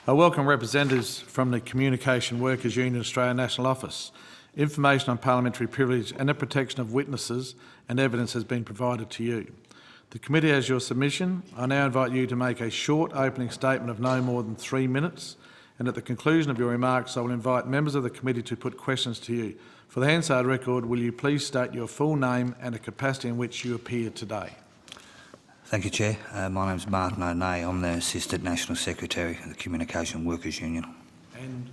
I welcome representatives from the Communication Workers Union Australia National Office. Information on parliamentary privilege and the protection of witnesses and evidence has been provided to you. The committee has your submission. I now invite you to make a short opening statement of no more than 3 minutes, and at the conclusion of your remarks I will invite members of the committee to put questions to you. For the Hansard record, will you please state your full name and the capacity in which you appear today? Thank you, Chair. My name is Martin O'Neill. I'm the Assistant National Secretary of the Communication Workers Union. And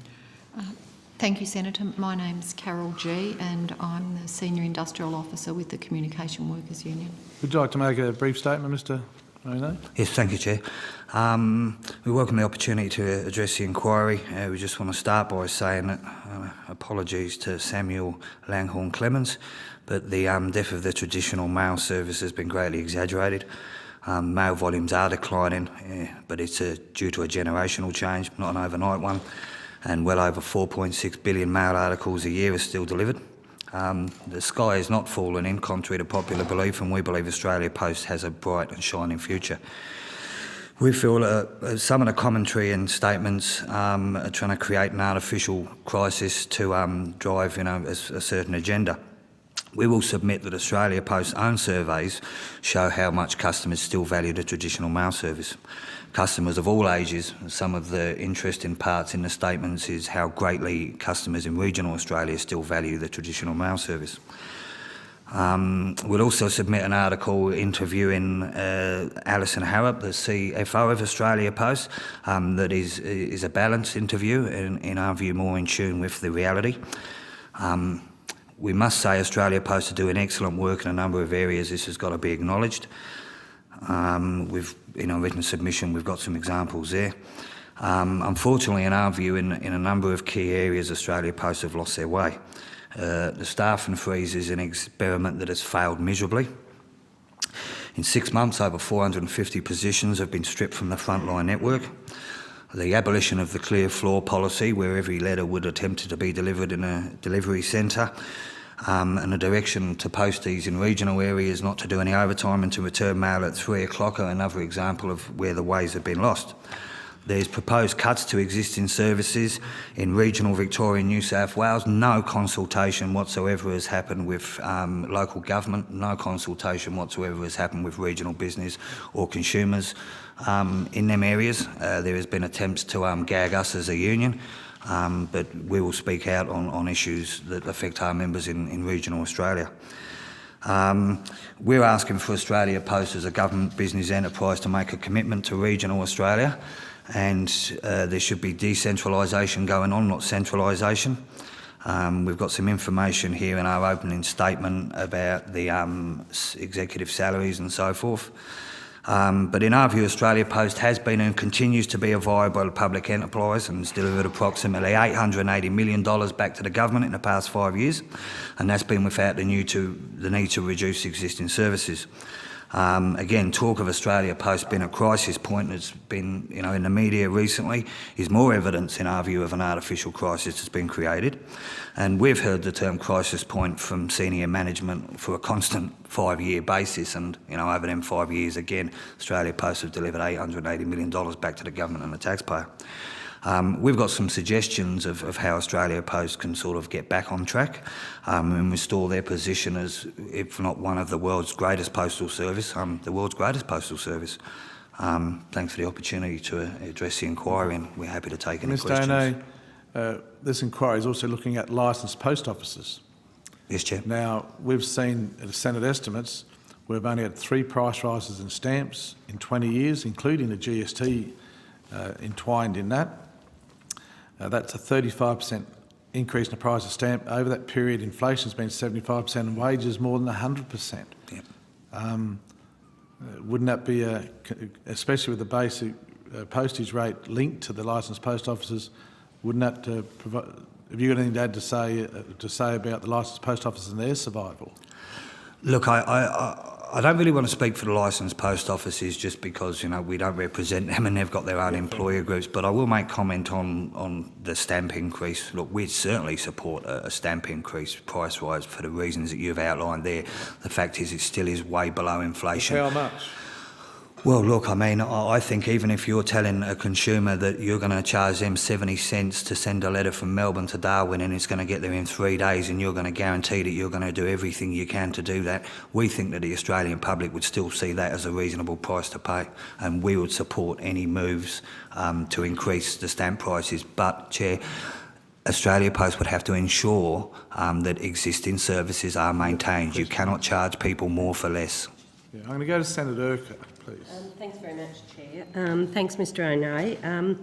thank you, Senator. My name's Carol G and I'm the Senior Industrial Officer with the Communication Workers Union. would you like to make a brief statement, Mr O'Neill? Yes, thank you, Chair. We welcome the opportunity to address the inquiry. We just want to start by saying that apologies to Samuel Langhorne Clemens, but the death of the traditional mail service has been greatly exaggerated. Mail volumes are declining, but it's due to a generational change, not an overnight one, and well over 4.6 billion mail articles a year are still delivered. The sky is not falling in, contrary to popular belief, and we believe Australia Post has a bright and shining future. We feel some of the commentary and statements are trying to create an artificial crisis to drive a certain agenda. We will submit that Australia Post's own surveys show how much customers still value the traditional mail service. Customers of all ages. Some of the interesting parts in the statements is how greatly customers in regional Australia still value the traditional mail service. We'll also submit an article interviewing Alison Harrop, the CFO of Australia Post, that is a balanced interview and, in our view, more in tune with the reality. We must say Australia Post are doing excellent work in a number of areas. This has got to be acknowledged. In our written submission, we've got some examples there. Unfortunately, in our view, in a number of key areas, Australia Post have lost their way. The staffing freeze is an experiment that has failed miserably. In 6 months, over 450 positions have been stripped from the frontline network. The abolition of the clear floor policy, where every letter would attempt to be delivered in a delivery centre, and the direction to posties in regional areas not to do any overtime and to return mail at 3 o'clock are another example of where the ways have been lost. There's proposed cuts to existing services in regional Victoria and New South Wales. No consultation whatsoever has happened with local government. No consultation whatsoever has happened with regional business or consumers in them areas. There has been attempts to gag us as a union, but we will speak out on issues that affect our members in regional Australia. We're asking for Australia Post as a government business enterprise to make a commitment to regional Australia, and there should be decentralisation going on, not centralisation. We've got some information here in our opening statement about the executive salaries and so forth. But in our view, Australia Post has been and continues to be a viable public enterprise and has delivered approximately $880 million back to the government in the past 5 years, and that's been without the need to reduce existing services. Again, talk of Australia Post being a crisis point that's been in the media recently is more evidence in our view of an artificial crisis that's been created. And we've heard the term crisis point from senior management for a constant 5-year basis, and over them 5 years again, Australia Post have delivered $880 million back to the government and the taxpayer. We've got some suggestions of how Australia Post can sort of get back on track and restore their position as, if not one of the world's greatest postal service, the world's greatest postal service. Thanks for the opportunity to address the inquiry, and we're happy to take any questions. Mr O'Neill, this inquiry is also looking at licensed post offices. Yes, Chair. Now, we've seen at the Senate estimates, we've only had 3 price rises in stamps in 20 years, including the GST entwined in that. That's a 35% increase in the price of stamp. Over that period, inflation has been 75% and wages more than 100%. Yep. Wouldn't that be, especially with the basic postage rate linked to the licensed post offices, wouldn't that provide? Have you got anything to add to say about the licensed post offices and their survival? Look, I don't really want to speak for the licensed post offices just because we don't represent them and they've got their own employer groups, but I will make comment on the stamp increase. Look, we certainly support a stamp increase, price rise, for the reasons that you've outlined there. The fact is it still is way below inflation. How much? Well, look, I mean, I think even if you're telling a consumer that you're going to charge them 70 cents to send a letter from Melbourne to Darwin and it's going to get there in 3 days and you're going to guarantee that you're going to do everything you can to do that, we think that the Australian public would still see that as a reasonable price to pay, and we would support any moves to increase the stamp prices. But, Chair, Australia Post would have to ensure that existing services are maintained. You cannot charge people more for less. Yeah, I'm going to go to Senator Urquhart, please. Thanks very much, Chair. Thanks, Mr O'Neill.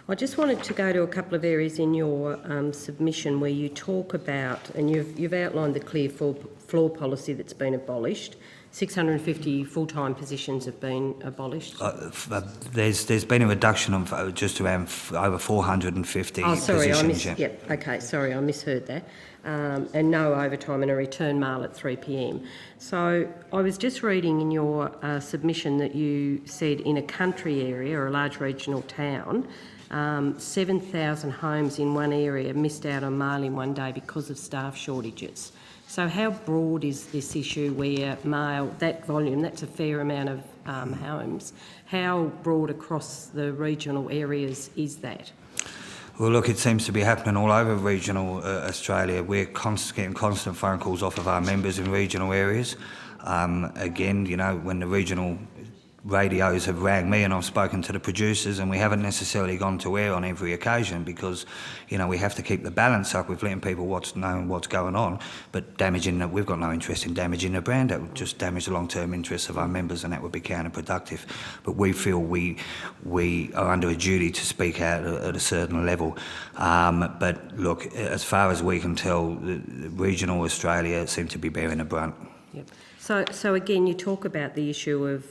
I just wanted to go to a couple of areas in your submission where you talk about, and you've outlined the clear floor policy that's been abolished. 650 full-time positions have been abolished. There's been a reduction of just around over 450 positions. Sorry, I misheard that. And no overtime and a return mail at 3 p.m. So I was just reading in your submission that you said in a country area or a large regional town, 7,000 homes in one area missed out on mail in one day because of staff shortages. So how broad is this issue where mail, that volume, that's a fair amount of homes, how broad across the regional areas is that? Well, look, it seems to be happening all over regional Australia. We're getting constant phone calls off of our members in regional areas. Again, you know, when the regional radios have rang me and I've spoken to the producers, and we haven't necessarily gone to air on every occasion because, you know, we have to keep the balance up with letting people know what's going on, but we've got no interest in damaging the brand. That would just damage the long-term interests of our members, and that would be counterproductive. But we feel we are under a duty to speak out at a certain level. But look, as far as we can tell, regional Australia seems to be bearing the brunt. Yep. So again, you talk about the issue of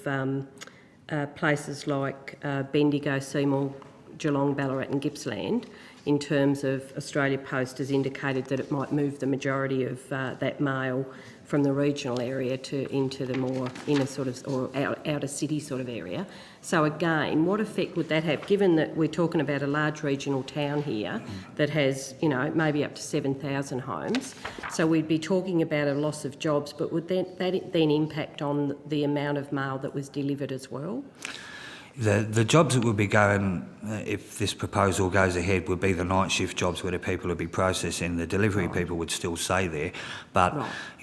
places like Bendigo, Seymour, Geelong, Ballarat and Gippsland. In terms of Australia Post has indicated that it might move the majority of that mail from the regional area into the more inner sort of, or outer city sort of area. So again, what effect would that have, given that we're talking about a large regional town here that has, you know, maybe up to 7,000 homes? So we'd be talking about a loss of jobs, but would that then impact on the amount of mail that was delivered as well? The jobs that would be going, if this proposal goes ahead, would be the night shift jobs where the people would be processing. The delivery people would still stay there, but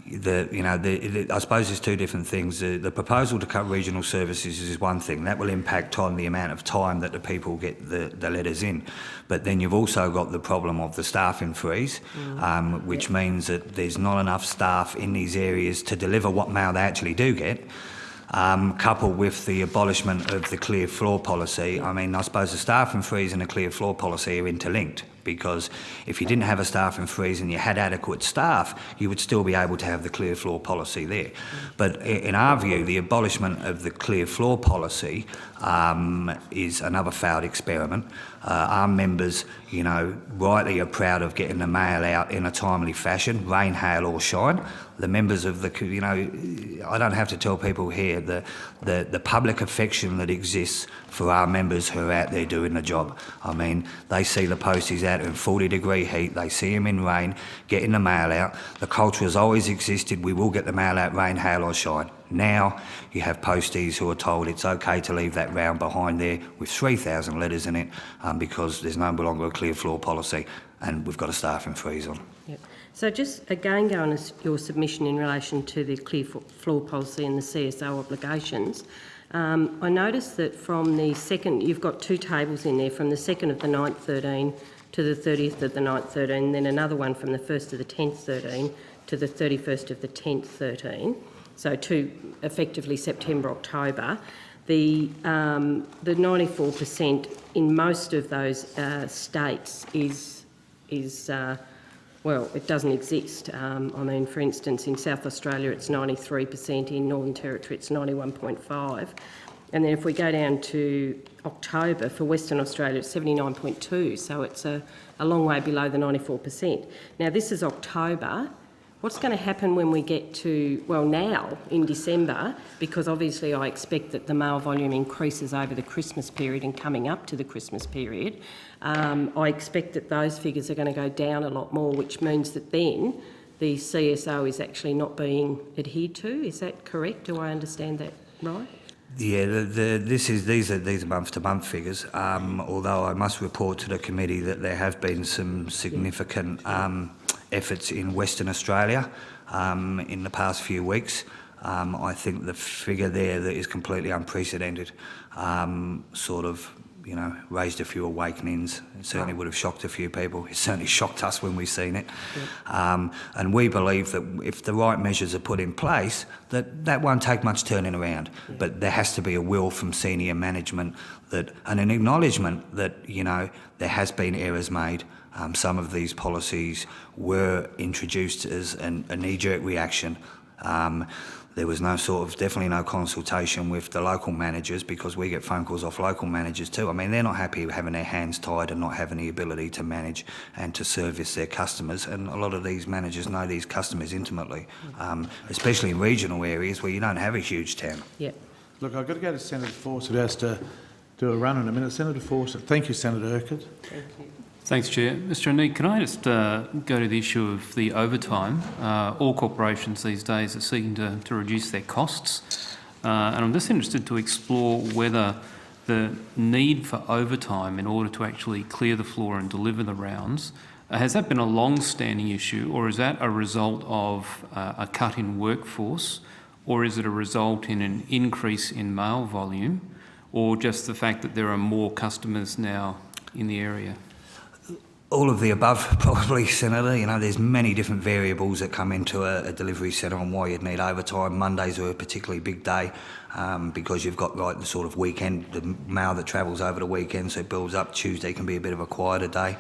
I suppose there's two different things. The proposal to cut regional services is one thing. That will impact on the amount of time that the people get the letters in. But then you've also got the problem of the staffing freeze, which means that there's not enough staff in these areas to deliver what mail they actually do get. Coupled with the abolishment of the clear floor policy, I mean, I suppose the staffing freeze and the clear floor policy are interlinked, because if you didn't have a staffing freeze and you had adequate staff, you would still be able to have the clear floor policy there. But in our view, the abolishment of the clear floor policy is another failed experiment. Our members, you know, rightly are proud of getting the mail out in a timely fashion, rain, hail or shine. The members of the, you know, I don't have to tell people here the public affection that exists for our members who are out there doing the job. I mean, they see the posties out in 40-degree heat, they see them in rain, getting the mail out. The culture has always existed, we will get the mail out, rain, hail or shine. Now you have posties who are told it's okay to leave that round behind there with 3,000 letters in it because there's no longer a clear floor policy and we've got a staffing freeze on. Yep. So just again going to your submission in relation to the clear floor policy and the CSO obligations, I noticed that from the second, you've got two tables in there, from the 2nd of the 9th 13 to the 30th of the 9th 13, and then another one from the 1st of the 10th 13 to the 31st of the 10th 13. So to effectively September, October. The 94% in most of those states is well, it doesn't exist. I mean, for instance, in South Australia it's 93%, in Northern Territory it's 91.5%. And then if we go down to October, for Western Australia it's 79.2%, so it's a long way below the 94%. Now this is October. What's going to happen when we get to, well, now in December, because obviously I expect that the mail volume increases over the Christmas period and coming up to the Christmas period, I expect that those figures are going to go down a lot more, which means that then the CSO is actually not being adhered to. Is that correct? Do I understand that right? Yeah, these are month-to-month figures. Although I must report to the committee that there have been some significant efforts in Western Australia in the past few weeks. I think the figure there that is completely unprecedented, sort of, you know, raised a few awakenings. It certainly would have shocked a few people. It certainly shocked us when we seen it. And we believe that if the right measures are put in place, that won't take much turning around. But there has to be a will from senior management and an acknowledgement that, you know, there has been errors made. Some of these policies were introduced as a knee-jerk reaction. There was definitely no consultation with the local managers, because we get phone calls off local managers too. I mean, they're not happy having their hands tied and not having the ability to manage and to service their customers. And a lot of these managers know these customers intimately, especially in regional areas where you don't have a huge town. Yep. Look, I've got to go to Senator Fawcett, who has to do a run in a minute. Senator Fawcett. Thank you, Senator Urquhart. Thank you. Thanks, Chair. Mr Aneek, can I just go to the issue of the overtime? All corporations these days are seeking to reduce their costs, and I'm just interested to explore whether the need for overtime in order to actually clear the floor and deliver the rounds, has that been a long-standing issue, or is that a result of a cut in workforce, or is it a result in an increase in mail volume, or just the fact that there are more customers now in the area? All of the above, probably, Senator. You know, there's many different variables that come into a delivery centre on why you'd need overtime. Mondays are a particularly big day because you've got the sort of weekend, the mail that travels over the weekend, so it builds up. Tuesday can be a bit of a quieter day.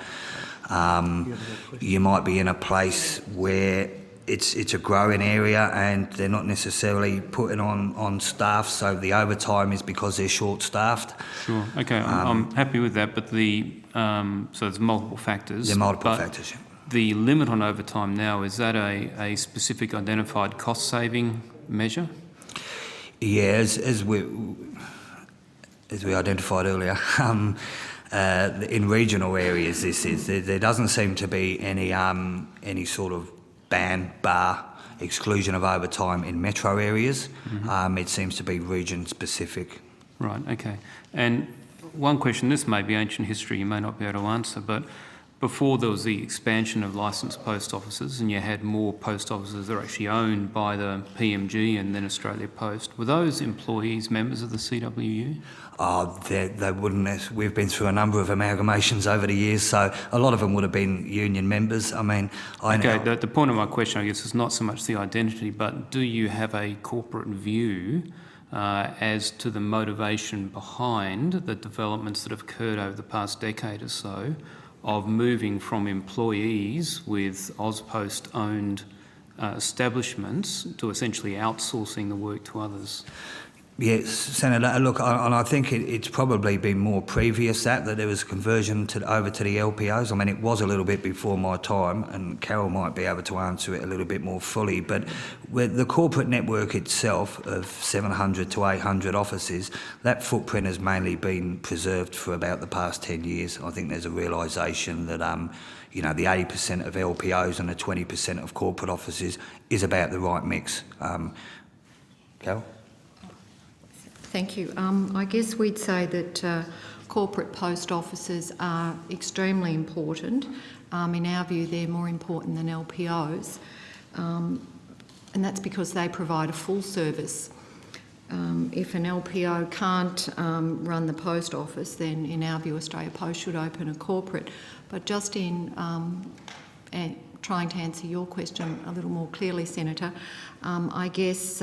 You might be in a place where it's a growing area and they're not necessarily putting on staff, so the overtime is because they're short-staffed. Sure. Okay, I'm happy with that, but so there's multiple factors. There are multiple factors, yeah. The limit on overtime now, is that a specific identified cost-saving measure? Yeah, as we identified earlier, in regional areas, there doesn't seem to be any sort of bar exclusion of overtime in metro areas. Mm-hmm. It seems to be region specific. Right, okay. And one question, this may be ancient history, you may not be able to answer, but before there was the expansion of licensed post offices and you had more post offices that are actually owned by the PMG and then Australia Post, were those employees members of the CWU? They wouldn't. We've been through a number of amalgamations over the years, so a lot of them would have been union members. I mean, the point of my question, I guess, is not so much the identity, but do you have a corporate view as to the motivation behind the developments that have occurred over the past decade or so of moving from employees with AusPost-owned establishments to essentially outsourcing the work to others? Yes, Senator. Look, and I think it's probably been more previous that there was conversion over to the LPOs. I mean, it was a little bit before my time, and Carol might be able to answer it a little bit more fully. But with the corporate network itself of 700 to 800 offices, that footprint has mainly been preserved for about the past 10 years. I think there's a realisation that the 80% of LPOs and the 20% of corporate offices is about the right mix. Carol? Thank you. I guess we'd say that corporate post offices are extremely important. In our view, they're more important than LPOs, and that's because they provide a full service. If an LPO can't run the post office, then in our view, Australia Post should open a corporate. But just in trying to answer your question a little more clearly, Senator, I guess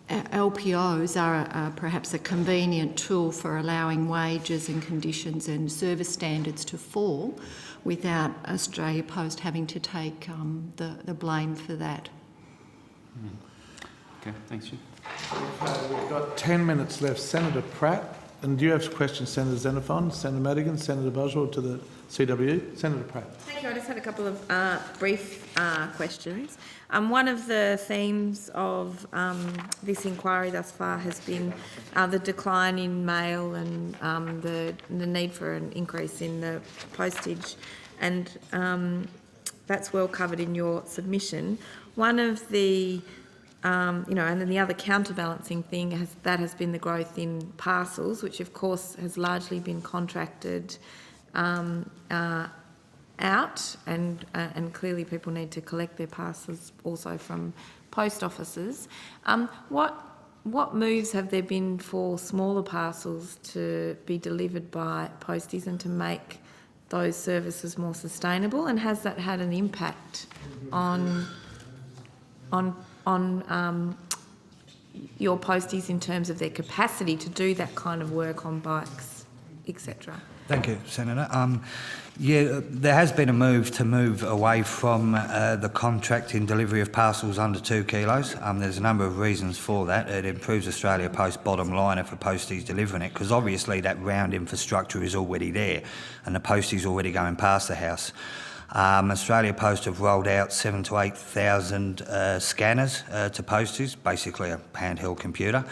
LPOs are perhaps a convenient tool for allowing wages and conditions and service standards to fall without Australia Post having to take the blame for that. Okay, thanks, Jim. Okay, we've got 10 minutes left. Senator Pratt, and do you have questions, Senator Xenophon, Senator Madigan, Senator Boswell to the CWU? Senator Pratt. Thank you. I just had a couple of brief questions. One of the themes of this inquiry thus far has been the decline in mail and the need for an increase in the postage, and that's well covered in your submission. One of the and then the other counterbalancing thing has been the growth in parcels, which of course has largely been contracted out, and clearly people need to collect their parcels also from post offices. What moves have there been for smaller parcels to be delivered by posties and to make those services more sustainable? And has that had an impact on your posties in terms of their capacity to do that kind of work on bikes, etc.? Thank you, Senator. Yeah, there has been a move away from the contracting delivery of parcels under 2 kilos. There's a number of reasons for that. It improves Australia Post bottom line if a postie is delivering it, because obviously that round infrastructure is already there and the postie's already going past the house. Australia Post have rolled out 7,000 to 8,000 scanners to posties, basically a handheld computer.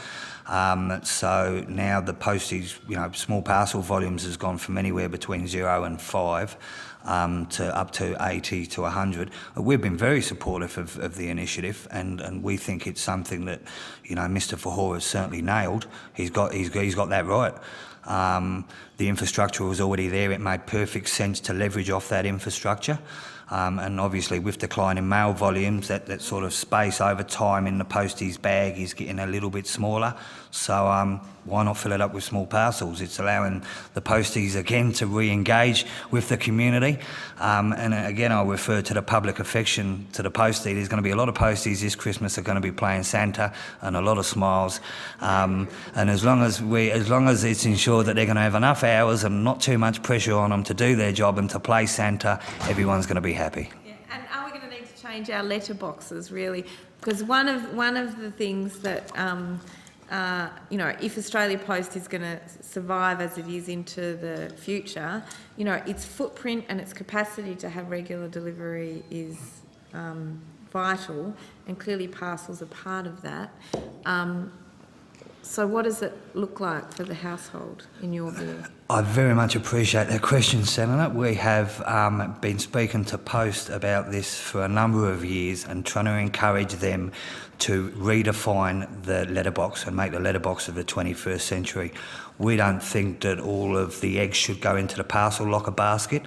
So now the posties, small parcel volumes has gone from anywhere between 0 and 5 to up to 80 to 100. We've been very supportive of the initiative, and we think it's something that, Mr. Fahor has certainly nailed. He's got that right. The infrastructure was already there. It made perfect sense to leverage off that infrastructure. And obviously with declining mail volumes, that sort of space over time in the postie's bag is getting a little bit smaller. So why not fill it up with small parcels? It's allowing the posties again to re-engage with the community. And again, I'll refer to the public affection to the postie. There's going to be a lot of posties this Christmas are going to be playing Santa, and a lot of smiles. And as long as it's ensured that they're going to have enough hours and not too much pressure on them to do their job and to play Santa, everyone's going to be happy. Yeah, and are we going to need to change our letterboxes, really? Because one of the things that if Australia Post is going to survive as it is into the future, its footprint and its capacity to have regular delivery is vital, and clearly parcels are part of that. So what does it look like for the household, in your view? I very much appreciate that question, Senator. We have been speaking to Post about this for a number of years and trying to encourage them to redefine the letterbox and make the letterbox of the 21st century. We don't think that all of the eggs should go into the parcel locker basket.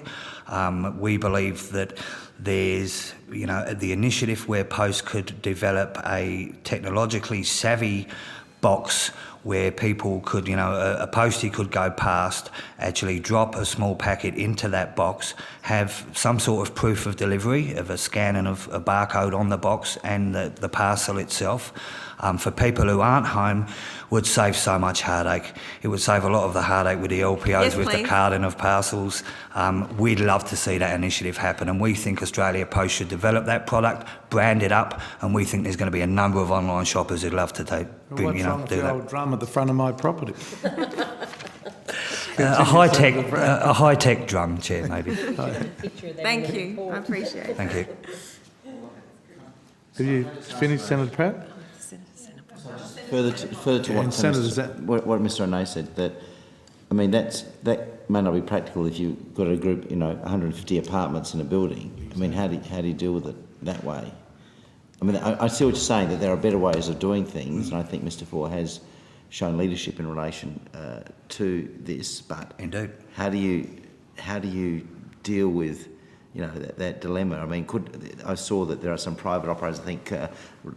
We believe that there's, the initiative where Post could develop a technologically savvy box where people could, a postie could go past, actually drop a small packet into that box, have some sort of proof of delivery of a scanning of a barcode on the box and the parcel itself. For people who aren't home, would save so much heartache. It would save a lot of the heartache with the LPOs, yes, with the carding of parcels. We'd love to see that initiative happen, and we think Australia Post should develop that product, brand it up, and we think there's going to be a number of online shoppers who'd love to do the that. old drum at the front of my property? A high-tech drum, Chair, maybe. Thank you. I appreciate it. Thank you. Have you finished, Senator Pratt? Further to And Senator, what Mr. O'Neill said, that may not be practical if you've got a group, 150 apartments in a building. I mean, how do you deal with it that way? I mean, I see what you're saying, that there are better ways of doing things, and I think Mr. Ford has shown leadership in relation to this. But indeed, how do you deal with that dilemma? I mean, I saw that there are some private operators, I think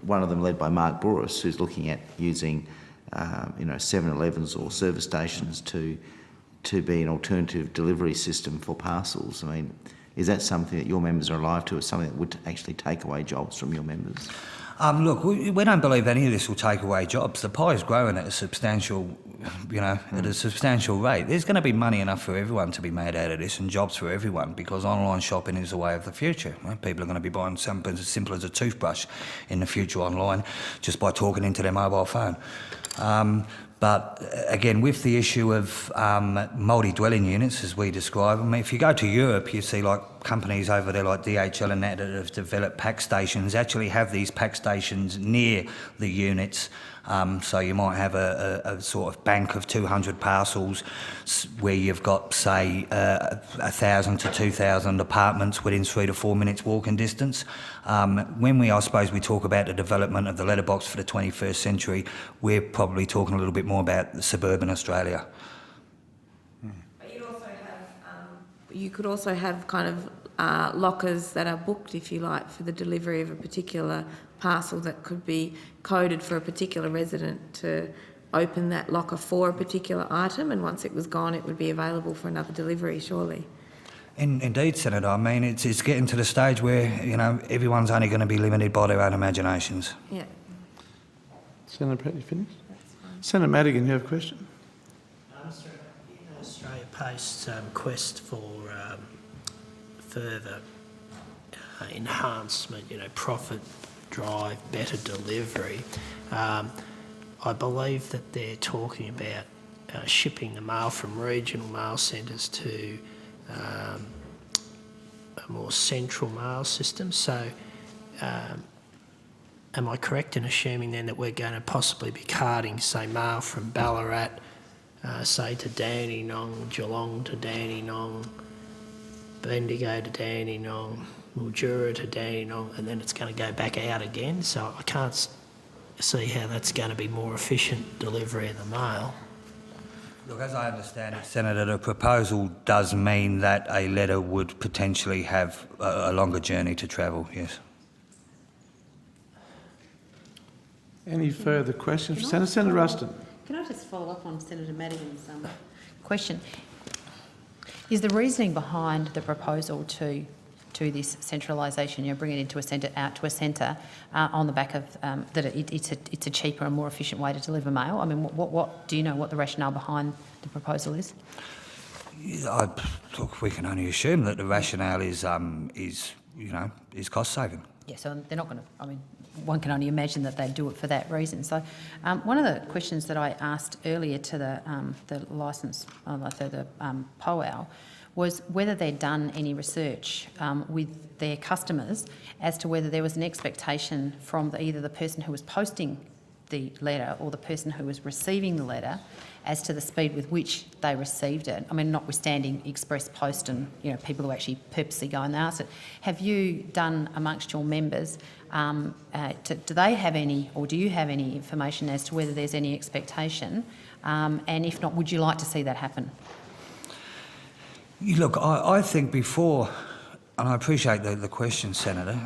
one of them led by Mark Boris, who's looking at using 7-Elevens or service stations to be an alternative delivery system for parcels. I mean, is that something that your members are alive to, or something that would actually take away jobs from your members? Look, we don't believe any of this will take away jobs. The pie is growing at a substantial, at a substantial rate. There's going to be money enough for everyone to be made out of this, and jobs for everyone, because online shopping is the way of the future. Right? People are going to be buying something as simple as a toothbrush in the future online, just by talking into their mobile phone. But again, with the issue of multi-dwelling units, as we describe them, if you go to Europe, you see like companies over there like DHL and that have developed pack stations actually have these pack stations near the units. So you might have a sort of bank of 200 parcels where you've got, say, 1,000 to 2,000 apartments within 3 to 4 minutes walking distance. When I suppose we talk about the development of the letterbox for the 21st century, we're probably talking a little bit more about suburban Australia. You could also have kind of lockers that are booked, if you like, for the delivery of a particular parcel that could be coded for a particular resident to open that locker for a particular item, and once it was gone it would be available for another delivery, surely. Indeed, Senator. I mean, it's getting to the stage where, you know, everyone's only going to be limited by their own imaginations. Yeah. Senator Pratt, you finished? Senator Madigan, you have a question? Mr. In Australia Post's quest for further enhancement, you know, profit drive, better delivery, I believe that they're talking about shipping the mail from regional mail centres to a more central mail system. So am I correct in assuming then that we're going to possibly be carting, say, mail from Ballarat, say, to Dandenong, Geelong to Dandenong, Bendigo to Dandenong, Mildura to Dandenong, and then it's going to go back out again? So I can't see how that's going to be more efficient delivery of the mail. Look, as I understand it, Senator, the proposal does mean that a letter would potentially have a longer journey to travel, yes. Any further questions? Senator Ruston. Can I just follow up on Senator Madigan's question? Is the reasoning behind the proposal to this centralisation, you know, bring it into a centre, out to a centre, on the back of that it's a cheaper and more efficient way to deliver mail? I mean, what do you know what the rationale behind the proposal is? Look, we can only assume that the rationale is cost saving. Yeah, so they're not going to. I mean, one can only imagine that they'd do it for that reason. So, one of the questions that I asked earlier to the licence, the POAL, was whether they'd done any research with their customers as to whether there was an expectation from either the person who was posting the letter or the person who was receiving the letter as to the speed with which they received it. I mean, notwithstanding express post and, you know, people who actually purposely go and ask it. Have you done amongst your members, do they have any, or do you have any information as to whether there's any expectation? And if not, would you like to see that happen? Look, I think before, and I appreciate the question, Senator.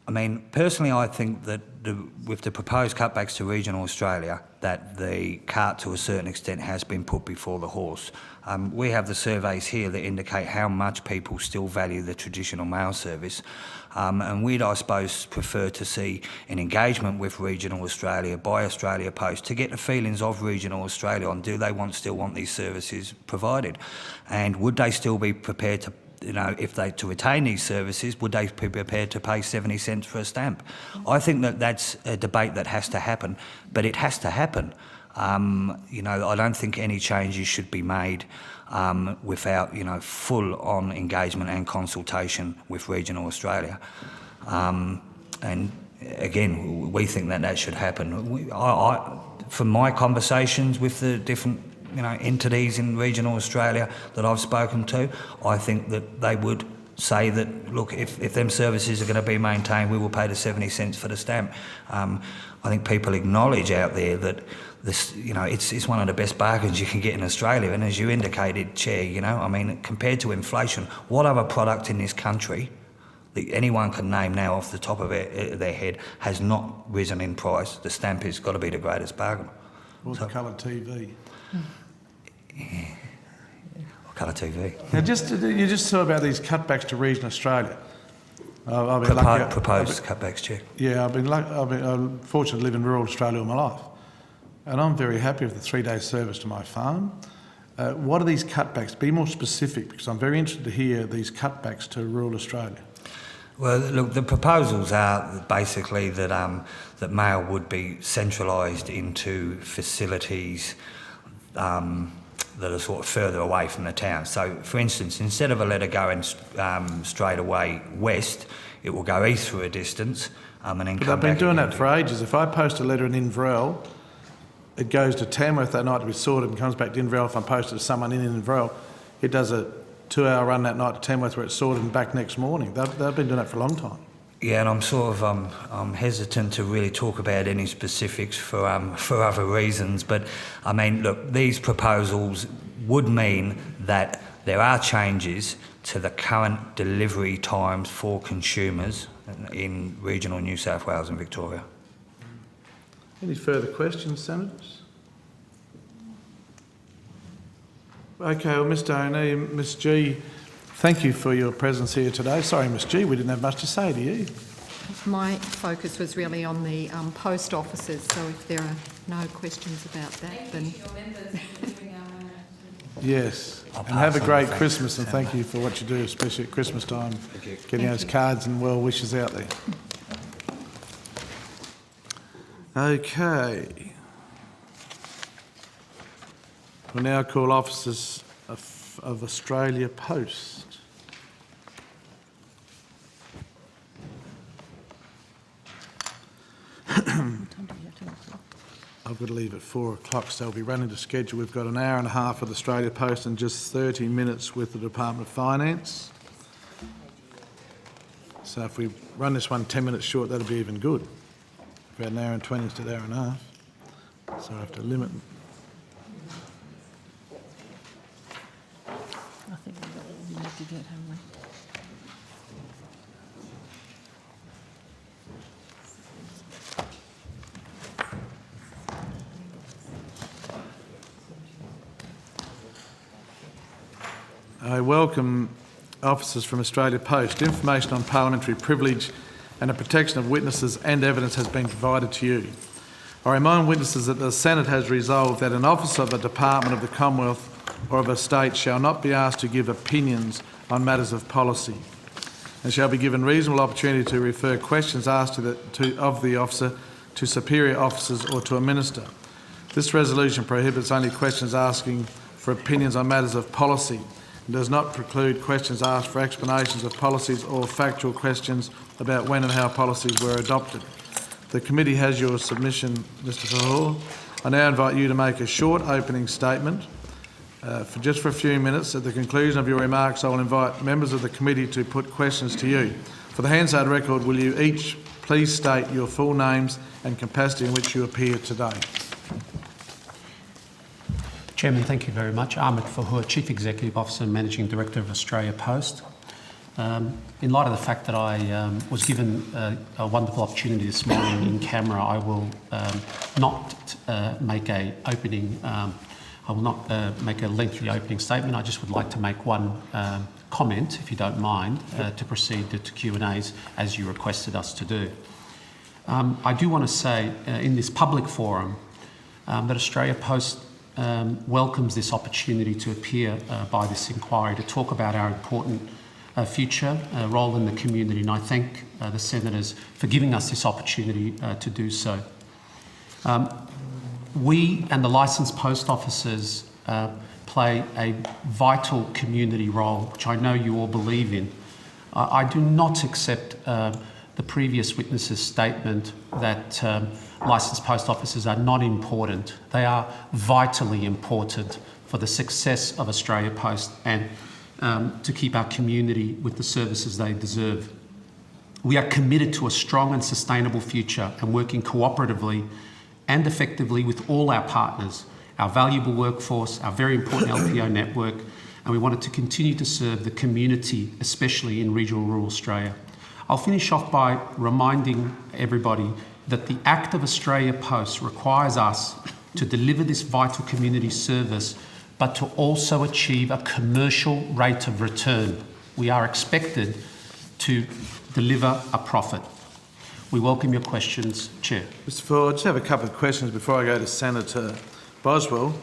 I mean, personally, I think that with the proposed cutbacks to regional Australia, that the cart to a certain extent has been put before the horse. We have the surveys here that indicate how much people still value the traditional mail service. And we'd, I suppose, prefer to see an engagement with regional Australia by Australia Post to get the feelings of regional Australia on do they still want these services provided, and would they still be prepared to, you know, if they to retain these services, would they be prepared to pay 70 cents for a stamp? I think that that's a debate that has to happen, but it has to happen. You know, I don't think any changes should be made without, you know, full-on engagement and consultation with regional Australia. And again, we think that should happen. From my conversations with the different, you know, entities in regional Australia that I've spoken to, I think that they would say that, look, if them services are going to be maintained, we will pay the 70 cents for the stamp. I think people acknowledge out there that this, you know, it's one of the best bargains you can get in Australia. And as you indicated, Chair, you know, I mean, compared to inflation, what other product in this country that anyone can name now off the top of their head has not risen in price? The stamp has got to be the greatest bargain. Or the coloured TV. Yeah. Colour TV. Now, you just saw about these cutbacks to regional Australia. I've been lucky. Proposed cutbacks, Chair. Yeah, I've been fortunate to live in rural Australia all my life, and I'm very happy with the 3-day service to my farm. What are these cutbacks? Be more specific, because I'm very interested to hear these cutbacks to rural Australia. Well, look, the proposals are basically that that mail would be centralised into facilities that are sort of further away from the town. So, for instance, instead of a letter going straight away west, it will go east for a distance and then But come they've been back doing again that for ages. If I post a letter in Inverell, it goes to Tamworth that night to be sorted and comes back to Inverell. If I post it to someone in Inverell, it does a 2-hour run that night to Tamworth where it's sorted and back next morning. They've been doing that for a long time. Yeah, and I'm sort of I'm hesitant to really talk about any specifics for other reasons. But I mean, look, these proposals would mean that there are changes to the current delivery times for consumers in regional New South Wales and Victoria. Any further questions, Senators? Okay, well, Mr O'Neill, Ms G, thank you for your presence here today. Sorry, Ms G, we didn't have much to say to you. My focus was really on the post offices, so if there are no questions about that, then... Yes, and have a great Christmas, and thank you for what you do, especially at Christmas time, getting those cards and well wishes out there. Okay. We'll now call officers of Australia Post. I've got to leave at 4 o'clock, so we'll be running to schedule. We've got an hour and a half with Australia Post and just 30 minutes with the Department of Finance. So if we run this one 10 minutes short, that'll be even good. If we had an hour and 20 instead of an hour and a half. So I have to limit. I think we've got what we need to get, haven't we? I welcome officers from Australia Post. Information on parliamentary privilege and the protection of witnesses and evidence has been provided to you. I remind witnesses that the Senate has resolved that an officer of a department of the Commonwealth or of a state shall not be asked to give opinions on matters of policy and shall be given reasonable opportunity to refer questions asked of the officer to superior officers or to a minister. This resolution prohibits only questions asking for opinions on matters of policy and does not preclude questions asked for explanations of policies or factual questions about when and how policies were adopted. The committee has your submission, Mr Fahor. I now invite you to make a short opening statement for a few minutes. At the conclusion of your remarks, I will invite members of the committee to put questions to you. For the Hansard record, will you each please state your full names and capacity in which you appear today? Chairman, thank you very much. Ahmed Fahur, Chief Executive Officer and Managing Director of Australia Post. In light of the fact that I was given a wonderful opportunity this morning in camera, I will not make a lengthy opening statement. I just would like to make one comment, if you don't mind, to proceed to Q&As as you requested us to do. I do want to say in this public forum that Australia Post welcomes this opportunity to appear by this inquiry to talk about our important future role in the community, and I thank the Senators for giving us this opportunity to do so. We and the licensed post officers play a vital community role, which I know you all believe in. I do not accept the previous witness's statement that licensed post officers are not important. They are vitally important for the success of Australia Post and to keep our community with the services they deserve. We are committed to a strong and sustainable future and working cooperatively and effectively with all our partners, our valuable workforce, our very important LPO network, and we wanted to continue to serve the community, especially in regional rural Australia. I'll finish off by reminding everybody that the Act of Australia Post requires us to deliver this vital community service, but to also achieve a commercial rate of return. We are expected to deliver a profit. We welcome your questions, Chair. Mr Ford, I just have a couple of questions before I go to Senator Boswell.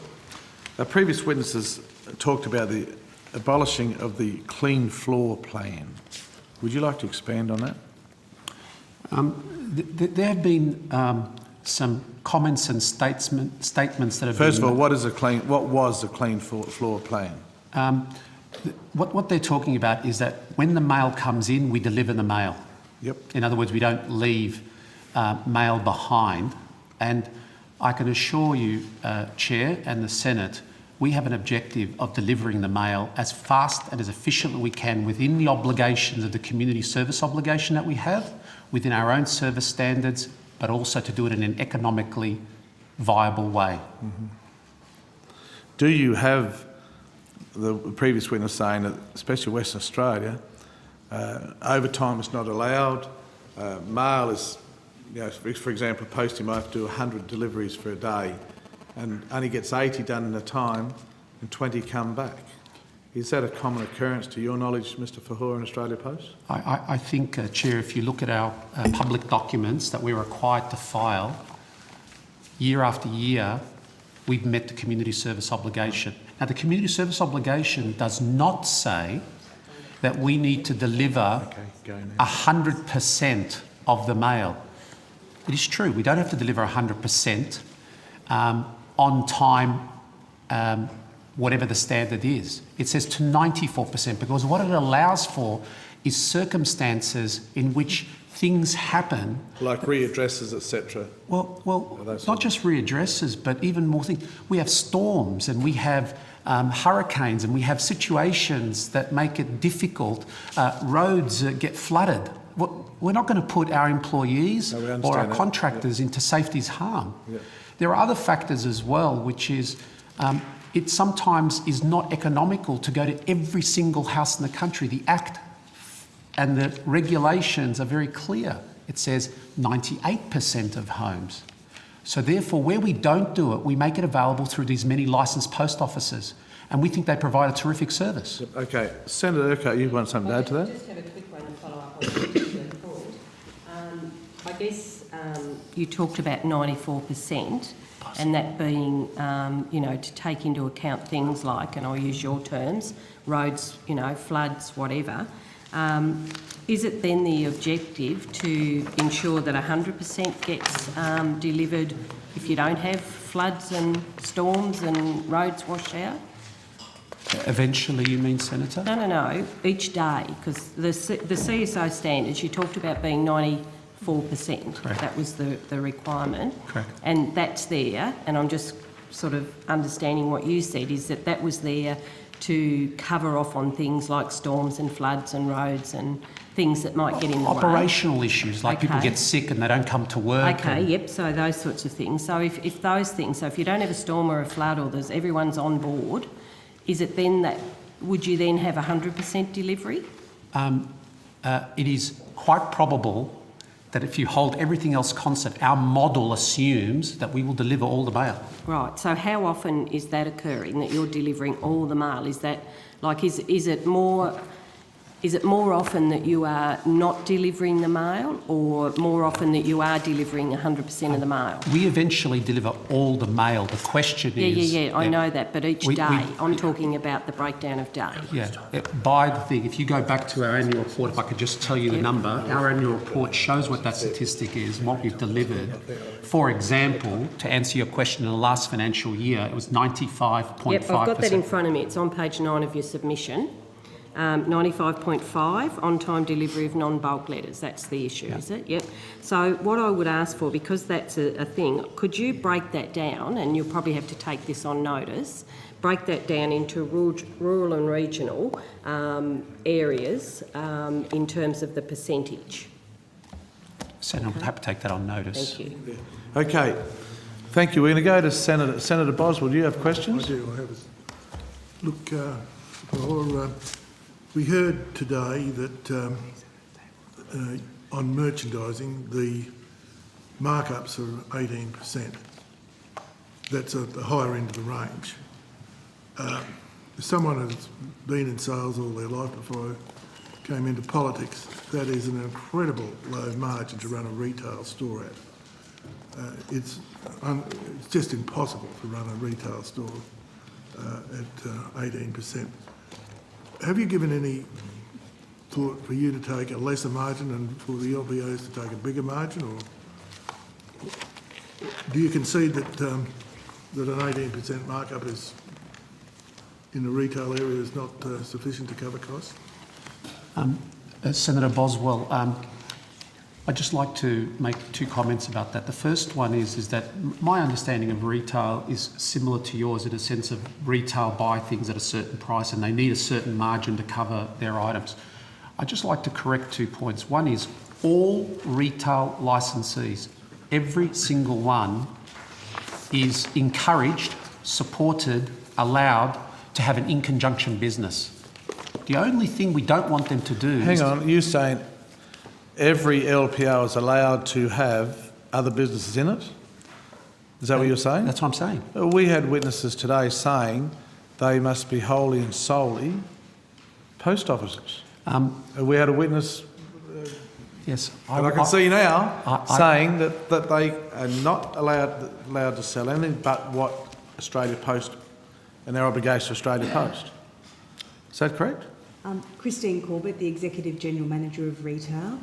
Our previous witnesses talked about the abolishing of the clean floor plan. Would you like to expand on that? There have been some comments and statements that have First of been... all, what was the clean floor plan? What they're talking about is that when the mail comes in, we deliver the mail. Yep. In other words, we don't leave mail behind. And I can assure you, Chair and the Senate, we have an objective of delivering the mail as fast and as efficiently we can within the obligations of the community service obligation that we have, within our own service standards, but also to do it in an economically viable way. Mm-hmm. Do you have the previous witness saying that, especially Western Australia, overtime is not allowed, mail is, you know, for example, a postie might have to do 100 deliveries for a day and only gets 80 done in a time and 20 come back. Is that a common occurrence to your knowledge, Mr Fahura, in Australia Post? I think, Chair, if you look at our public documents that we're required to file, year after year, we've met the community service obligation. Now, the community service obligation does not say that we need to deliver 100% of the mail. It is true, we don't have to deliver 100% on time, whatever the standard is. It says to 94% because what it allows for is circumstances in which things happen. Like readdresses, etc. Well, not just readdresses, but even more things. We have storms and we have hurricanes and we have situations that make it difficult. Roads get flooded. We're not going to put our employees or our contractors into safety's harm. Yeah. There are other factors as well, which is it sometimes is not economical to go to every single house in the country. The Act and the regulations are very clear. It says 98% of homes. So therefore, where we don't do it, we make it available through these many licensed post offices. And we think they provide a terrific service. Okay. Senator Urquhart, you want something to add to that? I just have a quick one to follow up on the particular point. I guess you talked about 94% and that being, you know, to take into account things like, and I'll use your terms, roads, you know, floods, whatever. Is it then the objective to ensure that 100% gets delivered if you don't have floods and storms and roads washed out? Eventually, you mean, Senator? No. Each day, because the CSO standards, you talked about being 94%. Correct. That was the requirement. Correct. And that's there, and I'm just sort of understanding what you said, is that was there to cover off on things like storms and floods and roads and things that might get in the way. Operational issues, like people get sick and they don't come to work. Okay, yep, so those sorts of things. So if those things, so if you don't have a storm or a flood or everyone's on board, is it then that, would you then have 100% delivery? It is quite probable that if you hold everything else constant, our model assumes that we will deliver all the mail. Right, so how often is that occurring, that you're delivering all the mail? Is that, like, is it more often that you are not delivering the mail, or more often that you are delivering 100% of the mail? We eventually deliver all the mail. The question is... Yeah, I know that, but each day, I'm talking about the breakdown of day. Yeah, by the thing, if you go back to our annual report, if I could just tell you the number, our annual report shows what that statistic is and what we've delivered. For example, to answer your question, in the last financial year, it was 95.5%. Yep, I've got that in front of me. It's on page 9 of your submission. 95.5 on-time delivery of non-bulk letters. That's the issue, is it? Yep. So what I would ask for, because that's a thing, could you break that down, and you'll probably have to take this on notice, break that down into rural and regional areas in terms of the percentage? Senator, I'm happy to take that on notice. Thank you. Okay. Thank you. We're going to go to Senator Boswell. Do you have questions? I do. I have. Look, we heard today that on merchandising, the markups are 18%. That's at the higher end of the range. Someone who's been in sales all their life before I came into politics, that is an incredible low margin to run a retail store at. It's just impossible to run a retail store at 18%. Have you given any thought for you to take a lesser margin and for the LPOs to take a bigger margin, or? Do you concede that that an 18% markup is in the retail area is not sufficient to cover costs? Senator Boswell, I'd just like to make two comments about that. The first one is that my understanding of retail is similar to yours in a sense of retail buy things at a certain price and they need a certain margin to cover their items. I'd just like to correct 2 points. One is all retail licensees, every single one, is encouraged, supported, allowed to have an in-conjunction business. The only thing we don't want them to do Hang on, you're saying every LPO is allowed to have other businesses in it? Is that what you're saying? That's what I'm saying. We had witnesses today saying they must be wholly and solely post offices. We had a witness, Yes. and I can see now, saying that they are not allowed to sell anything but what Australia Post and their obligation to Australia Post. Is that correct? Christine Corbett, the Executive General Manager of Retail.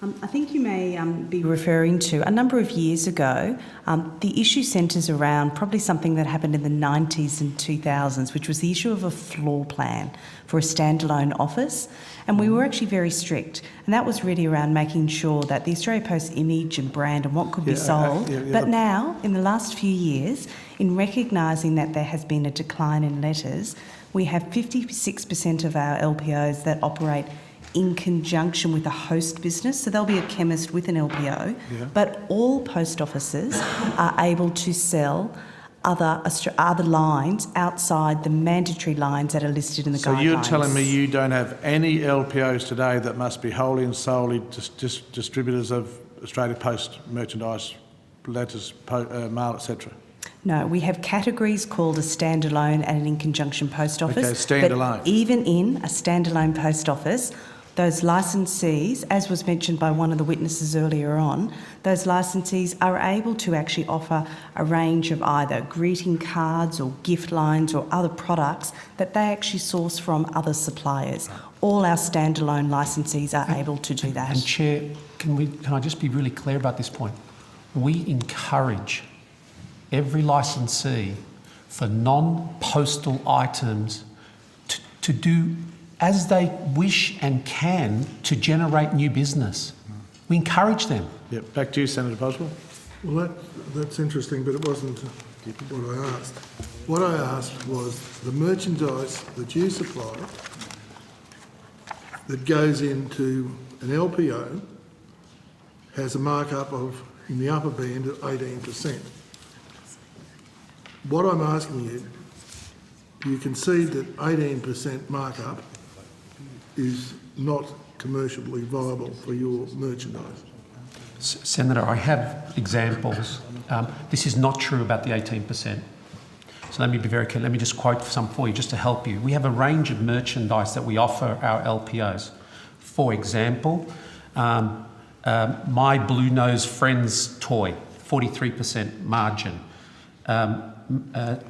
I think you may be referring to a number of years ago, the issue centres around probably something that happened in the 90s and 2000s, which was the issue of a floor plan for a standalone office. And we were actually very strict. And that was really around making sure that the Australia Post image and brand and what could be sold. But now, in the last few years, in recognising that there has been a decline in letters, we have 56% of our LPOs that operate in conjunction with a host business. So there'll be a chemist with an LPO, but all post offices are able to sell other lines outside the mandatory lines that are listed in the guidelines. So you're telling me you don't have any LPOs today that must be wholly and solely distributors of Australia Post merchandise, letters, mail, etc.? No, we have categories called a standalone and an in-conjunction post office. Okay, standalone. But even in a standalone post office, those licensees, as was mentioned by one of the witnesses earlier on, those licensees are able to actually offer a range of either greeting cards or gift lines or other products that they actually source from other suppliers. All our standalone licensees are able to do that. And Chair, can I just be really clear about this point? We encourage every licensee for non-postal items to do as they wish and can to generate new business. We encourage them. Yeah, back to you, Senator Boswell. Well, that's interesting, but it wasn't what I asked. What I asked was the merchandise that you supply that goes into an LPO has a markup of, in the upper band, of 18%. What I'm asking you, do you concede that 18% markup is not commercially viable for your merchandise? Senator, I have examples. This is not true about the 18%. So let me be very clear. Let me just quote some for you just to help you. We have a range of merchandise that we offer our LPOs. For example, my Blue Nose Friends toy, 43% margin.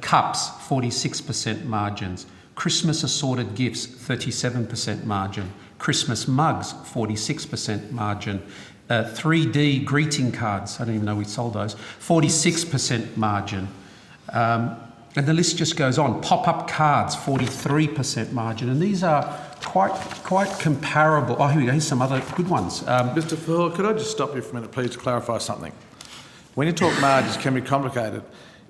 Cups, 46% margins. Christmas assorted gifts, 37% margin. Christmas mugs, 46% margin. 3D greeting cards, I don't even know we sold those, 46% margin. And the list just goes on. Pop-up cards, 43% margin. And these are quite comparable. Oh, here we go, here's some other good ones. Mr. Fuller, could I just stop you for a minute, please, to clarify something? When you talk margins, it can be complicated.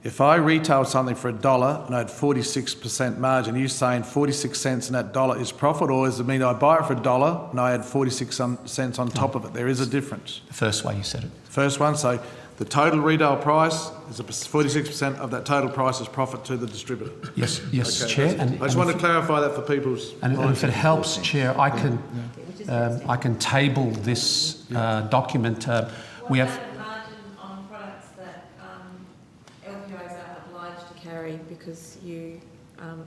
If I retailed something for $1 and I had 46% margin, are you saying 46 cents in that dollar is profit, or does it mean I buy it for $1 and I add 46 cents on top of it? There is a difference. The first way you said it. First one, so the total retail price is 46% of that total price is profit to the distributor. Yes, Okay, Chair. I just want to clarify that for people's... And if it helps, Chair, I can table this document. We have... margin on products that LPOs are obliged to carry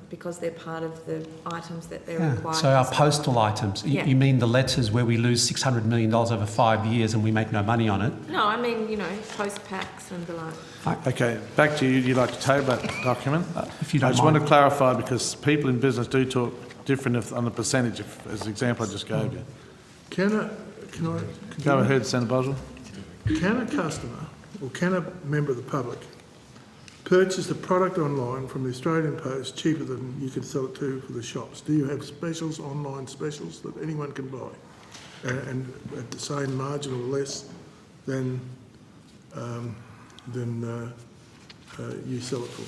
because they're part of the items that they're required. So our postal items, you mean the letters where we lose $600 million over 5 years and we make no money on it? No, I mean, post packs and the like. Okay, back to you. You'd like to table that document? If you don't I just mind. want to clarify, because people in business do talk different on the percentage, as the example I just gave you. Can I Go ahead, Senator Boswell. Can a customer or can a member of the public purchase the product online from the Australian Post cheaper than you can sell it to for the shops? Do you have specials, online specials, that anyone can buy and at the same margin or less than you sell it for?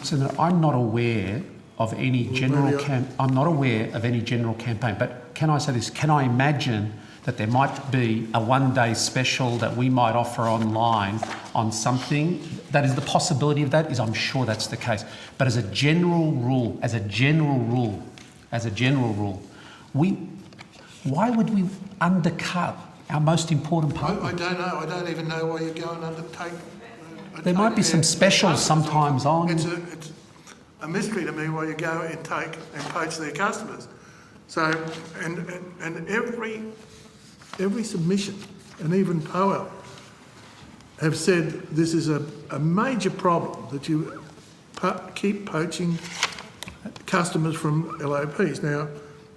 Senator, I'm not aware of any general I'm not aware of any general campaign, but can I say this? Can I imagine that there might be a one-day special that we might offer online on something? That is the possibility of that, is I'm sure that's the case. But as a general rule, why would we undercut our most important part? I don't know. I don't even know why you go and undertake. There might be some specials sometimes on. It's a mystery to me why you go and take and poach their customers. So, and every submission, and even Powell, have said this is a major problem, that you keep poaching customers from LOPs. Now,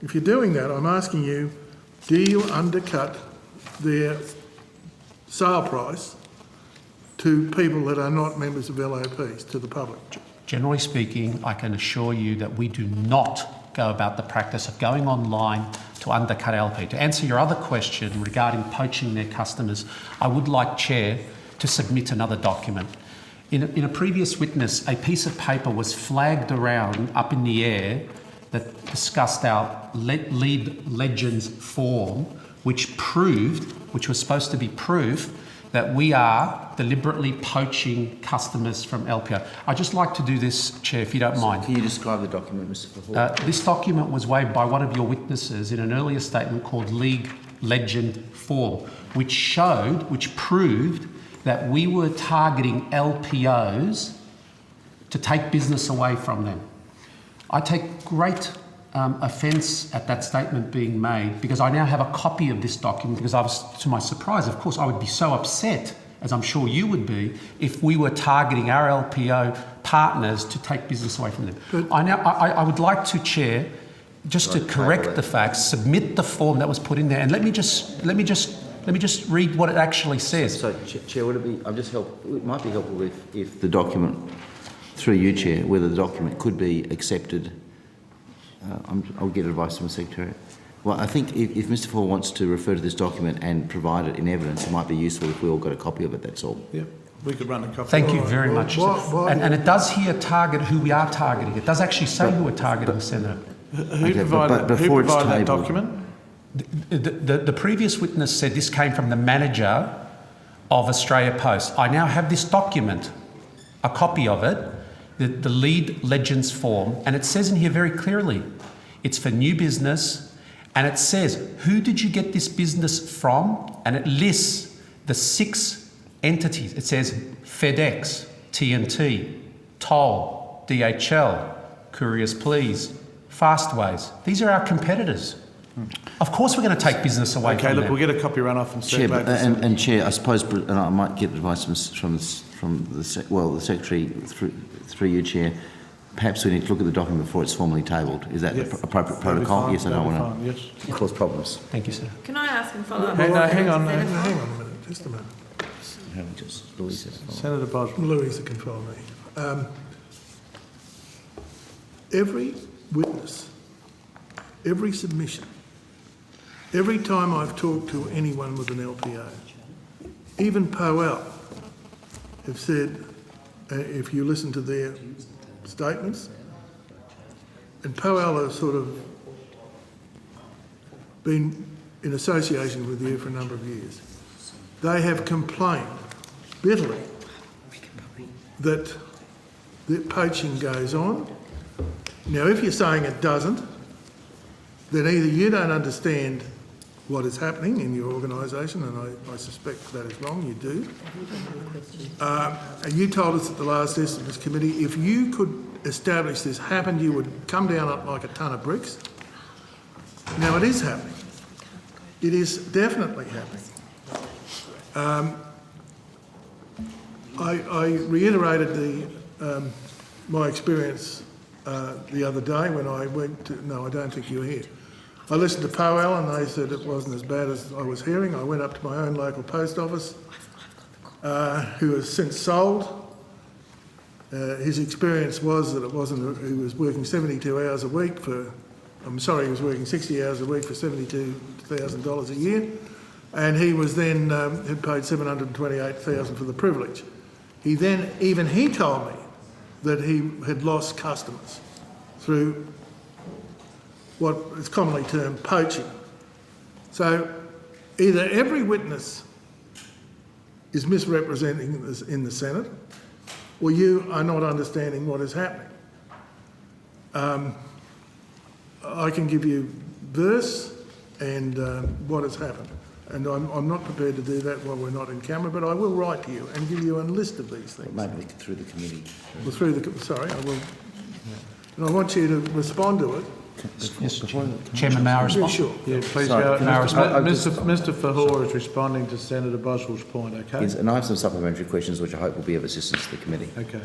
if you're doing that, I'm asking you, do you undercut their sale price to people that are not members of LOPs, to the public? Generally speaking, I can assure you that we do not go about the practice of going online to undercut LP. To answer your other question regarding poaching their customers, I would like, Chair, to submit another document. In a previous witness, a piece of paper was flagged around up in the air that discussed our lead legends form, which was supposed to be proof that we are deliberately poaching customers from LPO. I'd just like to do this, Chair, if you don't mind. Can you describe the document, Mr. Fahor? This document was waived by one of your witnesses in an earlier statement called League Legend Form, which proved that we were targeting LPOs to take business away from them. I take great offence at that statement being made, because I now have a copy of this document, because I was, to my surprise, of course, I would be so upset, as I'm sure you would be, if we were targeting our LPO partners to take business away from them. But I would like to, Chair, just to correct the facts, submit the form that was put in there, and let me just read what it actually says. So, Chair, would it be? It might be helpful if the document, through you, Chair, whether the document could be accepted. I'll get advice from the Secretary. Well, I think if Mr. Fahor wants to refer to this document and provide it in evidence, it might be useful if we all got a copy of it, that's all. Yeah, we could run a copy. Thank you very much. And it does here target who we are targeting. It does actually say who we're targeting, Senator. Who provided that document? The previous witness said this came from the manager of Australia Post. I now have this document, a copy of it, the lead legends form, and it says in here very clearly, it's for new business, and it says, who did you get this business from? And it lists the 6 entities. It says FedEx, TNT, Toll, DHL, Couriers Please, Fastways. These are our competitors. Of course we're going to take business away from them. Okay, look, we'll get a copy run off and Chair, and Chair, I suppose, and I might get advice from the Secretary through you, Chair. Perhaps we need to look at the document before it's formally tabled. Is that the appropriate protocol? Yes, I don't want to cause problems. Thank you, sir. Can I ask and follow up? Hang on a minute, just a minute. Senator Boswell. Louisa can follow me. Every witness, every submission, every time I've talked to anyone with an LPO, even Powell, have said, if you listen to their statements, and Powell has sort of been in association with you for a number of years, they have complained bitterly that poaching goes on. Now, if you're saying it doesn't, then either you don't understand what is happening in your organisation, and I suspect that is wrong, you do. And you told us at the last estimates committee, if you could establish this happened, you would come down like a ton of bricks. Now, it is happening. It is definitely happening. I reiterated my experience the other day when I went to, no, I don't think you were here. I listened to Powell and they said it wasn't as bad as I was hearing. I went up to my own local post office who has since sold. His experience was that he was working 72 hours a week he was working 60 hours a week for $72,000 a year, and he was then had paid $728,000 for the privilege. He told me that he had lost customers through what is commonly termed poaching. So either every witness is misrepresenting this in the Senate, or you are not understanding what is happening. I can give you verse and what has happened, and I'm not prepared to do that while we're not in camera, but I will write to you and give you a list of these things. Maybe through the committee. Well, I will. And I want you to respond to it. Yes, Chairman, may I respond? Yeah, sure. Yeah, please Sorry, go. can I Mr. Fahor is responding to Senator Boswell's point, okay? Yes, and I have some supplementary questions which I hope will be of assistance to the committee. Okay.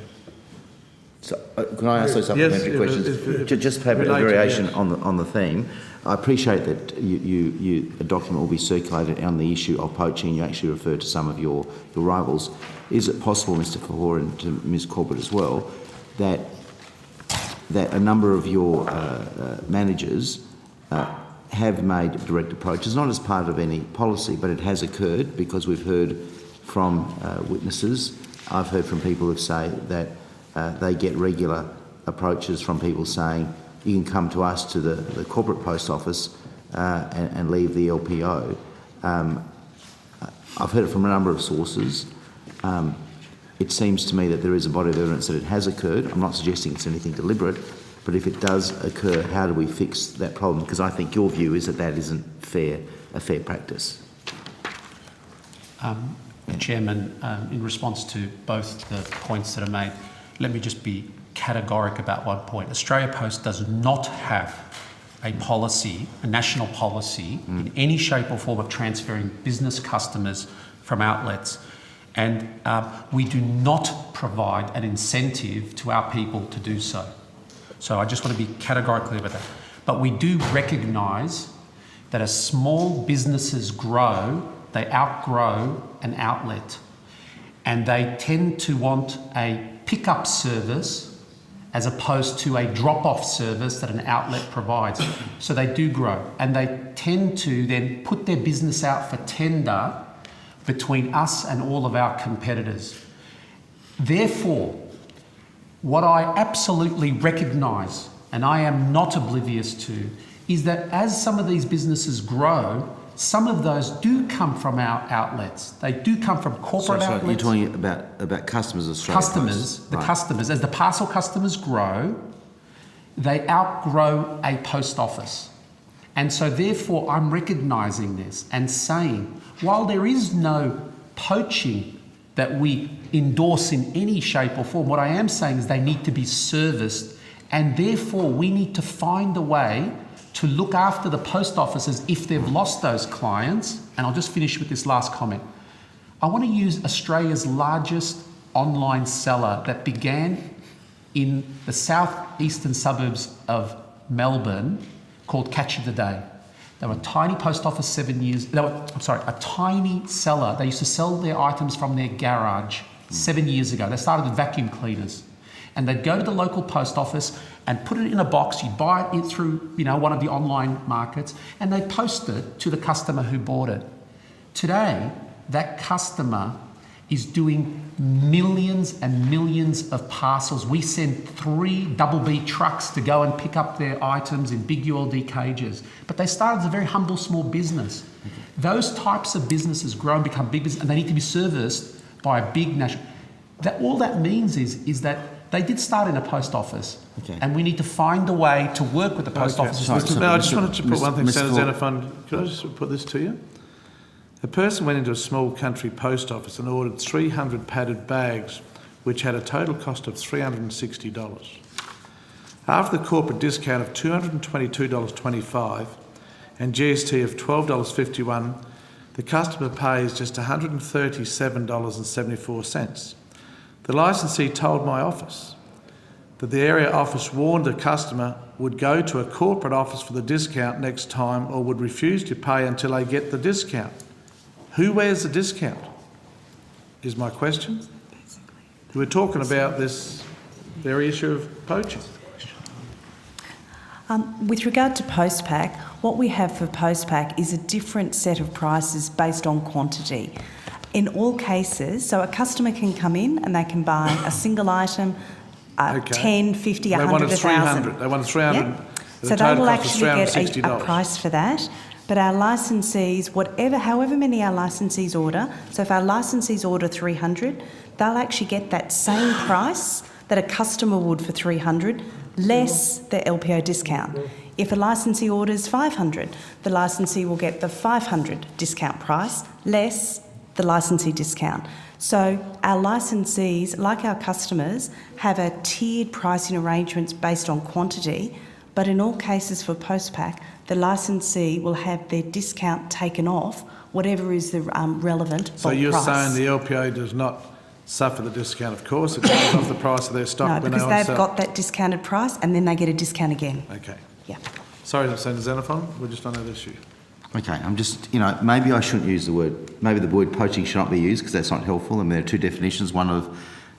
So, can I ask those supplementary questions? Just to have a variation on the theme. I appreciate that a document will be circulated on the issue of poaching. You actually refer to some of your rivals. Is it possible, Mr. Fahor, and to Ms. Corbett as well, that a number of your managers have made direct approaches, not as part of any policy, but it has occurred because we've heard from witnesses. I've heard from people who say that they get regular approaches from people saying, you can come to us to the corporate post office and leave the LPO. I've heard it from a number of sources. It seems to me that there is a body of evidence that it has occurred. I'm not suggesting it's anything deliberate, but if it does occur, how do we fix that problem? Because I think your view is that isn't a fair practice. Chairman, in response to both the points that are made, let me just be categoric about one point. Australia Post does not have a policy, a national policy, in any shape or form of transferring business customers from outlets. And we do not provide an incentive to our people to do so. So I just want to be categorically about that. But we do recognise that as small businesses grow, they outgrow an outlet. And they tend to want a pick-up service as opposed to a drop-off service that an outlet provides. So they do grow. And they tend to then put their business out for tender between us and all of our competitors. Therefore, what I absolutely recognise, and I am not oblivious to, is that as some of these businesses grow, some of those do come from our outlets. They do come from corporate outlets. You're talking about customers of Australia Post. Customers. As the parcel customers grow, they outgrow a post office. And so therefore I'm recognising this and saying, while there is no poaching that we endorse in any shape or form, what I am saying is they need to be serviced, and therefore we need to find a way to look after the post offices if they've lost those clients. And I'll just finish with this last comment. I want to use Australia's largest online seller that began in the southeastern suburbs of Melbourne, called Catch of the Day. They were a tiny post office 7 years, a tiny seller. They used to sell their items from their garage 7 years ago. They started with vacuum cleaners. And they'd go to the local post office and put it in a box. You'd buy it through, one of the online markets, and they'd post it to the customer who bought it. Today, that customer is doing millions and millions of parcels. We send 3 double B trucks to go and pick up their items in big ULD cages. But they started as a very humble small business. Those types of businesses grow and become big business, and they need to be serviced by a big national... all that means is that they did start in a post office, and we need to find a way to work with the post offices. I just wanted to put one thing, Senator Xenophon, could I just put this to you? A person went into a small country post office and ordered 300 padded bags, which had a total cost of $360. After the corporate discount of $222.25 and GST of $12.51, the customer pays just $137.74. The licensee told my office that the area office warned the customer would go to a corporate office for the discount next time or would refuse to pay until they get the discount. Who wears the discount? is my question. We're talking about this very issue of poaching. With regard to post-pack, what we have for post-pack is a different set of prices based on quantity. In all cases, so a customer can come in and they can buy a single item, 10, 50, 100, 1,000. They wanted 300. Yep. The So they total will cost was actually get a $360. price for that. But our licensees, however many our licensees order, so if our licensees order 300, they'll actually get that same price that a customer would for 300, less the LPO discount. If a licensee orders 500, the licensee will get the 500 discount price, less the licensee discount. So our licensees, like our customers, have a tiered pricing arrangements based on quantity, but in all cases for post-pack, the licensee will have their discount taken off, whatever is the relevant bulk price. So you're saying the LPO does not suffer the discount, of course, it comes off the price of their stock No, when they because want to they've sell. got that discounted price and then they get a discount again. Okay. Yeah. Sorry, Senator Xenophon, we're just on that issue. Okay, I'm just, maybe I shouldn't use the word poaching should not be used because that's not helpful. I mean, there are two definitions, one of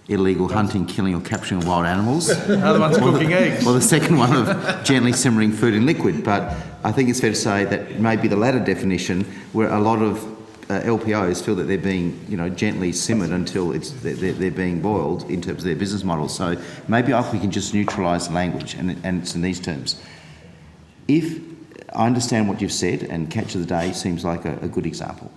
illegal hunting, killing or capturing of wild animals. The other one's cooking eggs. Well, the second one of gently simmering food in liquid. But I think it's fair to say that maybe the latter definition, where a lot of LPOs feel that they're being, gently simmered until they're being boiled in terms of their business model. So maybe we can just neutralise the language, and it's in these terms. If I understand what you've said, and Catch of the Day seems like a good example.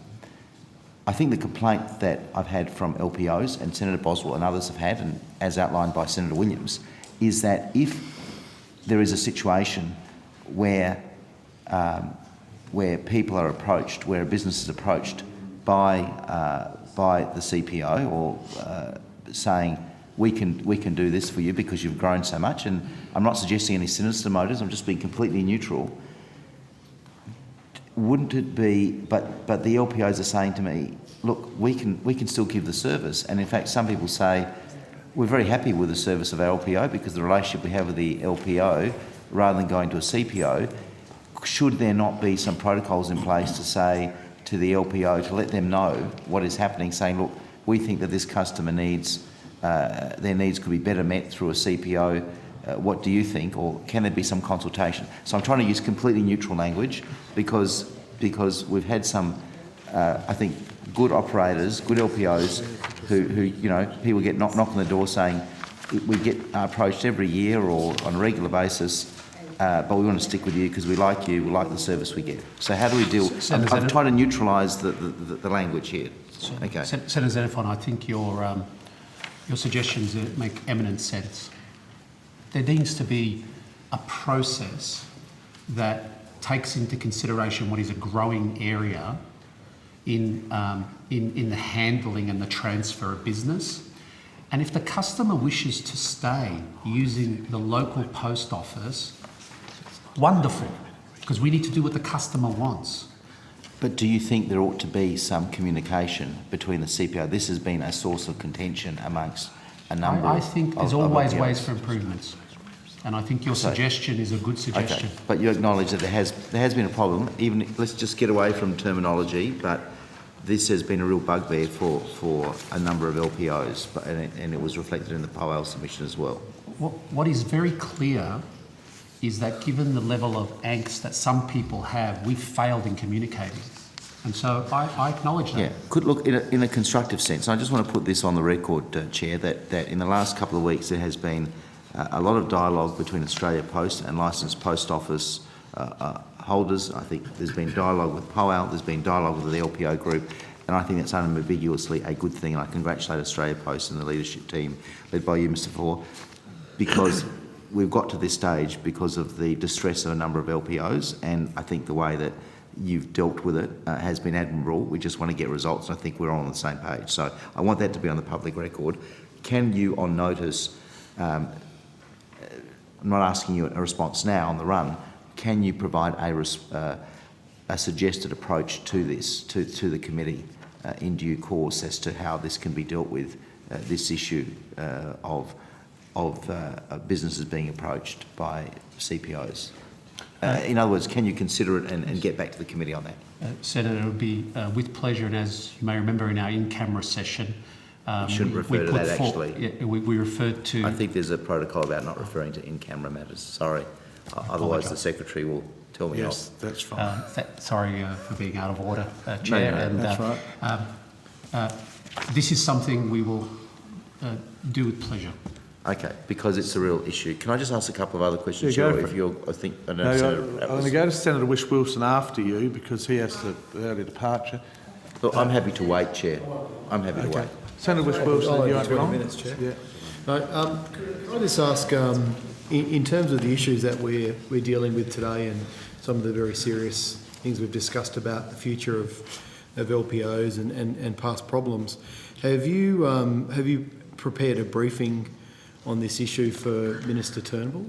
I think the complaint that I've had from LPOs, and Senator Boswell and others have had, and as outlined by Senator Williams, is that if there is a situation where people are approached, where a business is approached by the CPO or saying, we can do this for you because you've grown so much, and I'm not suggesting any sinister motives, I'm just being completely neutral. Wouldn't it be, but the LPOs are saying to me, look, we can still give the service, and in fact some people say, we're very happy with the service of our LPO because the relationship we have with the LPO, rather than going to a CPO, should there not be some protocols in place to say to the LPO, to let them know what is happening, saying, look, we think that this customer needs, their needs could be better met through a CPO, what do you think, or can there be some consultation? So I'm trying to use completely neutral language because we've had some, I think, good operators, good LPOs who people get knock on the door saying, we get approached every year or on a regular basis, but we want to stick with you because we like you, we like the service we get. So how do we deal? I'm trying to neutralise the language here. Okay. Senator Xenophon, I think your suggestions make eminent sense. There needs to be a process that takes into consideration what is a growing area in the handling and the transfer of business. And if the customer wishes to stay using the local post office, wonderful, because we need to do what the customer wants. But do you think there ought to be some communication between the CPO? This has been a source of contention amongst a number I think there's always LPOs. ways for improvements. And I think your suggestion is a good suggestion. Okay, but you acknowledge that there has been a problem. Even let's just get away from terminology, but this has been a real bugbear for a number of LPOs, and it was reflected in the POAL submission as well. What is very clear is that given the level of angst that some people have, we've failed in communicating. And so I acknowledge that. Yeah, could look in a constructive sense. I just want to put this on the record, Chair, that in the last couple of weeks there has been a lot of dialogue between Australia Post and licensed post office holders. I think there's been dialogue with POAL, there's been dialogue with the LPO group, and I think that's unambiguously a good thing, and I congratulate Australia Post and the leadership team led by you, Mr. Faure, because we've got to this stage because of the distress of a number of LPOs, and I think the way that you've dealt with it has been admirable. We just want to get results, and I think we're all on the same page. So I want that to be on the public record. Can you, on notice, I'm not asking you a response now on the run, can you provide a suggested approach to this, to the committee in due course as to how this can be dealt with, this issue of businesses being approached by CPOs? In other words, can you consider it and get back to the committee on that? Senator, it would be with pleasure, and as you may remember in our in-camera session, You shouldn't refer to put that, actually. Yeah, we referred to... I think there's a protocol about not referring to in-camera matters. Sorry. Otherwise, the Secretary will tell me Yes, off. that's fine. Sorry for being out of order, Chair. No, and, that's right. This is something we will do with pleasure. Okay, because it's a real issue. Can I just ask a couple of other questions, Yeah, go Chair? for If it. you're, I think, I know No, Senator I'm Pratt going was- to go to Senator Wish-Wilson after you because he has the early departure. Look, I'm happy to wait, Chair. I'm happy to wait. Senator Wish-Wilson, I'll you have won't be 20 long? minutes, Chair. Yeah. No, can I just ask, in terms of the issues that we're dealing with today and some of the very serious things we've discussed about the future of LPOs and past problems, have you prepared a briefing on this issue for Minister Turnbull?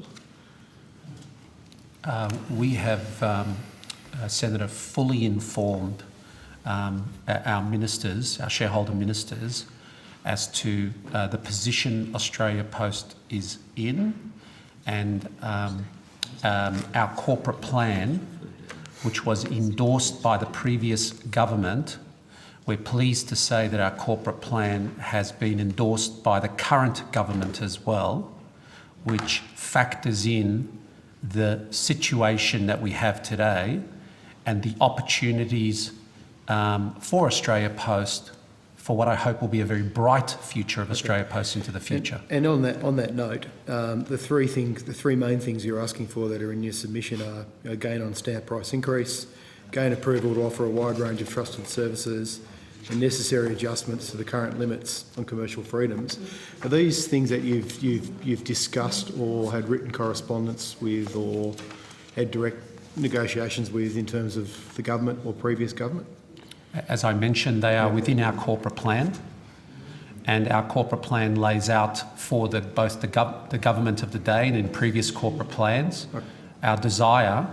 We have, Senator, fully informed our ministers, our shareholder ministers, as to the position Australia Post is in, and our corporate plan, which was endorsed by the previous government. We're pleased to say that our corporate plan has been endorsed by the current government as well, which factors in the situation that we have today and the opportunities for Australia Post for what I hope will be a very bright future of Australia Post into the future. And on that note, the three main things you're asking for that are in your submission are gain on stamp price increase, gain approval to offer a wide range of trusted services, and necessary adjustments to the current limits on commercial freedoms. Are these things that you've discussed or had written correspondence with or had direct negotiations with in terms of the government or previous government? As I mentioned, they are within our corporate plan, and our corporate plan lays out for both the government of the day and in previous corporate plans our desire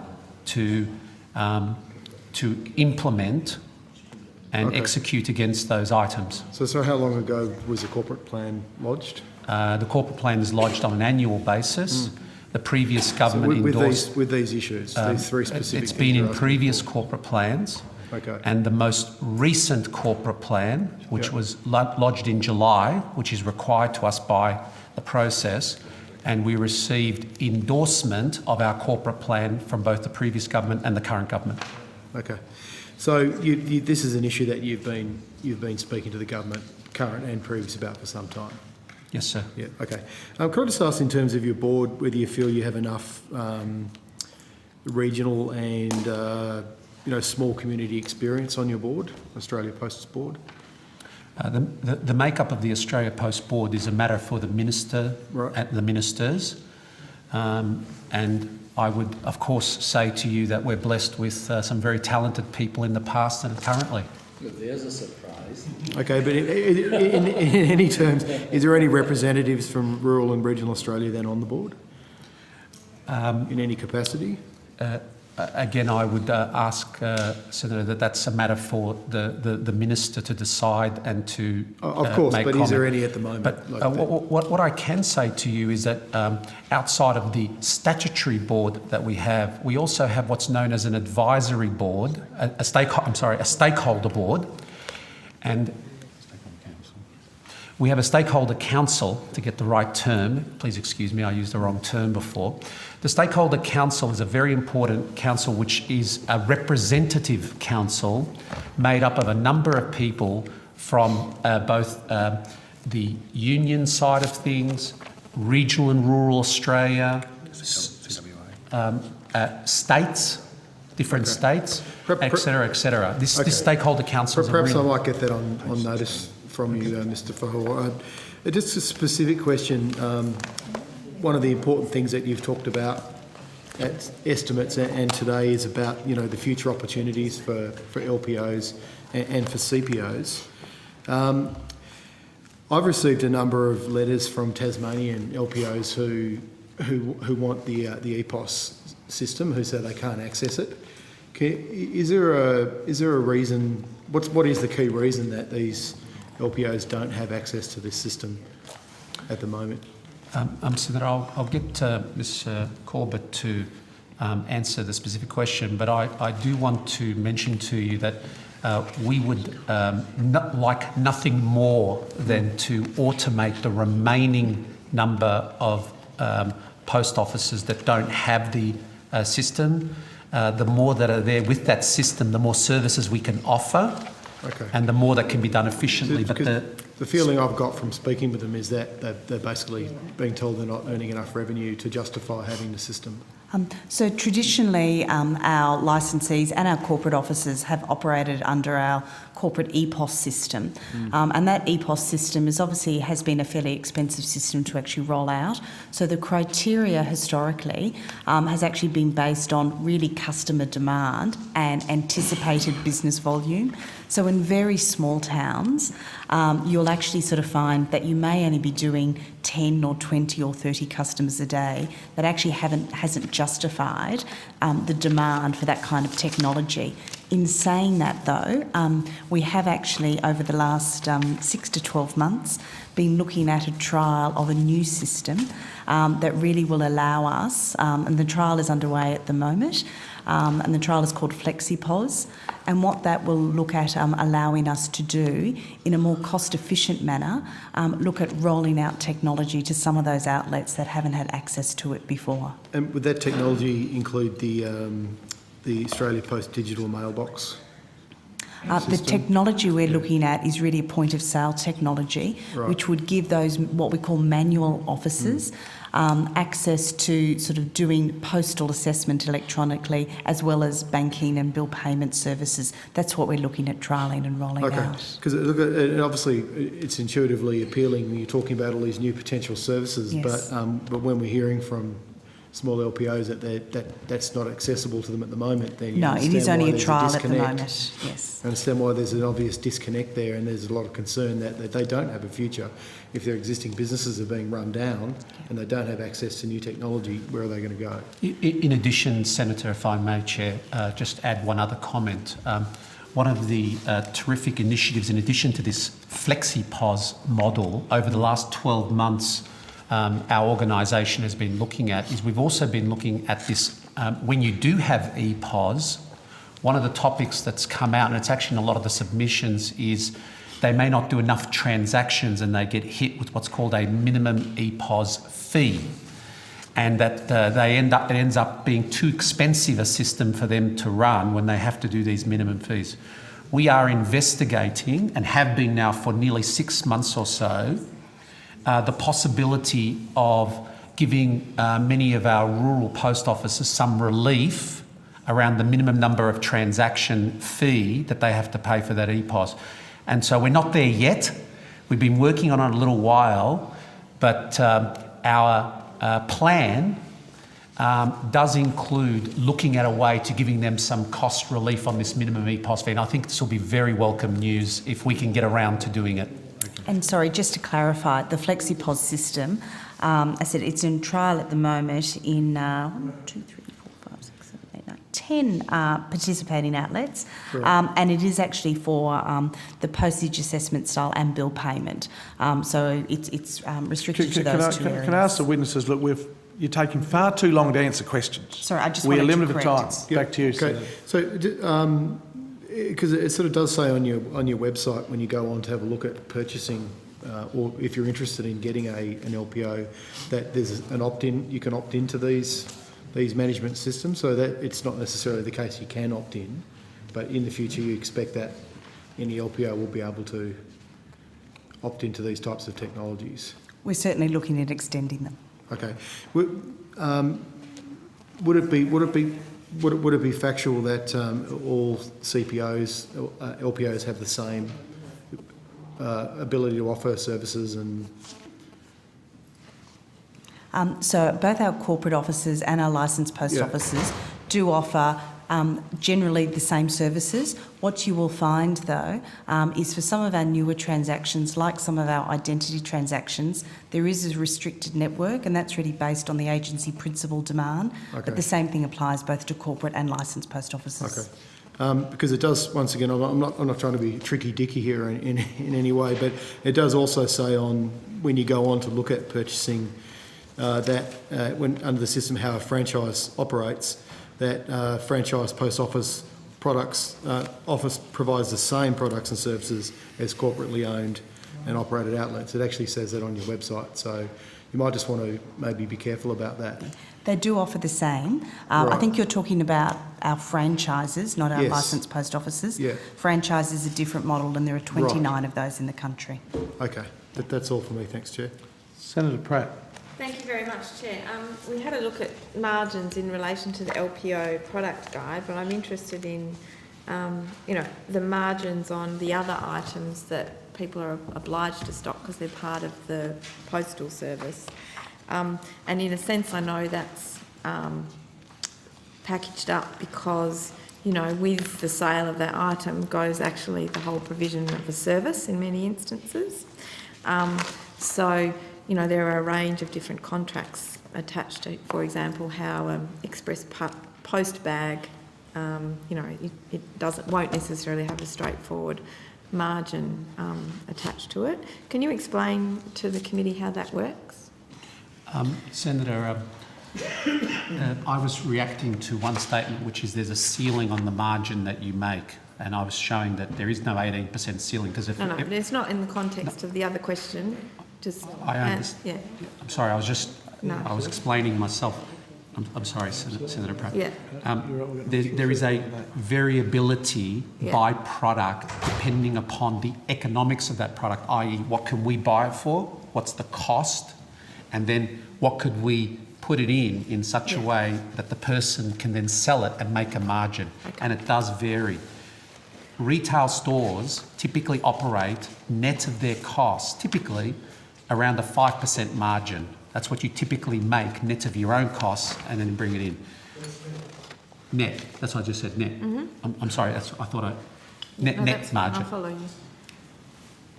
to implement and execute against those items. So how long ago was the corporate plan lodged? The corporate plan is lodged on an annual basis. The previous government endorsed... With these issues, these three specific It's things been you're in asking previous for. corporate plans. Okay. And the most recent corporate plan, which was lodged in July, which is required to us by the process, and we received endorsement of our corporate plan from both the previous government and the current government. Okay. So this is an issue that you've been speaking to the government, current and previous, about for some time? Yes, sir. Yeah, okay. Could I just ask, in terms of your board, whether you feel you have enough regional and small community experience on your board, Australia Post's board? The makeup of the Australia Post board is a matter for the minister and the ministers. And I would, of course, say to you that we're blessed with some very talented people in the past and currently. There's a surprise. Okay, but in any terms, is there any representatives from rural and regional Australia then on the board? In any capacity? Again, I would ask, Senator, that's a matter for the minister to decide and to Of course, make but comment. is there any at the moment? But like that? what I can say to you is that outside of the statutory board that we have, we also have what's known as an advisory board, a stakeholder board, and we have a stakeholder council, to get the right term. Please excuse me, I used the wrong term before. The stakeholder council is a very important council, which is a representative council made up of a number of people from both the union side of things, regional and rural Australia, states, different states, etc., etc. This stakeholder council is Perhaps I might get that on notice from you, Mr. Fahor. Just a specific question. One of the important things that you've talked about at estimates and today is about the future opportunities for LPOs and for CPOs. I've received a number of letters from Tasmanian LPOs who want the EPOS system, who say they can't access it. Is there a reason? What is the key reason that these LPOs don't have access to this system at the moment? Senator, I'll get Ms Corbett to answer the specific question, but I do want to mention to you that we would like nothing more than to automate the remaining number of post offices that don't have the system. The more that are there with that system, the more services we can offer, and the more that can be done efficiently. But the feeling I've got from speaking with them is that they're basically being told they're not earning enough revenue to justify having the system. So traditionally, our licensees and our corporate offices have operated under our corporate EPOS system, and that EPOS system has been a fairly expensive system to actually roll out. So the criteria historically has actually been based on really customer demand and anticipated business volume. So in very small towns, you'll actually sort of find that you may only be doing 10 or 20 or 30 customers a day that actually hasn't justified the demand for that kind of technology. In saying that though, we have actually over the last 6 to 12 months been looking at a trial of a new system that really will allow us, and the trial is underway at the moment, and the trial is called FlexiPOS, and what that will look at allowing us to do in a more cost-efficient manner, look at rolling out technology to some of those outlets that haven't had access to it before. And would that technology include the Australia Post digital mailbox? The technology we're looking at is really a point-of-sale technology, which would give those what we call manual officers access to sort of doing postal assessment electronically, as well as banking and bill payment services. That's what we're looking at trialling and rolling out. Because obviously it's intuitively appealing when you're talking about all these new potential services, Yes. but when we're hearing from small LPOs that's not accessible to them at the moment, then you it is only a trial at the moment. Yes, I understand why there's an obvious disconnect there, and there's a lot of concern that they don't have a future if their existing businesses are being run down and they don't have access to new technology. Where are they going to go? in addition, Senator, if I may, Chair, just add one other comment. One of the terrific initiatives, in addition to this FlexiPOS model, over the last 12 months, our organisation has been looking at is we've also been looking at this when you do have EPOS. One of the topics that's come out, and it's actually in a lot of the submissions, is they may not do enough transactions and they get hit with what's called a minimum EPOS fee, and that it ends up being too expensive a system for them to run when they have to do these minimum fees. We are investigating, and have been now for nearly 6 months or so, the possibility of giving many of our rural post offices some relief around the minimum number of transaction fee that they have to pay for that EPOS. And so we're not there yet. We've been working on it a little while, but our plan does include looking at a way to giving them some cost relief on this minimum EPOS fee. And I think this will be very welcome news if we can get around to doing it. And sorry, just to clarify, the FlexiPOS system, I said it's in trial at the moment in 10 participating outlets, and it is actually for the postage assessment style and bill payment. So it's restricted to those two areas. Can I ask the witnesses, look, you're taking far too long to answer questions. Sorry, I just we wanted are limited to for time. correct. Back to you, Okay. Senator. So, because it sort of does say on your website when you go on to have a look at purchasing, or if you're interested in getting an LPO, that there's an opt-in. You can opt into these management systems, so that it's not necessarily the case you can opt in, but in the future you expect that any LPO will be able to opt into these types of technologies. We're certainly looking at extending them. Okay. Would it be factual that all CPOs, LPOs have the same ability to offer services and? So both our corporate offices and our licensed post offices do offer generally the same services. What you will find though is for some of our newer transactions, like some of our identity transactions, there is a restricted network, and that's really based on the agency principal demand. Okay. But the same thing applies both to corporate and licensed post offices. Okay. Because it does, once again, I'm not trying to be tricky dicky here in any way, but it does also say on when you go on to look at purchasing when under the system how a franchise operates, that franchise post office products office provides the same products and services as corporately owned and operated outlets. It actually says that on your website, so you might just want to maybe be careful about that. They do offer the same. I Right. think you're talking about our franchises, not our Yes. licensed post offices. Yeah. Franchise is a different model, and there are 29 of those in the country. Okay, that's all for me. Thanks, Chair. Senator Pratt. Thank you very much, Chair. We had a look at margins in relation to the LPO product guide, but I'm interested in, the margins on the other items that people are obliged to stock because they're part of the postal service. And in a sense, I know that's packaged up because, with the sale of that item goes actually the whole provision of the service in many instances. There are a range of different contracts attached to, for example, how express post bag, won't necessarily have a straightforward margin attached to it. Can you explain to the committee how that works? Senator, I was reacting to one statement, which is there's a ceiling on the margin that you make, and I was showing that there is no 18% ceiling because if No, it's not in the context of the other question. I understand. Yeah. I'm sorry. I was explaining myself. I'm sorry, Senator Pratt. Yeah. There is a variability by product depending upon the economics of that product, i.e. what can we buy it for, what's the cost, and then what could we put it in such a way that the person can then sell it and make a margin. Okay. And it does vary. Retail stores typically operate net of their costs, typically around a 5% margin. That's what you typically make net of your own costs and then bring it in. Net. That's what I just said, net. Mm-hmm. I'm sorry, net margin. I'll follow you.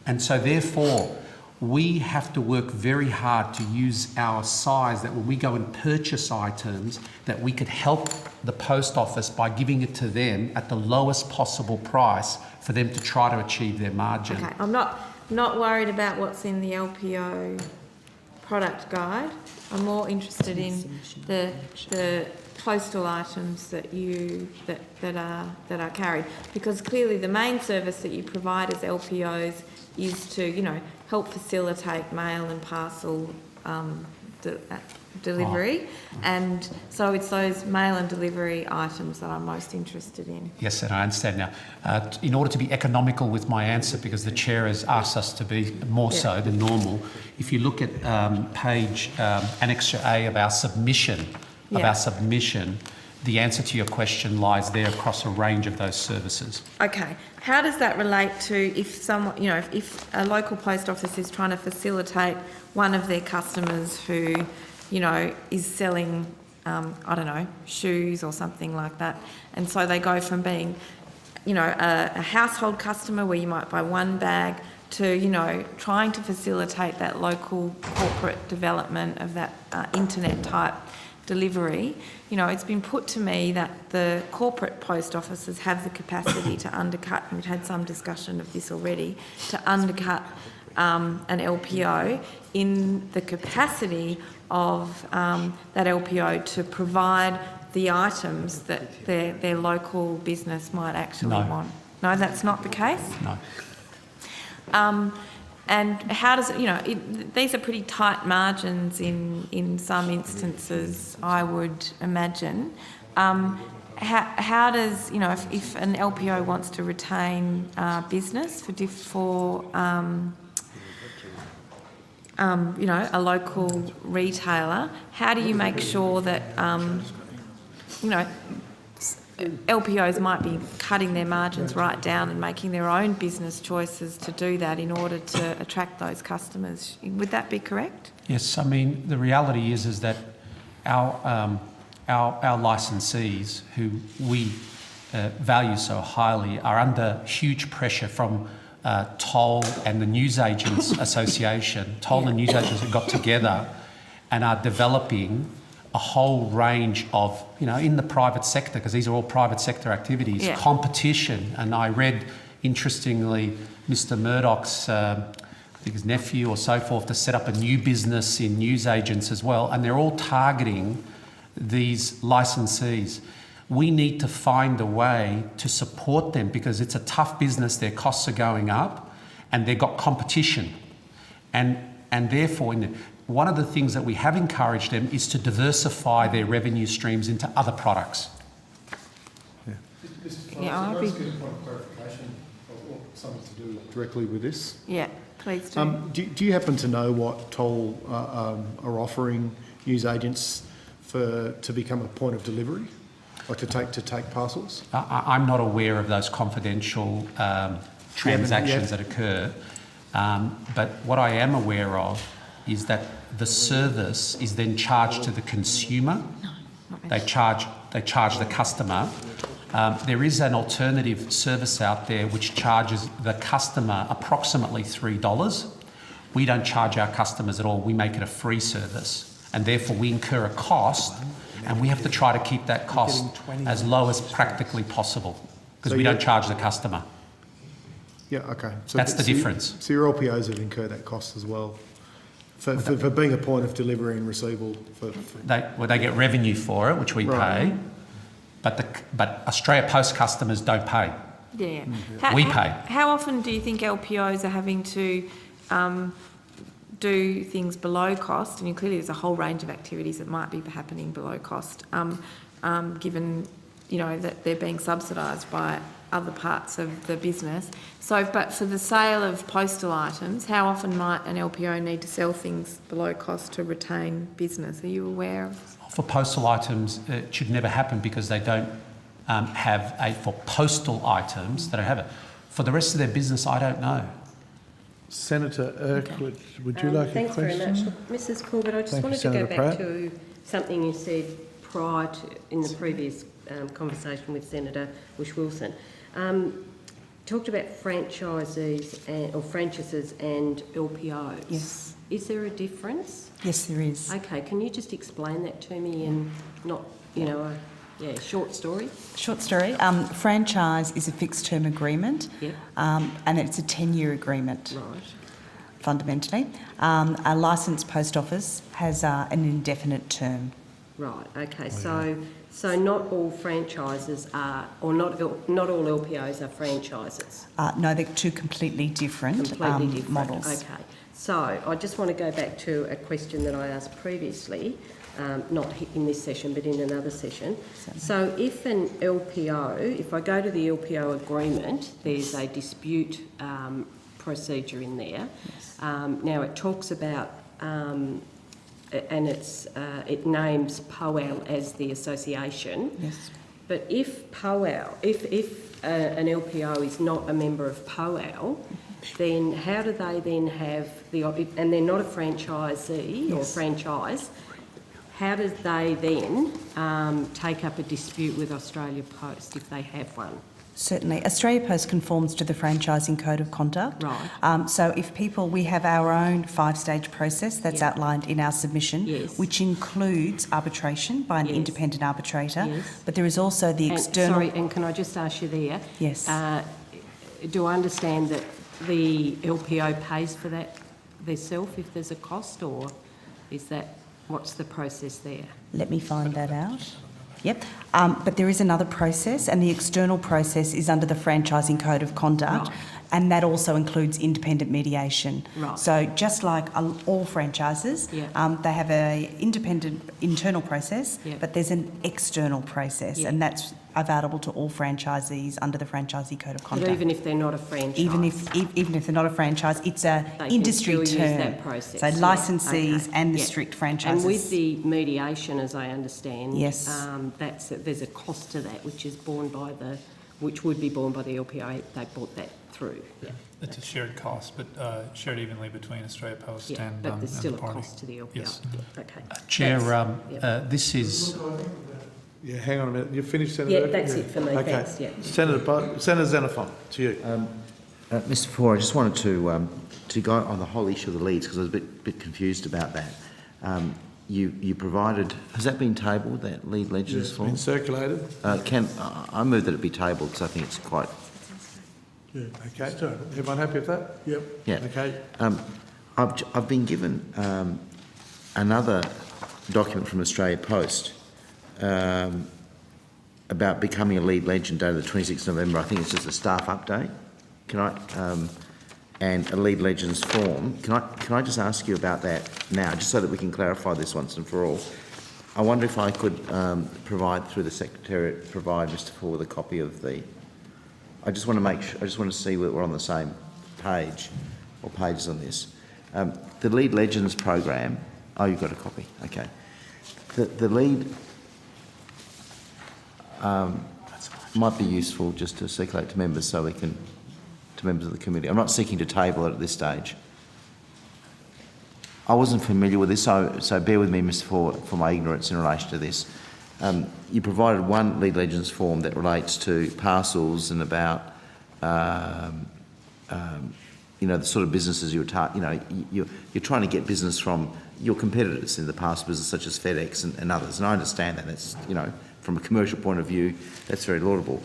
And so therefore, we have to work very hard to use our size that when we go and purchase items, that we could help the post office by giving it to them at the lowest possible price for them to try to achieve their margin. Okay, I'm not worried about what's in the LPO product guide. I'm more interested in the postal items that are carried, because clearly the main service that you provide as LPOs is to help facilitate mail and parcel delivery, and so it's those mail and delivery items that I'm most interested in. Yes, and I understand now. In order to be economical with my answer, because the chair has asked us to be more so than normal, if you look at page Annexure A of our submission, the answer to your question lies there across a range of those services. Okay, how does that relate to if someone, if a local post office is trying to facilitate one of their customers who, is selling, shoes or something like that, and so they go from being, a household customer where you might buy one bag to, trying to facilitate that local corporate development of that internet type delivery. It's been put to me that the corporate post offices have the capacity to undercut, and we've had some discussion of this already, to undercut an LPO in the capacity of that LPO to provide the items that their local business might actually want. No, that's not the case? No. And how does it, these are pretty tight margins in some instances, I would imagine. How does, if an LPO wants to retain business for a local retailer, how do you make sure that, LPOs might be cutting their margins right down and making their own business choices to do that in order to attract those customers? Would that be correct? Yes, I mean, the reality is that our licensees, who we value so highly, are under huge pressure from Toll and the Newsagents Association. Toll and Newsagents have got together and are developing a whole range of, in the private sector, because these are all private sector activities, competition. And I read, interestingly, Mr. Murdoch's, I think his nephew or so forth, to set up a new business in newsagents as well. And they're all targeting these licensees. We need to find a way to support them because it's a tough business, their costs are going up and they've got competition. And therefore, one of the things that we have encouraged them is to diversify their revenue streams into other products. Yeah, I'll be... Get a point of clarification or something to do directly with this. Yeah, please do. Do you happen to know what Toll are offering newsagents to become a point of delivery, like to take parcels? I'm not aware of those confidential transactions that occur, but what I am aware of is that the service is then charged to the consumer. They charge the customer. There is an alternative service out there which charges the customer approximately $3. We don't charge our customers at all. We make it a free service, and therefore we incur a cost, and we have to try to keep that cost as low as practically possible because we don't charge the customer. Yeah, okay. So that's the difference. So your LPOs have incurred that cost as well for being a point of delivery and receival. They get revenue for it, which we pay. But Australia Post customers don't pay. Yeah. We pay. How often do you think LPOs are having to do things below cost? I mean, clearly there's a whole range of activities that might be happening below cost, given, that they're being subsidised by other parts of the business. So, but for the sale of postal items, how often might an LPO need to sell things below cost to retain business? Are you aware of? For postal items, it should never happen because they don't for postal items, they don't have it. For the rest of their business, I don't know. Senator Urquhart, would you like a question? Thanks very much. Mrs Corbett, I just wanted to go back to something you said prior to, in the previous conversation with Senator Whish-Wilson. Talked about franchisees or franchises and LPOs. Yes. Is there a difference? Yes, there is. Okay, can you just explain that to me in not, short story? Short story. Franchise is a fixed term agreement, and it's a 10-year agreement. Right. Fundamentally. A licensed post office has an indefinite term. Right, okay, so not all franchises are, or not all LPOs are franchises? No, they're two completely different models. Okay, so I just want to go back to a question that I asked previously, not in this session but in another session. So if an LPO, if I go to the LPO agreement, there's a dispute procedure in there. Yes. Now it talks about and it names POAL as the association. Yes. But if POAL, if an LPO is not a member of POAL, then how do they then have and they're not a franchisee or franchise, how do they then take up a dispute with Australia Post if they have one? Certainly. Australia Post conforms to the Franchising Code of Conduct. Right. So if we have our own 5-stage process that's outlined in our submission, which includes arbitration by an independent arbitrator, but there is also the external... Sorry, and can I just ask you there? Yes. Do I understand that the LPO pays for that themselves if there's a cost, or is that... What's the process there? Let me find that out. Yep. But there is another process, and the external process is under the Franchising Code of Conduct, and that also includes independent mediation. Right. So just like all franchises, they have an independent internal process, but there's an external process, and that's available to all franchisees under the Franchising Code of Conduct. But even if they're not a franchise? Even if they're not a franchise, it's an industry term. Use that process. So licensees and the strict franchises. And with the mediation, as I understand, yes, there's a cost to that, which would be borne by the LPO. They brought that through. Yeah. It's a shared cost, but shared evenly between Australia Post and but there's still and a cost to the LPO. Yes. Okay. Chair, this is... Yeah, hang on a minute. You finished, Senator? Yeah, that's it for me. Okay. Thanks. Yeah. Senator Xenophon, to you. Mr. Fore, I just wanted to go on the whole issue of the leads because I was a bit confused about that. You provided... Has that been tabled, that lead legends form? It's been circulated. I move that it be tabled because I think it's quite... Yeah. Okay. Everyone happy with that? Yep. Yeah. Okay. I've been given another document from Australia Post about becoming a lead legend dated the 26th of November. I think it's just a staff update. Can I, and a lead legends form. Can I just ask you about that now, just so that we can clarify this once and for all? I wonder if I could provide through the Secretariat, provide Mr. Ford with a copy of the. I just want to make sure. I just want to see that we're on the same page or pages on this. The Lead Legends program. Oh, you've got a copy. Okay. The lead might be useful just to circulate to members so we can, to members of the committee. I'm not seeking to table it at this stage. I wasn't familiar with this, so bear with me, Mr. Ford, for my ignorance in relation to this. You provided one Lead Legends form that relates to parcels and about, you know, the sort of businesses you're trying to get business from your competitors in the parcel business, such as FedEx and others. And I understand that. That's, you know, from a commercial point of view, that's very laudable.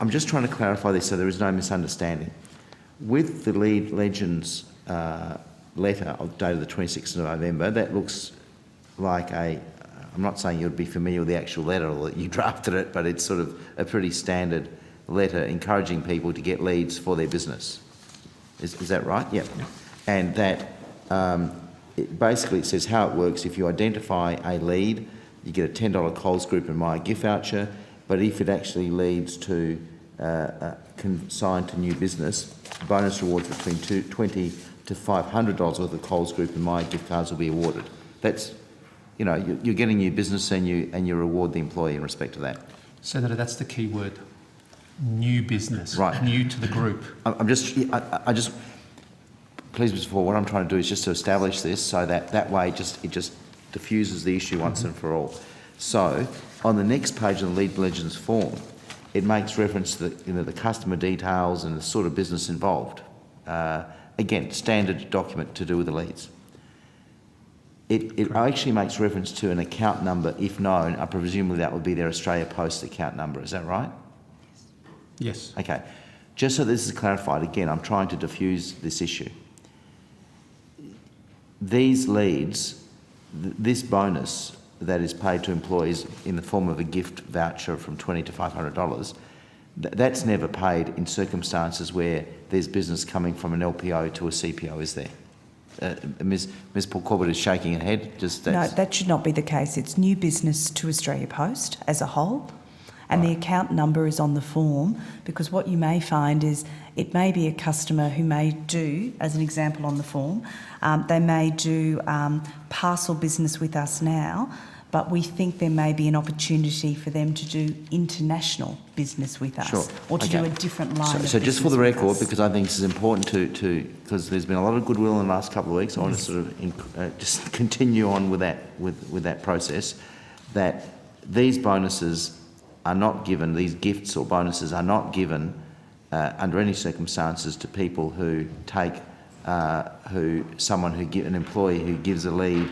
I'm just trying to clarify this so there is no misunderstanding. With the Lead Legends letter dated the 26th of November, that looks like a, I'm not saying you'd be familiar with the actual letter or that you drafted it, but it's sort of a pretty standard letter encouraging people to get leads for their business. Is that right? Yep. And that basically it says how it works. If you identify a lead, you get a $10 Coles Group and Myer gift voucher, but if it actually leads to consigned to new business, bonus rewards between $20 to $500 worth of Coles Group and Myer gift cards will be awarded. That's, you know, you're getting new business and you reward the employee in respect to that. Senator, that's the key word. New business. Right. New to the group. I just, please, Mr. Ford, what I'm trying to do is just to establish this so that way it just diffuses the issue once and for all. So, on the next page of the Lead Legends form, it makes reference to the customer details and the sort of business involved. Again, standard document to do with the leads. It actually makes reference to an account number, if known. Presumably that would be their Australia Post account number. Is that right? Yes. Okay. Just so this is clarified, again, I'm trying to diffuse this issue. These leads, this bonus that is paid to employees in the form of a gift voucher from $20 to $500, that's never paid in circumstances where there's business coming from an LPO to a CPO, is there? Ms. Paul Corbett is shaking her head. No, that should not be the case. It's new business to Australia Post as a whole, and the account number is on the form, because what you may find is it may be a customer who may do, as an example on the form, they may do parcel business with us now, but we think there may be an opportunity for them to do international business with us, or to do a different line of business. So just for the record, because I think this is important to because there's been a lot of goodwill in the last couple of weeks, I want to sort of just continue on with that process, that these bonuses are not given, these gifts or bonuses are not given under any circumstances to people who take, an employee who gives a lead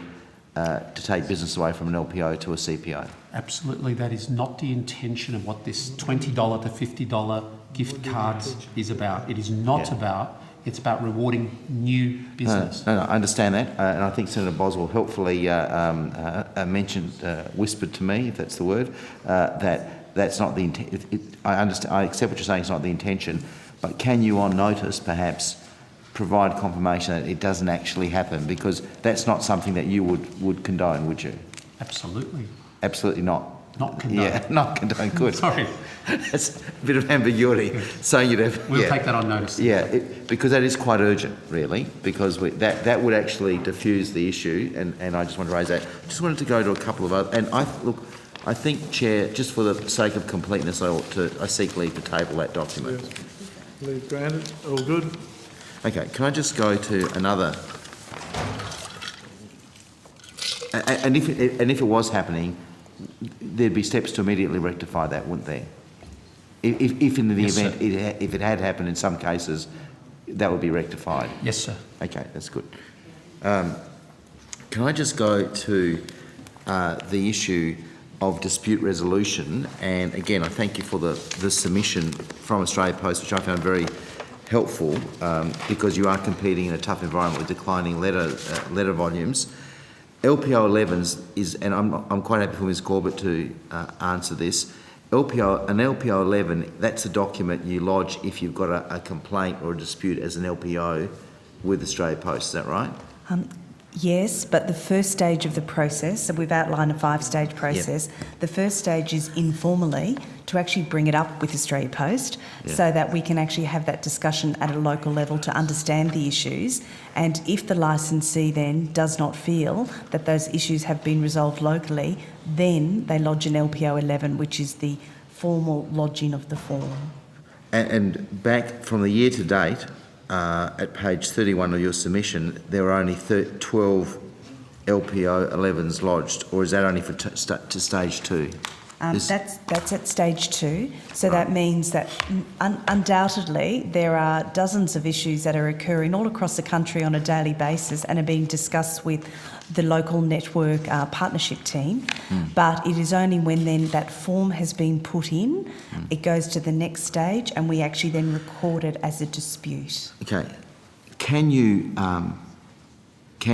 to take business away from an LPO to a CPO. Absolutely, that is not the intention of what this $20 to $50 gift cards is about. It is not about, it's about rewarding new business. No, I understand that, and I think Senator Boswell helpfully whispered to me, if that's the word, that that's not the intent. I understand, I accept what you're saying, it's not the intention, but can you on notice perhaps provide confirmation that it doesn't actually happen, because that's not something that you would condone, would you? Absolutely. Absolutely not. Not condone. Yeah, not condone. Good. Sorry. That's a bit of ambiguity. Saying you'd have. We'll take that on notice. Yeah, because that is quite urgent, really, because that would actually diffuse the issue, and I just want to raise that. Just wanted to go to a couple of other, and I think, Chair, just for the sake of completeness, I seek leave to table that document. Yeah. Leave granted. All good. Okay, can I just go to another? And if it was happening, there'd be steps to immediately rectify that, wouldn't there? If in the event if it had happened in some cases, that would be rectified. Yes, sir. Okay, that's good. Can I just go to the issue of dispute resolution? And again, I thank you for the submission from Australia Post, which I found very helpful, because you are competing in a tough environment with declining letter volumes. LPO 11s is, and I'm quite happy for Ms. Corbett to answer this. an LPO 11, that's a document you lodge if you've got a complaint or a dispute as an LPO with Australia Post, is that right? Yes, but the first stage of the process, so we've outlined a 5-stage process. The first stage is informally to actually bring it up with Australia Post so that we can actually have that discussion at a local level to understand the issues. And if the licensee then does not feel that those issues have been resolved locally, then they lodge an LPO 11, which is the formal lodging of the form. And back from the year to date, at page 31 of your submission, there are only 12 LPO 11s lodged, or is that only for to stage 2? That's at stage 2, so that means that undoubtedly there are dozens of issues that are occurring all across the country on a daily basis and are being discussed with the local network partnership team, but it is only when then that form has been put in, it goes to the next stage and we actually then record it as a dispute. Okay. Can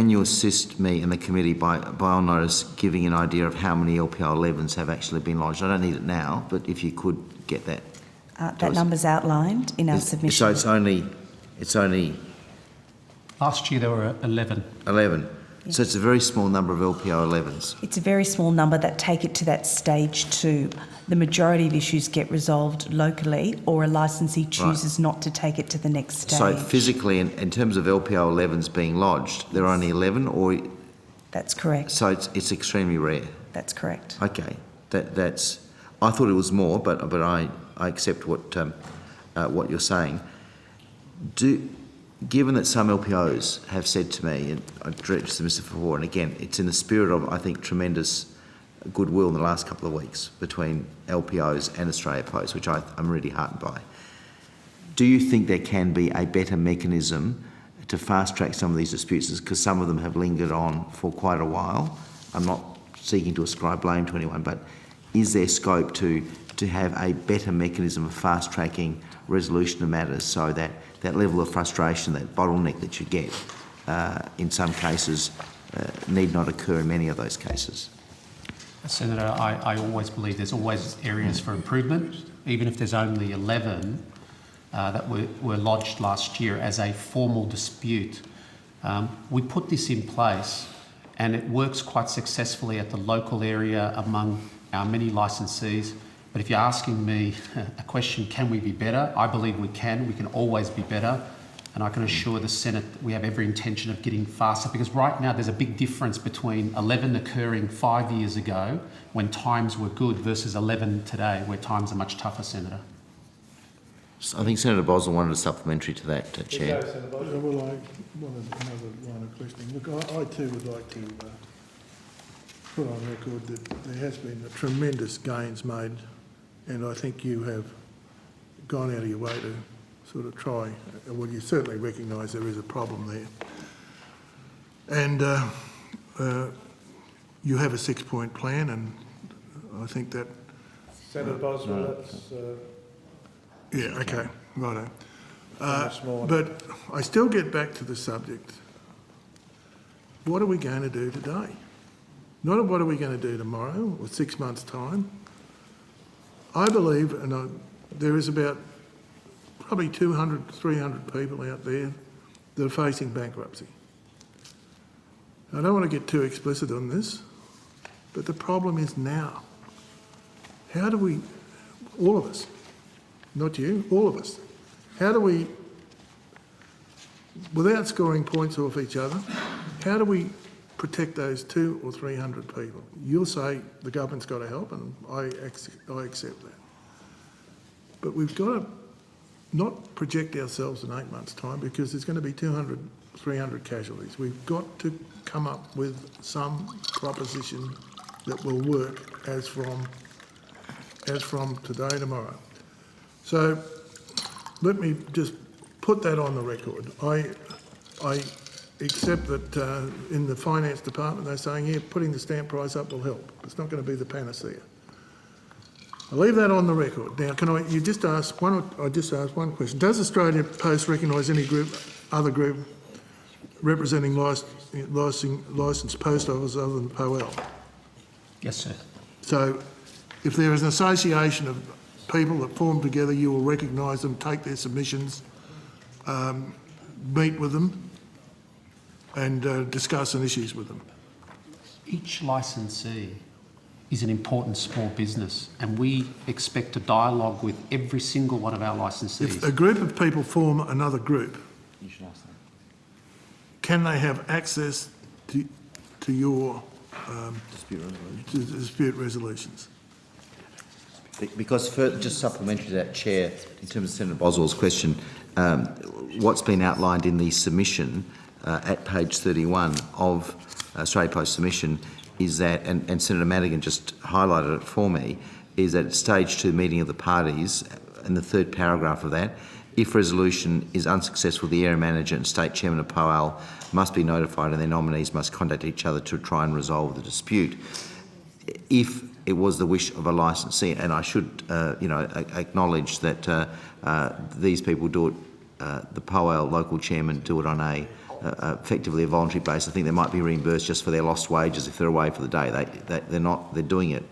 you assist me and the committee by on notice giving an idea of how many LPO 11s have actually been lodged? I don't need it now, but if you could get that. That number's outlined in our submission. So it's only... Last year there were 11. 11. Yeah. So it's a very small number of LPO 11s. It's a very small number that take it to that stage 2. The majority of issues get resolved locally, or a licensee chooses not to take it to the next stage. So physically, in terms of LPO 11s being lodged, there are only 11, or... That's correct. So it's extremely rare. That's correct. Okay. That's... I thought it was more, but I accept what you're saying. Given that some LPOs have said to me, and I directed to Mr. Fahor, and again, it's in the spirit of, I think, tremendous goodwill in the last couple of weeks between LPOs and Australia Post, which I'm really heartened by. Do you think there can be a better mechanism to fast-track some of these disputes, because some of them have lingered on for quite a while? I'm not seeking to ascribe blame to anyone, but is there scope to have a better mechanism of fast-tracking resolution of matters so that that level of frustration, that bottleneck that you get in some cases need not occur in many of those cases? Senator, I always believe there's always areas for improvement, even if there's only 11 that were lodged last year as a formal dispute. We put this in place and it works quite successfully at the local area among our many licensees. But if you're asking me a question, can we be better? I believe we can. We can always be better. And I can assure the Senate that we have every intention of getting faster, because right now there's a big difference between 11 occurring 5 years ago when times were good versus 11 today where times are much tougher, Senator. I think Senator Boswell wanted a supplementary to that, Chair. Well, I wanted another line of questioning. Look, I too would like to put on record that there has been tremendous gains made, and I think you have gone out of your way to sort of try, well, you certainly recognise there is a problem there. And you have a 6-point plan, and I think that... Senator Boswell, that's... yeah, okay, righto. But I still get back to the subject. What are we going to do today? Not what are we going to do tomorrow or 6 months' time. I believe, and there is about probably 200, 300 people out there that are facing bankruptcy. I don't want to get too explicit on this, but the problem is now. How do we, all of us, not you, all of us, how do we, without scoring points off each other, how do we protect those 200 or 300 people? You'll say the government's got to help, and I accept that. But we've got to not project ourselves in 8 months' time, because there's going to be 200, 300 casualties. We've got to come up with some proposition that will work as from today, tomorrow. So let me just put that on the record. I accept that in the finance department they're saying, yeah, putting the stamp price up will help. It's not going to be the panacea. I'll leave that on the record. Now, I just ask one question. Does Australia Post recognise any other group representing licensed post office other than POL? Yes, sir. So if there is an association of people that form together, you will recognise them, take their submissions, meet with them and discuss some issues with them. Each licensee is an important small business, and we expect a dialogue with every single one of our licensees. If a group of people form another group, can they have access to your dispute resolutions? Because just supplementary to that, Chair, in terms of Senator Boswell's question, what's been outlined in the submission at page 31 of Australia Post submission is that, and Senator Madigan just highlighted it for me, is that at stage 2 meeting of the parties, in the third paragraph of that, if resolution is unsuccessful, the area manager and state chairman of POAL must be notified and their nominees must contact each other to try and resolve the dispute. If it was the wish of a licensee, and I should, acknowledge that these people do it, the POAL local chairman do it on a effectively a voluntary basis. I think they might be reimbursed just for their lost wages if they're away for the day. They're doing it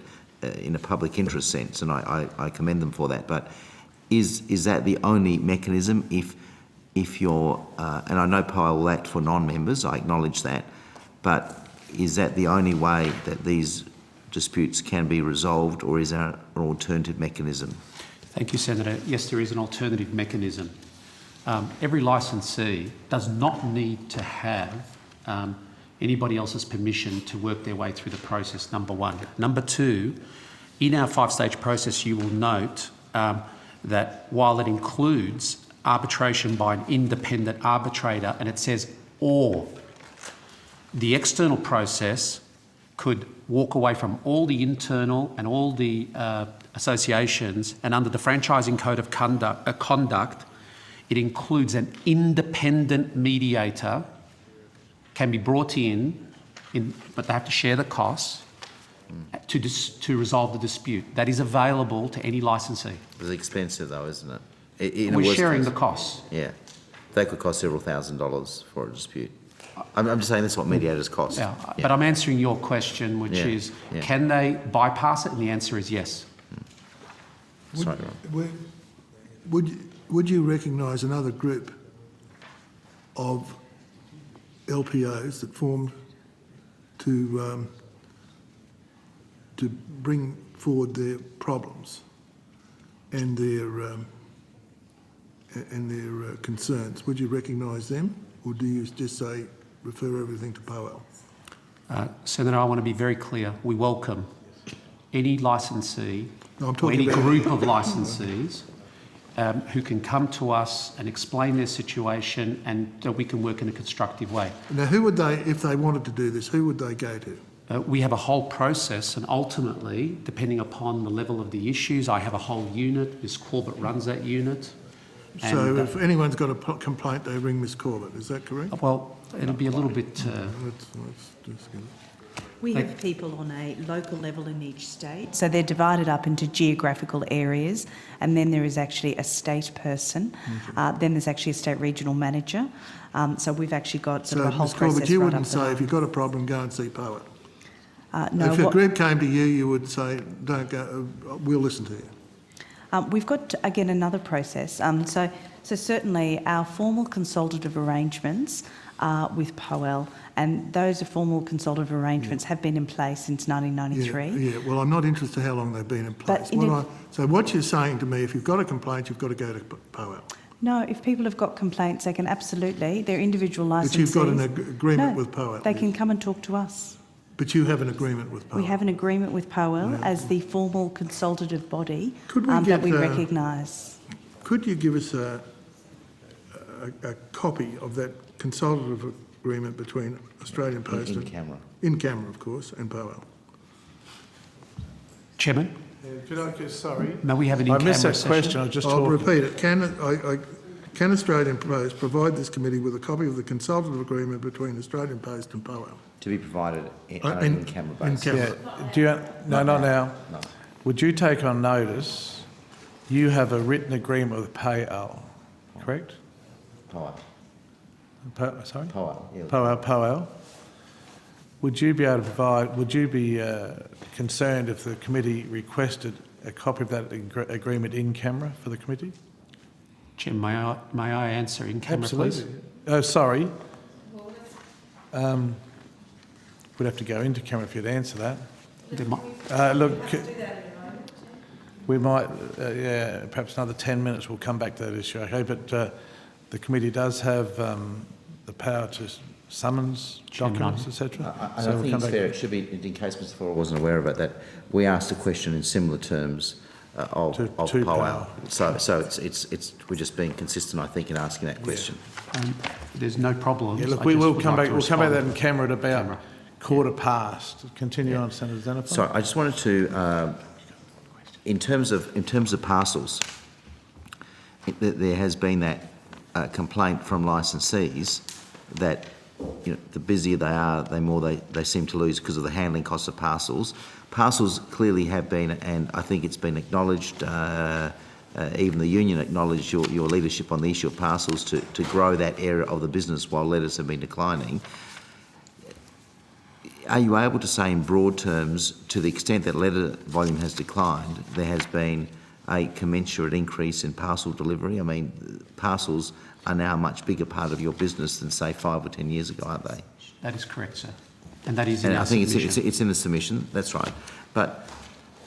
in a public interest sense, and I commend them for that. But is that the only mechanism if you're, and I know POAL will act for non-members, I acknowledge that, but is that the only way that these disputes can be resolved, or is there an alternative mechanism? Thank you, Senator. Yes, there is an alternative mechanism. Every licensee does not need to have anybody else's permission to work their way through the process, number one. Number two, in our 5-stage process, you will note that while it includes arbitration by an independent arbitrator, and it says or, the external process could walk away from all the internal and all the associations, and under the Franchising Code of Conduct, it includes an independent mediator, can be brought in, but they have to share the costs to resolve the dispute. That is available to any licensee. It's expensive though, isn't it? We're sharing the costs. Yeah. They could cost several $1,000s for a dispute. I'm just saying that's what mediators cost. Yeah. But I'm answering your question, which is, can they bypass it? And the answer is yes. Would you recognise another group of LPOs that formed to bring forward their problems and their concerns? Would you recognise them, or do you just say refer everything to POAL? Senator, I want to be very clear. We welcome any licensee or any about group of licensees who can come to us and explain their situation, and we can work in a constructive way. Now, who would they, if they wanted to do this, who would they go to? We have a whole process, and ultimately, depending upon the level of the issues, I have a whole unit. Ms. Corbett runs that unit. So if anyone's got a complaint, they ring Ms. Corbett, is that correct? Well, it'll be a little bit... Let's just get it. We have people on a local level in each state. So they're divided up into geographical areas, and then there is actually a state person. Then there's actually a state regional manager. So we've actually got sort of a whole Ms. Corbett, process you right wouldn't up the say line. if you've got a problem, go and see POAL. No, if a group came to you, you would say, don't go, we'll listen to you. We've got, again, another process. So certainly our formal consultative arrangements are with POAL, and those formal consultative arrangements have been in place since 1993. Yeah, well, I'm not interested how long they've been in place. But so what you're saying to me, if you've got a complaint, you've got to go to POAL. No, if people have got complaints, they can absolutely, they're individual licensees. But you've got an agreement with POAL. They can come and talk to us. But you have an agreement with POAL. We have an agreement with POAL as the formal consultative body that we recognise. Could you give us a copy of that consultative agreement between Australian Post in camera? In camera, of course, and POAL. Chairman? Could I just, sorry? May we have an I in-camera missed that session? question. I was just I'll talking. repeat it. Can Australian Post provide this committee with a copy of the consultative agreement between Australian Post and POAL? To be provided in camera basis. camera. Yeah. Do you, no, not now. No. Would you take on notice, you have a written agreement with POAL, correct? POAL. Sorry? POAL. Yeah. POAL. would you be able to provide, would you be concerned if the committee requested a copy of that agreement in camera for the committee? Chair, may I answer in camera, please? Absolutely. Oh, sorry. We'd have to go into camera if you'd answer that. Look, we might, yeah, perhaps another 10 minutes we'll come back to that issue, okay? But the committee does have the power to summons documents, etc. I don't think it's fair. It should be, in case Mr. Ford wasn't aware of it, that we asked a question in similar terms of POAL. So it's we're just being consistent, I think, in asking that question. There's no problem. Yeah, look, we will come back. We'll come back to that in camera at about quarter past. Continue on, Senator Xenophon. Sorry, I just wanted to, in terms of parcels, there has been that complaint from licensees that, you know, the busier they are, the more they seem to lose because of the handling costs of parcels. Parcels clearly have been, and I think it's been acknowledged, even the union acknowledged your leadership on the issue of parcels to grow that area of the business while letters have been declining. Are you able to say in broad terms, to the extent that letter volume has declined, there has been a commensurate increase in parcel delivery? I mean, parcels are now a much bigger part of your business than, say, 5 or 10 years ago, aren't they? That is correct, sir. And that is in our I think submission. it's in the submission, that's right. But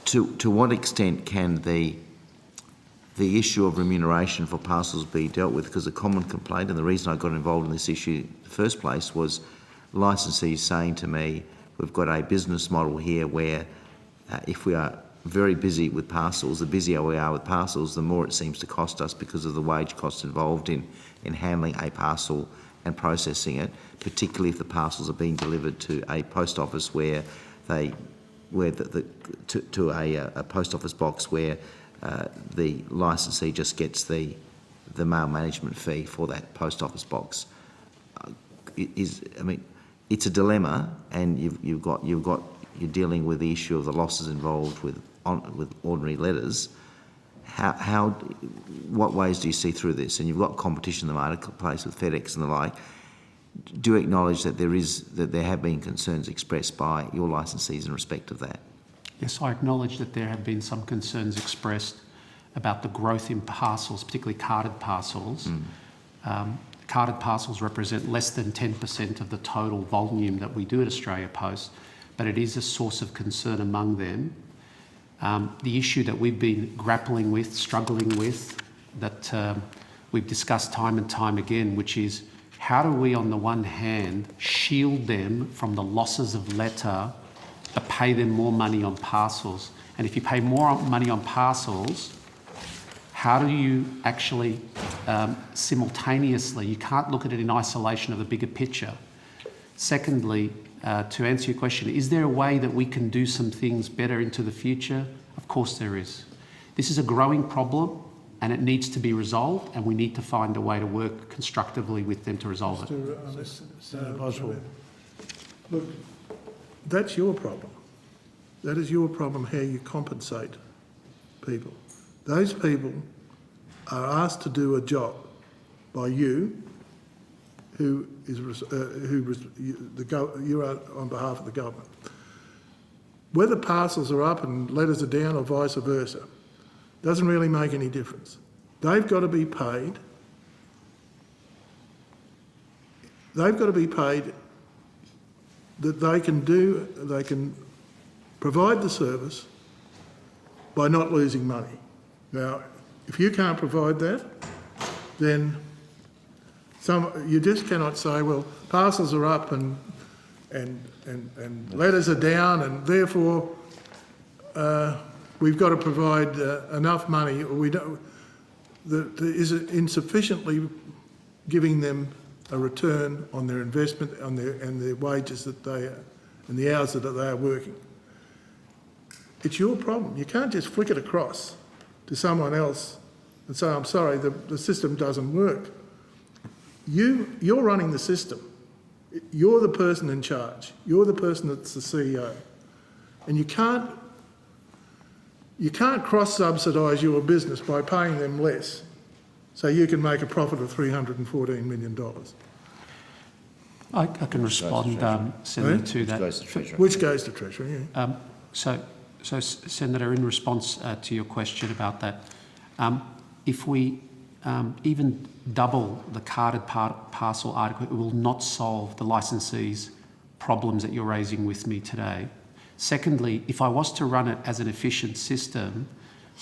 to what extent can the issue of remuneration for parcels be dealt with? Because a common complaint, and the reason I got involved in this issue in the first place, was licensees saying to me, we've got a business model here where if we are very busy with parcels, the busier we are with parcels, the more it seems to cost us because of the wage costs involved in handling a parcel and processing it, particularly if the parcels are being delivered to a post office where a post office box where the licensee just gets the mail management fee for that post office box. I mean, it's a dilemma, and you're dealing with the issue of the losses involved with ordinary letters. What ways do you see through this? And you've got competition in the marketplace with FedEx and the like. Do you acknowledge that there have been concerns expressed by your licensees in respect of that? Yes, I acknowledge that there have been some concerns expressed about the growth in parcels, particularly carded parcels. Carded parcels represent less than 10% of the total volume that we do at Australia Post, but it is a source of concern among them. The issue that we've been grappling with, struggling with, that we've discussed time and time again, which is how do we, on the one hand, shield them from the losses of letter, but pay them more money on parcels? And if you pay more money on parcels, how do you actually simultaneously, you can't look at it in isolation of the bigger picture. Secondly, to answer your question, is there a way that we can do some things better into the future? Of course there is. This is a growing problem and it needs to be resolved, and we need to find a way to work constructively with them to resolve it. Senator Boswell. Look, that's your problem. That is your problem, how you compensate people. Those people are asked to do a job by you, you're on behalf of the government. Whether parcels are up and letters are down or vice versa doesn't really make any difference. They've got to be paid. They've got to be paid that they can provide the service by not losing money. Now, if you can't provide that, then you just cannot say, well, parcels are up and letters are down, and therefore we've got to provide enough money. That is insufficiently giving them a return on their investment and their wages and the hours that they are working. It's your problem. You can't just flick it across to someone else and say, I'm sorry, the system doesn't work. You're running the system. You're the person in charge. You're the person that's the CEO. And you can't cross-subsidise your business by paying them less so you can make a profit of $314 million. I can respond, Senator, to that. Goes to Treasury. Which goes to Treasury, yeah. So, Senator, in response to your question about that, if we even double the carded parcel article, it will not solve the licensees' problems that you're raising with me today. Secondly, if I was to run it as an efficient system,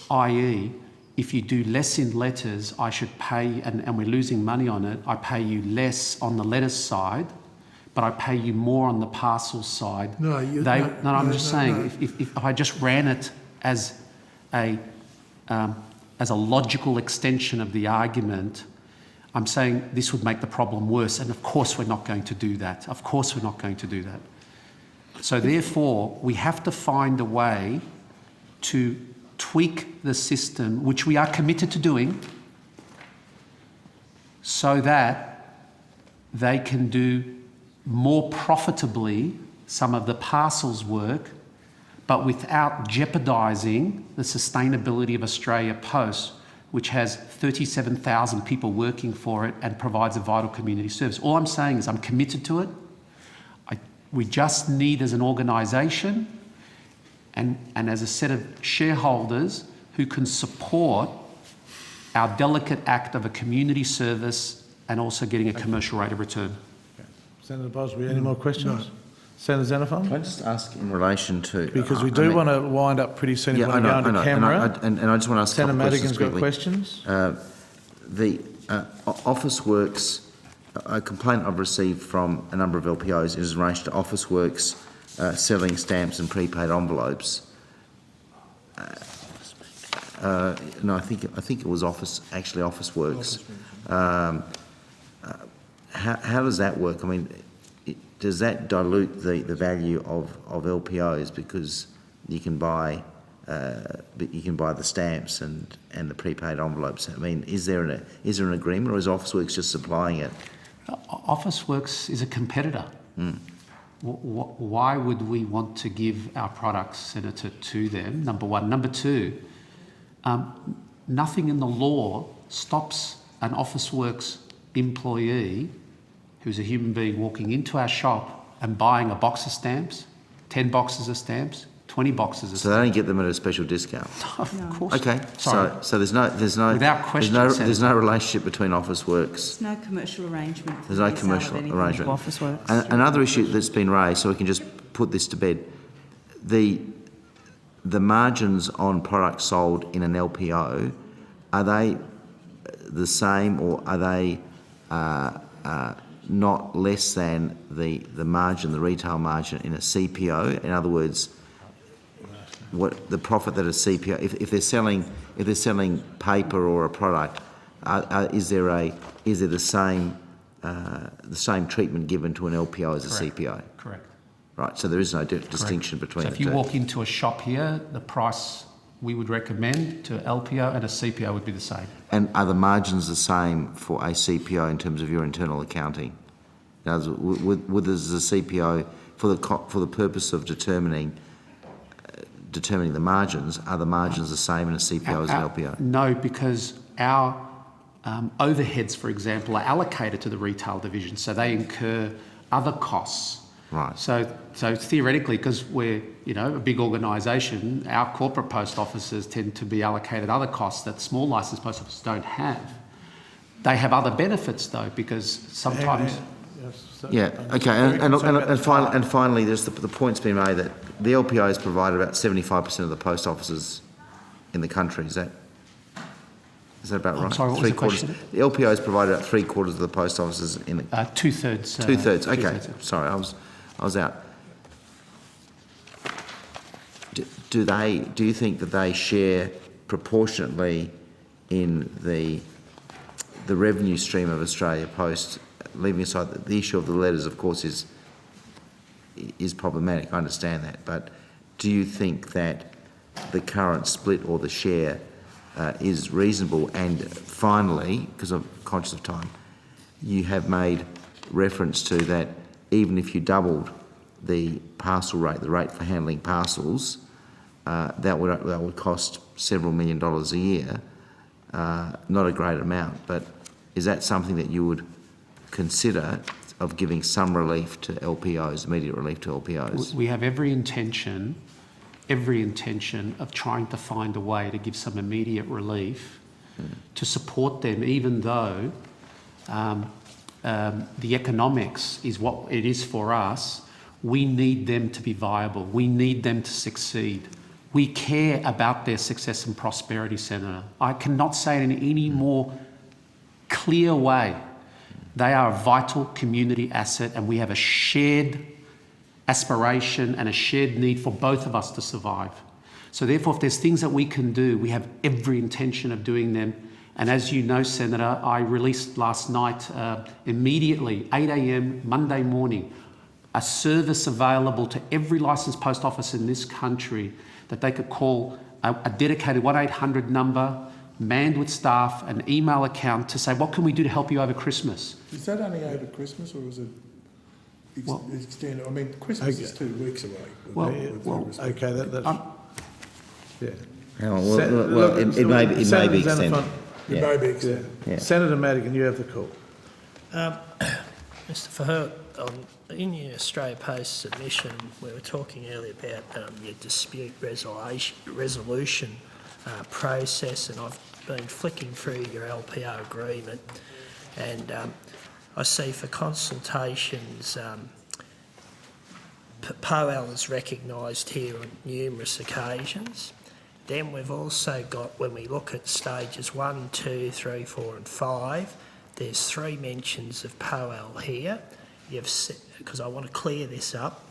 i.e., if you do less in letters, I should pay, and we're losing money on it, I pay you less on the letters side, but I pay you more on the parcel side. I'm just saying, if I just ran it as a logical extension of the argument, I'm saying this would make the problem worse, and of course we're not going to do that. Of course we're not going to do that. So therefore, we have to find a way to tweak the system, which we are committed to doing, so that they can do more profitably some of the parcels work, but without jeopardising the sustainability of Australia Post, which has 37,000 people working for it and provides a vital community service. All I'm saying is I'm committed to it. We just need, as an organisation and as a set of shareholders who can support our delicate act of a community service and also getting a commercial rate of return. Senator Boswell, any more questions? No. Senator Xenophon? Can I just ask in relation to... Because we do want to wind up pretty soon if we go into camera. And I just want to ask Senator Madigan's got questions. The Officeworks, a complaint I've received from a number of LPOs is in relation to Officeworks selling stamps and prepaid envelopes. No, I think it was Officeworks. How does that work? I mean, does that dilute the value of LPOs because you can buy the stamps and the prepaid envelopes? I mean, is there an agreement, or is Officeworks just supplying it? Officeworks is a competitor. Why would we want to give our products, Senator, to them? Number one. Number two, nothing in the law stops an Officeworks employee who's a human being walking into our shop and buying a box of stamps, 10 boxes of stamps, 20 boxes of stamps. So they don't get them at a special discount? No, of course. Okay, sorry. So there's no Without question, there's no relationship between Officeworks. There's no commercial arrangement. There's no commercial arrangement. Officeworks. Another issue that's been raised, so we can just put this to bed, the margins on products sold in an LPO, are they the same, or are they not less than the margin, the retail margin in a CPO? In other words, what the profit that a CPO, if they're selling paper or a product, is there the same treatment given to an LPO as a CPO? Correct. Right. So there is no distinction between the two. So if you walk into a shop here, the price we would recommend to LPO and a CPO would be the same. And are the margins the same for a CPO in terms of your internal accounting? Now, would the CPO, for the purpose of determining the margins, are the margins the same in a CPO as an LPO? No, because our overheads, for example, are allocated to the retail division, so they incur other costs. Right. So theoretically, because we're a big organisation, our corporate post offices tend to be allocated other costs that small licensed post offices don't have. They have other benefits though, because sometimes. Yeah. Okay. And finally, there's the point's been made that the LPOs provide about 75% of the post offices in the country. Is that about right? I'm sorry, what was the question? The LPOs provide about 3/4 of the post offices in the... 2/3. 2/3, okay. Sorry, I was out. Do you think that they share proportionately in the revenue stream of Australia Post, leaving aside the issue of the letters, of course, is problematic, I understand that, but do you think that the current split or the share is reasonable? And finally, because I'm conscious of time, you have made reference to that even if you doubled the parcel rate, the rate for handling parcels, that would cost several $1 million a year. Not a great amount, but is that something that you would consider of giving some relief to LPOs, immediate relief to LPOs? We have every intention of trying to find a way to give some immediate relief to support them, even though the economics is what it is for us. We need them to be viable. We need them to succeed. We care about their success and prosperity, Senator. I cannot say it in any more clear way. They are a vital community asset, and we have a shared aspiration and a shared need for both of us to survive. So therefore, if there's things that we can do, we have every intention of doing them. And as you know, Senator, I released last night, immediately, 8 a.m, Monday morning, a service available to every licensed post office in this country that they could call a dedicated 1-800 number, manned with staff, an email account to say, what can we do to help you over Christmas? Is that only over Christmas, or is it extended? I mean, Christmas is 2 weeks away. Okay, that's... yeah. Hang on, well, it may be extended. It may be extended. Yeah. Senator Madigan, you have the call. Mr Verheugt, in your Australia Post submission, we were talking earlier about your dispute resolution process, and I've been flicking through your LPO agreement, and I see for consultations, POAL is recognised here on numerous occasions. Then we've also got, when we look at stages 1, 2, 3, 4 and 5, there's 3 mentions of POAL here. You've said, because I want to clear this up,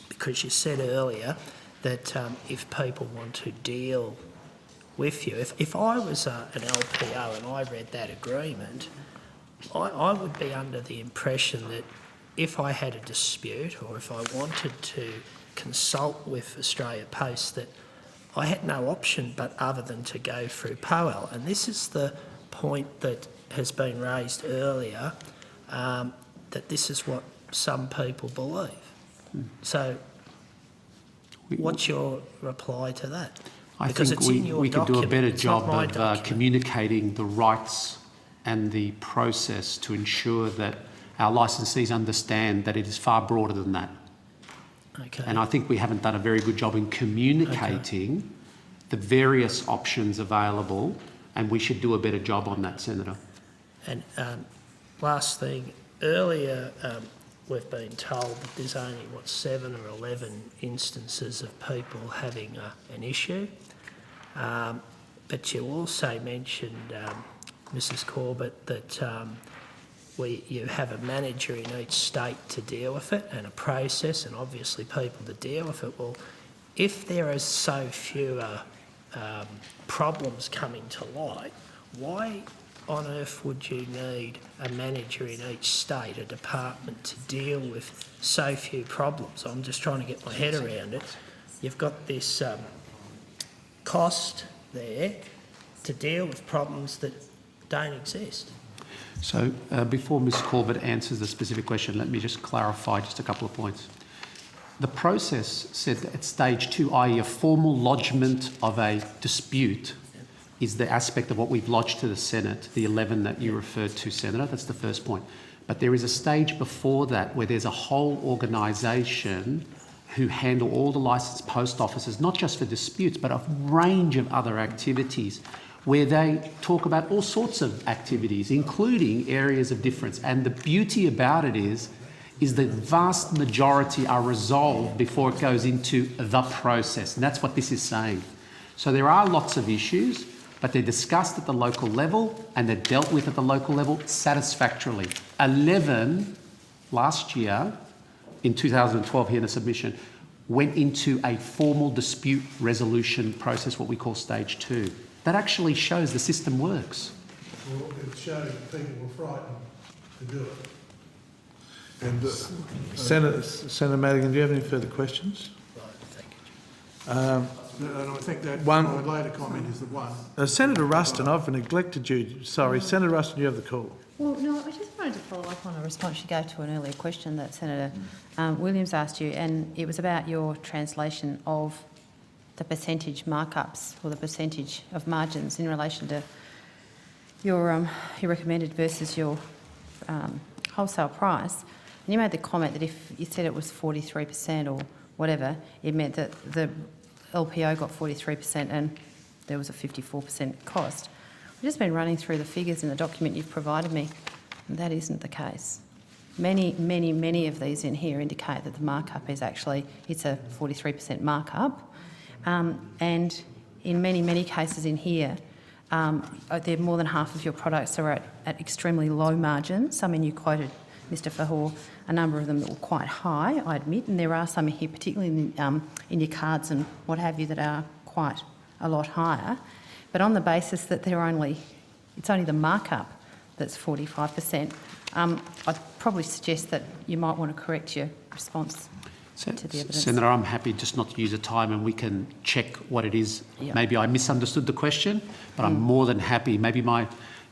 because you said earlier that if people want to deal with you, if I was an LPO and I read that agreement, I would be under the impression that if I had a dispute or if I wanted to consult with Australia Post, that I had no option but other than to go through POAL. And this is the point that has been raised earlier, that this is what some people believe. So what's your reply to that? I think we could do a better job of communicating the rights and the process to ensure that our licensees understand that it is far broader than that. Okay. And I think we haven't done a very good job in communicating the various options available, and we should do a better job on that, Senator. And last thing, earlier we've been told that there's only, 7 or 11 instances of people having an issue. But you also mentioned, Mrs Corbett, that you have a manager in each state to deal with it and a process and obviously people to deal with it. Well, if there are so few problems coming to light, why on earth would you need a manager in each state, a department, to deal with so few problems? I'm just trying to get my head around it. You've got this cost there to deal with problems that don't exist. So before Ms Corbett answers the specific question, let me just clarify just a couple of points. The process said that at stage 2, i.e. a formal lodgement of a dispute, is the aspect of what we've lodged to the Senate, the 11 that you referred to, Senator. That's the first point. But there is a stage before that where there's a whole organisation who handle all the licensed post offices, not just for disputes, but a range of other activities, where they talk about all sorts of activities, including areas of difference. And the beauty about it is the vast majority are resolved before it goes into the process. And that's what this is saying. So there are lots of issues, but they're discussed at the local level and they're dealt with at the local level satisfactorily. 11 last year, in 2012 here in the submission, went into a formal dispute resolution process, what we call stage 2. That actually shows the system works. Well, it showed people were frightened to do it. And Senator Madigan, do you have any further questions? and I think that my later comment is the one. Senator Ruston, I've neglected you. Sorry, Senator Ruston, you have the call. Well, no, I just wanted to follow up on a response you gave to an earlier question that Senator Williams asked you, and it was about your translation of the percentage markups or the percentage of margins in relation to your recommended versus your wholesale price, and you made the comment that if you said it was 43% or whatever, it meant that the LPO got 43% and there was a 54% cost. I've just been running through the figures in the document you've provided me, and that isn't the case. Many of these in here indicate that the markup is actually, it's a 43% markup, and in many cases in here, there more than half of your products are at extremely low margins. I mean, you quoted, Mr Fahor, a number of them that were quite high, I admit, and there are some here, particularly in your cards and what have you, that are quite a lot higher. But on the basis that it's only the markup that's 45%, I'd probably suggest that you might want to correct your response to the evidence. Senator, I'm happy just not to use the time and we can check what it is. Yep. Maybe I misunderstood the question, but I'm more than happy. Maybe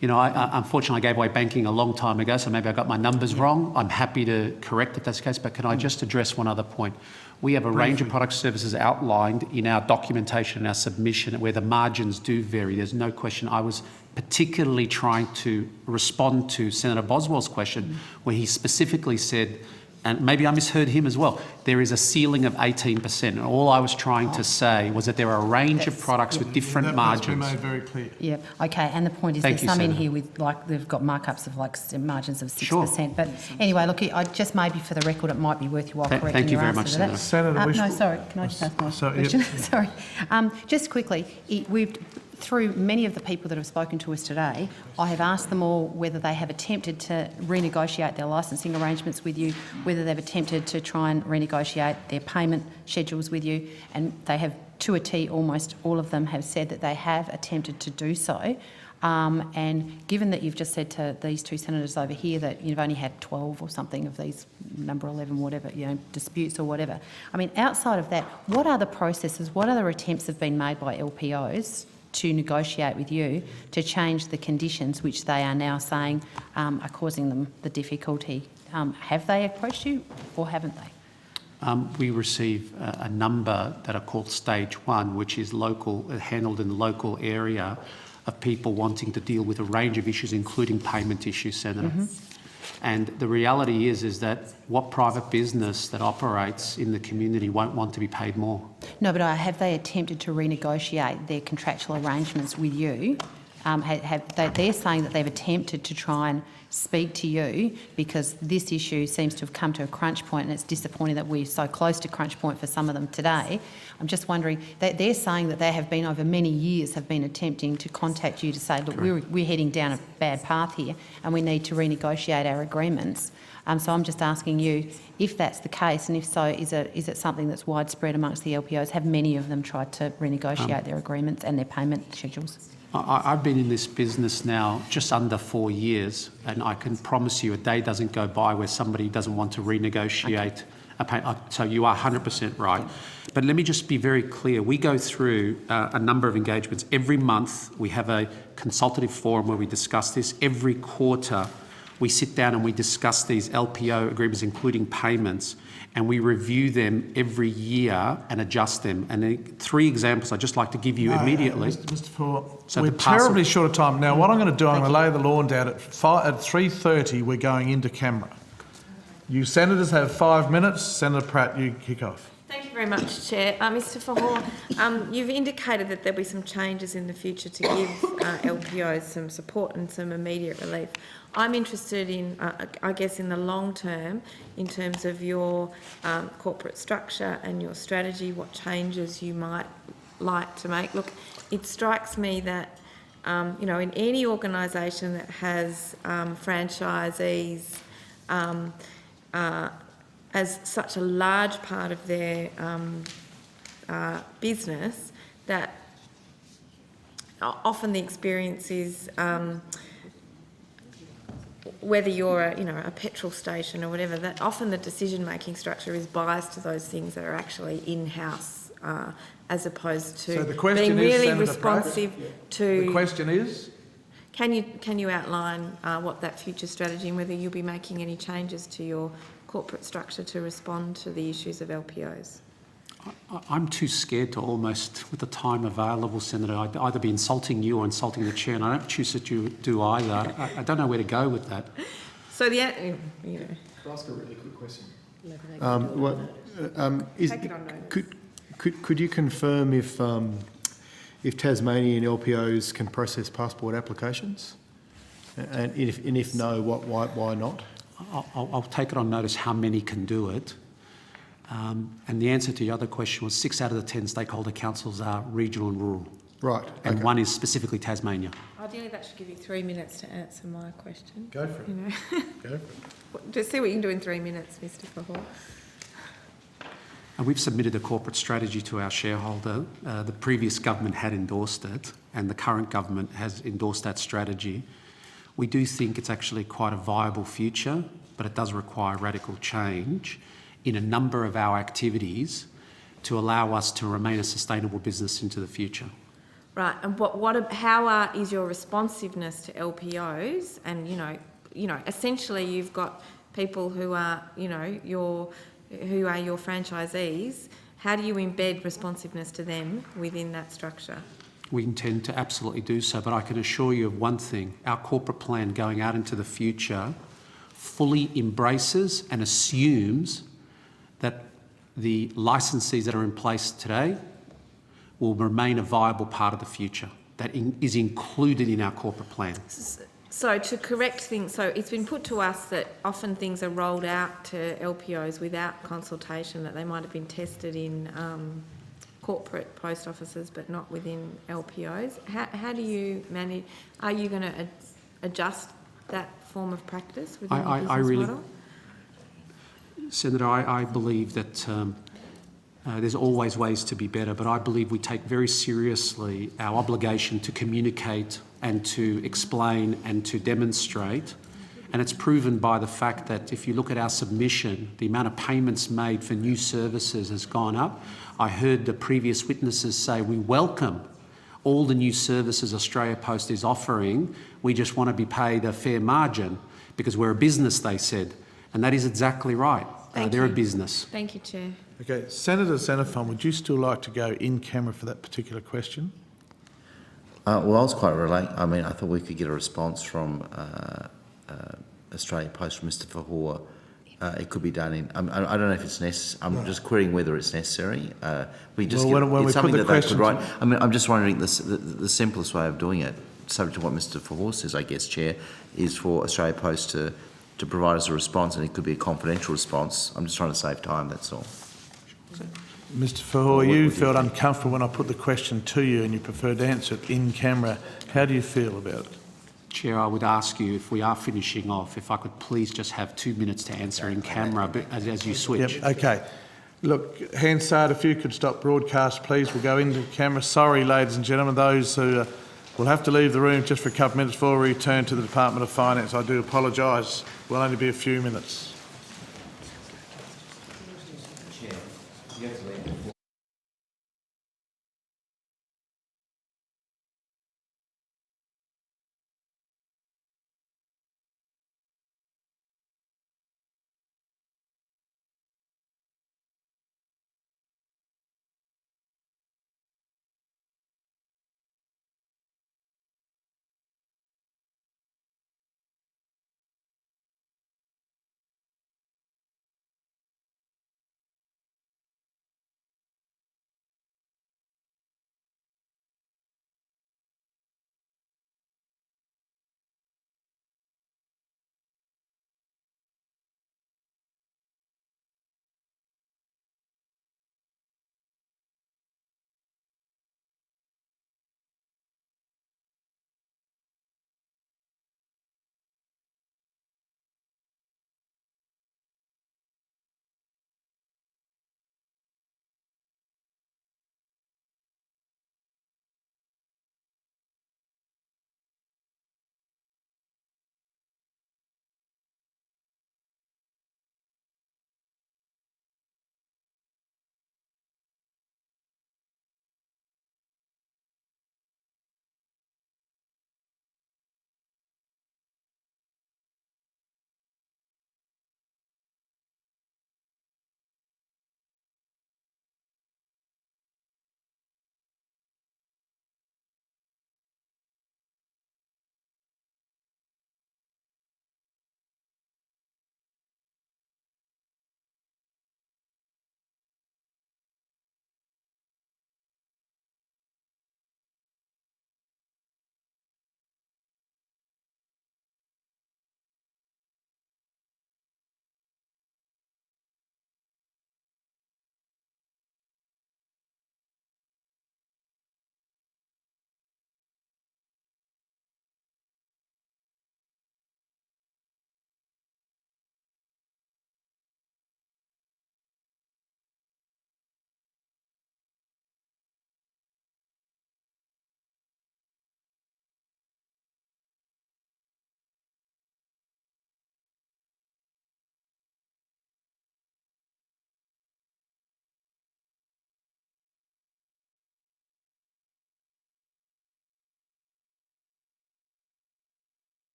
unfortunately I gave away banking a long time ago, so maybe I got my numbers wrong. I'm happy to correct if that's the case, but can I just address one other point? We have a range of product services outlined in our documentation and our submission where the margins do vary. There's no question. I was particularly trying to respond to Senator Boswell's question where he specifically said, and maybe I misheard him as well, there is a ceiling of 18%. And all I was trying to say was that there are a range of products with different margins. That's been made very clear. Yeah, okay, and the point is there's some in here with, they've got markups of margins of 6%. Sure. But anyway, look, I just maybe for the record, it might be worth your while correcting thank you your very answer much, to Senator. that. No, sorry, can I just ask my question? Sorry. Just quickly, through many of the people that have spoken to us today, I have asked them all whether they have attempted to renegotiate their licensing arrangements with you, whether they've attempted to try and renegotiate their payment schedules with you, and they have, to a T, almost all of them have said that they have attempted to do so. And given that you've just said to these two senators over here that you've only had 12 or something of these number 11, whatever, disputes or whatever, I mean, outside of that, what other processes, what other attempts have been made by LPOs to negotiate with you to change the conditions which they are now saying are causing them the difficulty? Have they approached you or haven't they? We receive a number that are called stage one, which is local, handled in the local area, of people wanting to deal with a range of issues, including payment issues, Senator. And the reality is that what private business that operates in the community won't want to be paid more? No, but have they attempted to renegotiate their contractual arrangements with you? They're saying that they've attempted to try and speak to you because this issue seems to have come to a crunch point, and it's disappointing that we're so close to crunch point for some of them today. I'm just wondering, they're saying that they have been, over many years, have been attempting to contact you to say, look, we're heading down a bad path here and we need to renegotiate our agreements. So I'm just asking you if that's the case, and if so, is it something that's widespread amongst the LPOs? Have many of them tried to renegotiate their agreements and their payment schedules? I've been in this business now just under 4 years, and I can promise you a day doesn't go by where somebody doesn't want to renegotiate a payment. So you are 100% right. But let me just be very clear. We go through a number of engagements. Every month we have a consultative forum where we discuss this. Every quarter we sit down and we discuss these LPO agreements, including payments, and we review them every year and adjust them. And 3 examples I'd just like to give you immediately. Mr. Ford, we're terribly short of time. Now, what I'm going to do, I'm going to lay the law down at 3:30. We're going into camera. You senators have 5 minutes. Senator Pratt, you kick off. Thank you very much, Chair. Mr Fahor, you've indicated that there'll be some changes in the future to give LPOs some support and some immediate relief. I'm interested in, I guess, in the long term, in terms of your corporate structure and your strategy, what changes you might like to make. Look, it strikes me that, in any organisation that has franchisees as such a large part of their business, that often the experience is, whether you're a petrol station or whatever, that often the decision-making structure is biased to those things that are actually in-house, as opposed to being really responsive to. The question is? Can you outline what that future strategy and whether you'll be making any changes to your corporate structure to respond to the issues of LPOs? I'm too scared to almost, with the time available, Senator, I'd either be insulting you or insulting the chair, and I don't choose to do either. I don't know where to go with that. So the, you know, Can I ask a really quick question? take it on notice. Could you confirm if Tasmanian LPOs can process passport applications? And if no, why not? I'll take it on notice how many can do it. And the answer to your other question was 6 out of the 10 stakeholder councils are regional and rural. Right. And okay. one is specifically Tasmania. Ideally, that should give you 3 minutes to answer my question. Go for it. You know, Go for it. just see what you can do in 3 minutes, Mr. Fahor. And we've submitted a corporate strategy to our shareholder. The previous government had endorsed it, and the current government has endorsed that strategy. We do think it's actually quite a viable future, but it does require radical change in a number of our activities to allow us to remain a sustainable business into the future. Right, and how is your responsiveness to LPOs? And you know, essentially, you've got people who are, your franchisees. How do you embed responsiveness to them within that structure? We intend to absolutely do so, but I can assure you of one thing: our corporate plan going out into the future fully embraces and assumes that the licensees that are in place today will remain a viable part of the future. That is included in our corporate plan. So to correct things, so it's been put to us that often things are rolled out to LPOs without consultation, that they might have been tested in corporate post offices but not within LPOs. How do you manage, are you going to adjust that form of practice within the business model? Senator, I believe that there's always ways to be better, but I believe we take very seriously our obligation to communicate and to explain and to demonstrate. And it's proven by the fact that if you look at our submission, the amount of payments made for new services has gone up. I heard the previous witnesses say we welcome all the new services Australia Post is offering. We just want to be paid a fair margin because we're a business, they said. And that is exactly right. They're a business. Thank you, Chair. Okay, Senator Xenophon, would you still like to go in camera for that particular question? Well, I was quite relaxed. I mean, I thought we could get a response from Australia Post from Mr. Fahor. It could be done in. I don't know if it's necessary. I'm just querying whether it's necessary. We just when we it's something put the that they could questions write. I mean, I'm just wondering the simplest way of doing it, subject to what Mr. Fahor says, I guess, Chair, is for Australia Post to provide us a response, and it could be a confidential response. I'm just trying to save time. That's all. Mr. Fahor, you felt uncomfortable when I put the question to you and you preferred to answer it in camera. How do you feel about it? Chair, I would ask you, if we are finishing off, if I could please just have 2 minutes to answer in camera as you switch. Yep, okay. Look, Hansard, if you could stop broadcast, please. We'll go into camera. Sorry, ladies and gentlemen, those who will have to leave the room just for a couple of minutes before we return to the Department of Finance. I do apologise. We'll only be a few minutes.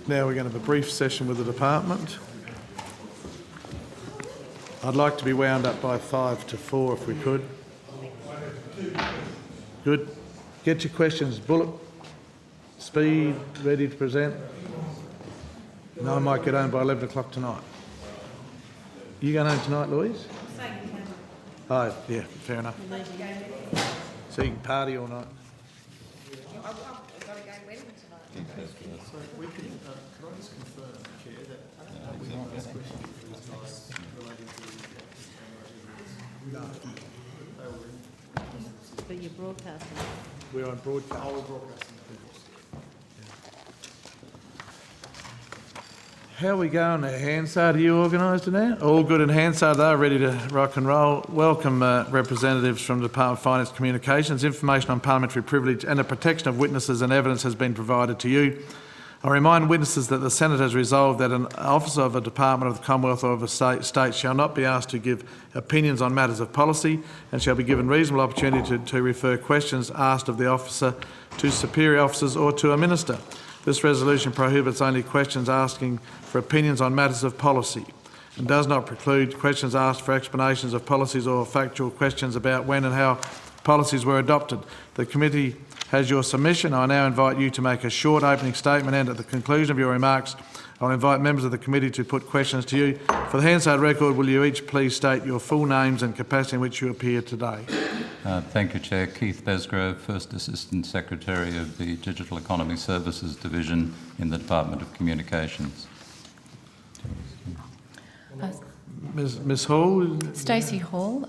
Now we're going to have a brief session with the department. I'd like to be wound up by 5 to 4 if we could. Good. Get your questions, bullet, speed, ready to present. And I might get home by 11 o'clock tonight. You going home tonight, Louise? Oh, yeah, fair enough. So you can party all night. But you're broadcasting. We're on broadcast. Oh, we're broadcasting. How are we going there, Hansard? Are you organised now? All good in Hansard, they're ready to rock and roll. Welcome representatives from the Department of Finance and Communications. Information on parliamentary privilege and the protection of witnesses and evidence has been provided to you. I remind witnesses that the Senate has resolved that an officer of a department of the Commonwealth or of a state shall not be asked to give opinions on matters of policy and shall be given reasonable opportunity to refer questions asked of the officer to superior officers or to a minister. This resolution prohibits only questions asking for opinions on matters of policy and does not preclude questions asked for explanations of policies or factual questions about when and how policies were adopted. The committee has your submission. I now invite you to make a short opening statement, and at the conclusion of your remarks, I'll invite members of the committee to put questions to you. For the Hansard record, will you each please state your full names and capacity in which you appear today? Thank you, Chair. Keith Besgrove, First Assistant Secretary of the Digital Economy Services Division in the Department of Communications. Ms Hall? Stacey Hall,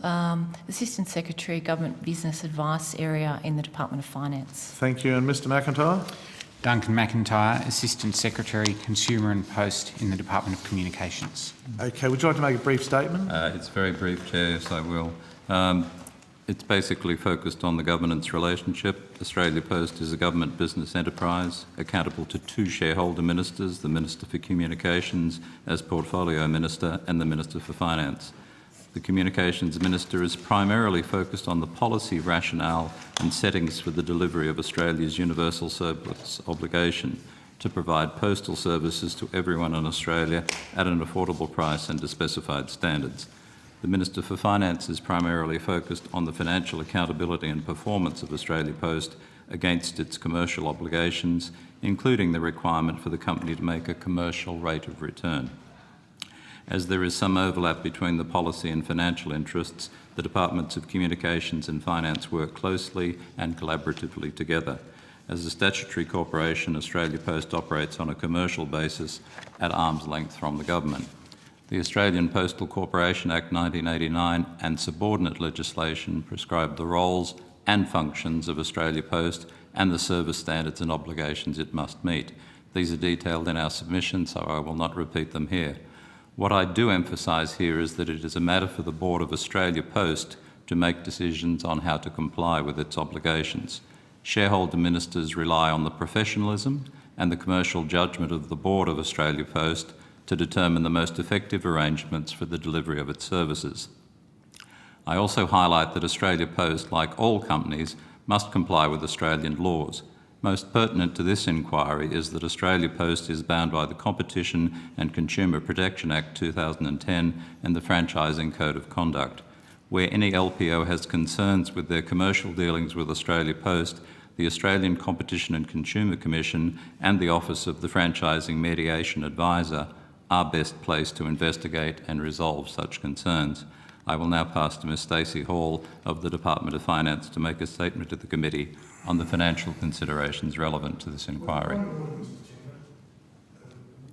Assistant Secretary, Government Business Advice Area in the Department of Finance. Thank you. And Mr McIntyre? Duncan McIntyre, Assistant Secretary, Consumer and Post in the Department of Communications. Okay, would you like to make a brief statement? It's very brief, Chair, yes I will. It's basically focused on the governance relationship. Australia Post is a government business enterprise accountable to two shareholder ministers, the Minister for Communications as Portfolio Minister and the Minister for Finance. The Communications Minister is primarily focused on the policy rationale and settings for the delivery of Australia's universal service obligation to provide postal services to everyone in Australia at an affordable price and to specified standards. The Minister for Finance is primarily focused on the financial accountability and performance of Australia Post against its commercial obligations, including the requirement for the company to make a commercial rate of return. As there is some overlap between the policy and financial interests, the Departments of Communications and Finance work closely and collaboratively together. As a statutory corporation, Australia Post operates on a commercial basis at arm's length from the government. The Australian Postal Corporation Act 1989 and subordinate legislation prescribe the roles and functions of Australia Post and the service standards and obligations it must meet. These are detailed in our submission, so I will not repeat them here. What I do emphasise here is that it is a matter for the Board of Australia Post to make decisions on how to comply with its obligations. Shareholder ministers rely on the professionalism and the commercial judgment of the Board of Australia Post to determine the most effective arrangements for the delivery of its services. I also highlight that Australia Post, like all companies, must comply with Australian laws. Most pertinent to this inquiry is that Australia Post is bound by the Competition and Consumer Protection Act 2010 and the Franchising Code of Conduct. Where any LPO has concerns with their commercial dealings with Australia Post, the Australian Competition and Consumer Commission and the Office of the Franchising Mediation Advisor are best placed to investigate and resolve such concerns. I will now pass to Ms Stacey Hall of the Department of Finance to make a statement to the committee on the financial considerations relevant to this inquiry.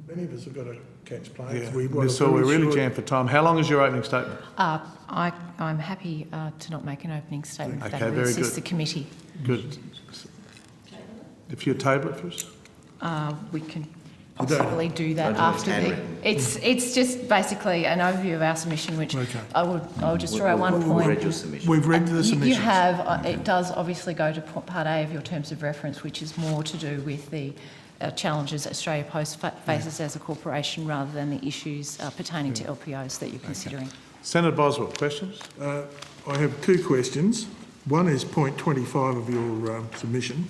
Many of us have got to catch planes. Yeah. Ms Hall, we're really jammed for time. How long is your opening statement? I'm happy to not make an opening statement. Okay, that will very assist good. the committee. Good. If you table it for us? We can possibly do that after the. It's just basically an overview of our submission, which I would just draw out one point. Read your submission. We've read the submission. You have. It does obviously go to Part A of your terms of reference, which is more to do with the challenges Australia Post faces as a corporation rather than the issues pertaining to LPOs that you're considering. Senator Boswell, questions? I have two questions. One is point 25 of your submission.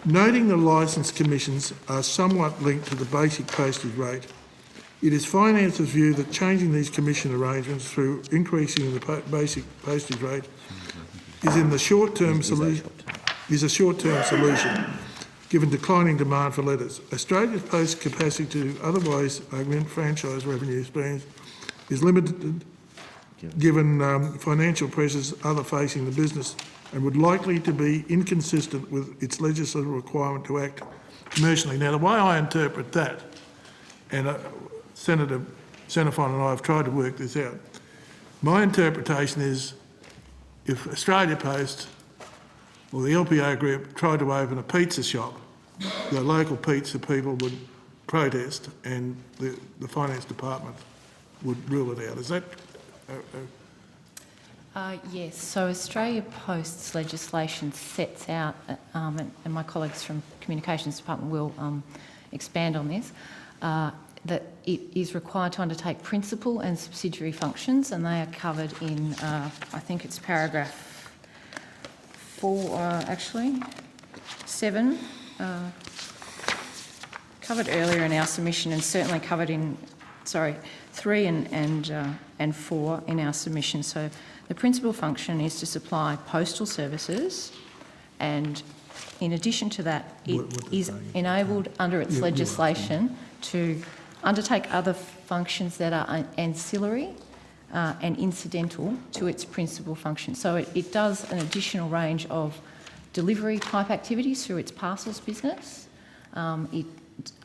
Noting the licence commissions are somewhat linked to the basic postage rate, it is Finance's view that changing these commission arrangements through increasing the basic postage rate is a short-term solution, given declining demand for letters. Australia's post capacity to otherwise augment franchise revenue streams is limited given financial pressures other facing the business, and would likely to be inconsistent with its legislative requirement to act commercially. Now, the way I interpret that, and Senator Xenophon and I have tried to work this out, my interpretation is if Australia Post or the LPO group tried to open a pizza shop, the local pizza people would protest and the finance department would rule it out. Is that... Yes, so Australia Post's legislation sets out, and my colleagues from Communications Department will expand on this, that it is required to undertake principal and subsidiary functions, and they are covered in, I think it's paragraph 7, covered earlier in our submission, and certainly covered in, 3 and 4 in our submission. So the principal function is to supply postal services, and in addition to that, it is enabled under its legislation to undertake other functions that are ancillary and incidental to its principal function. So it does an additional range of delivery type activities through its parcels business. It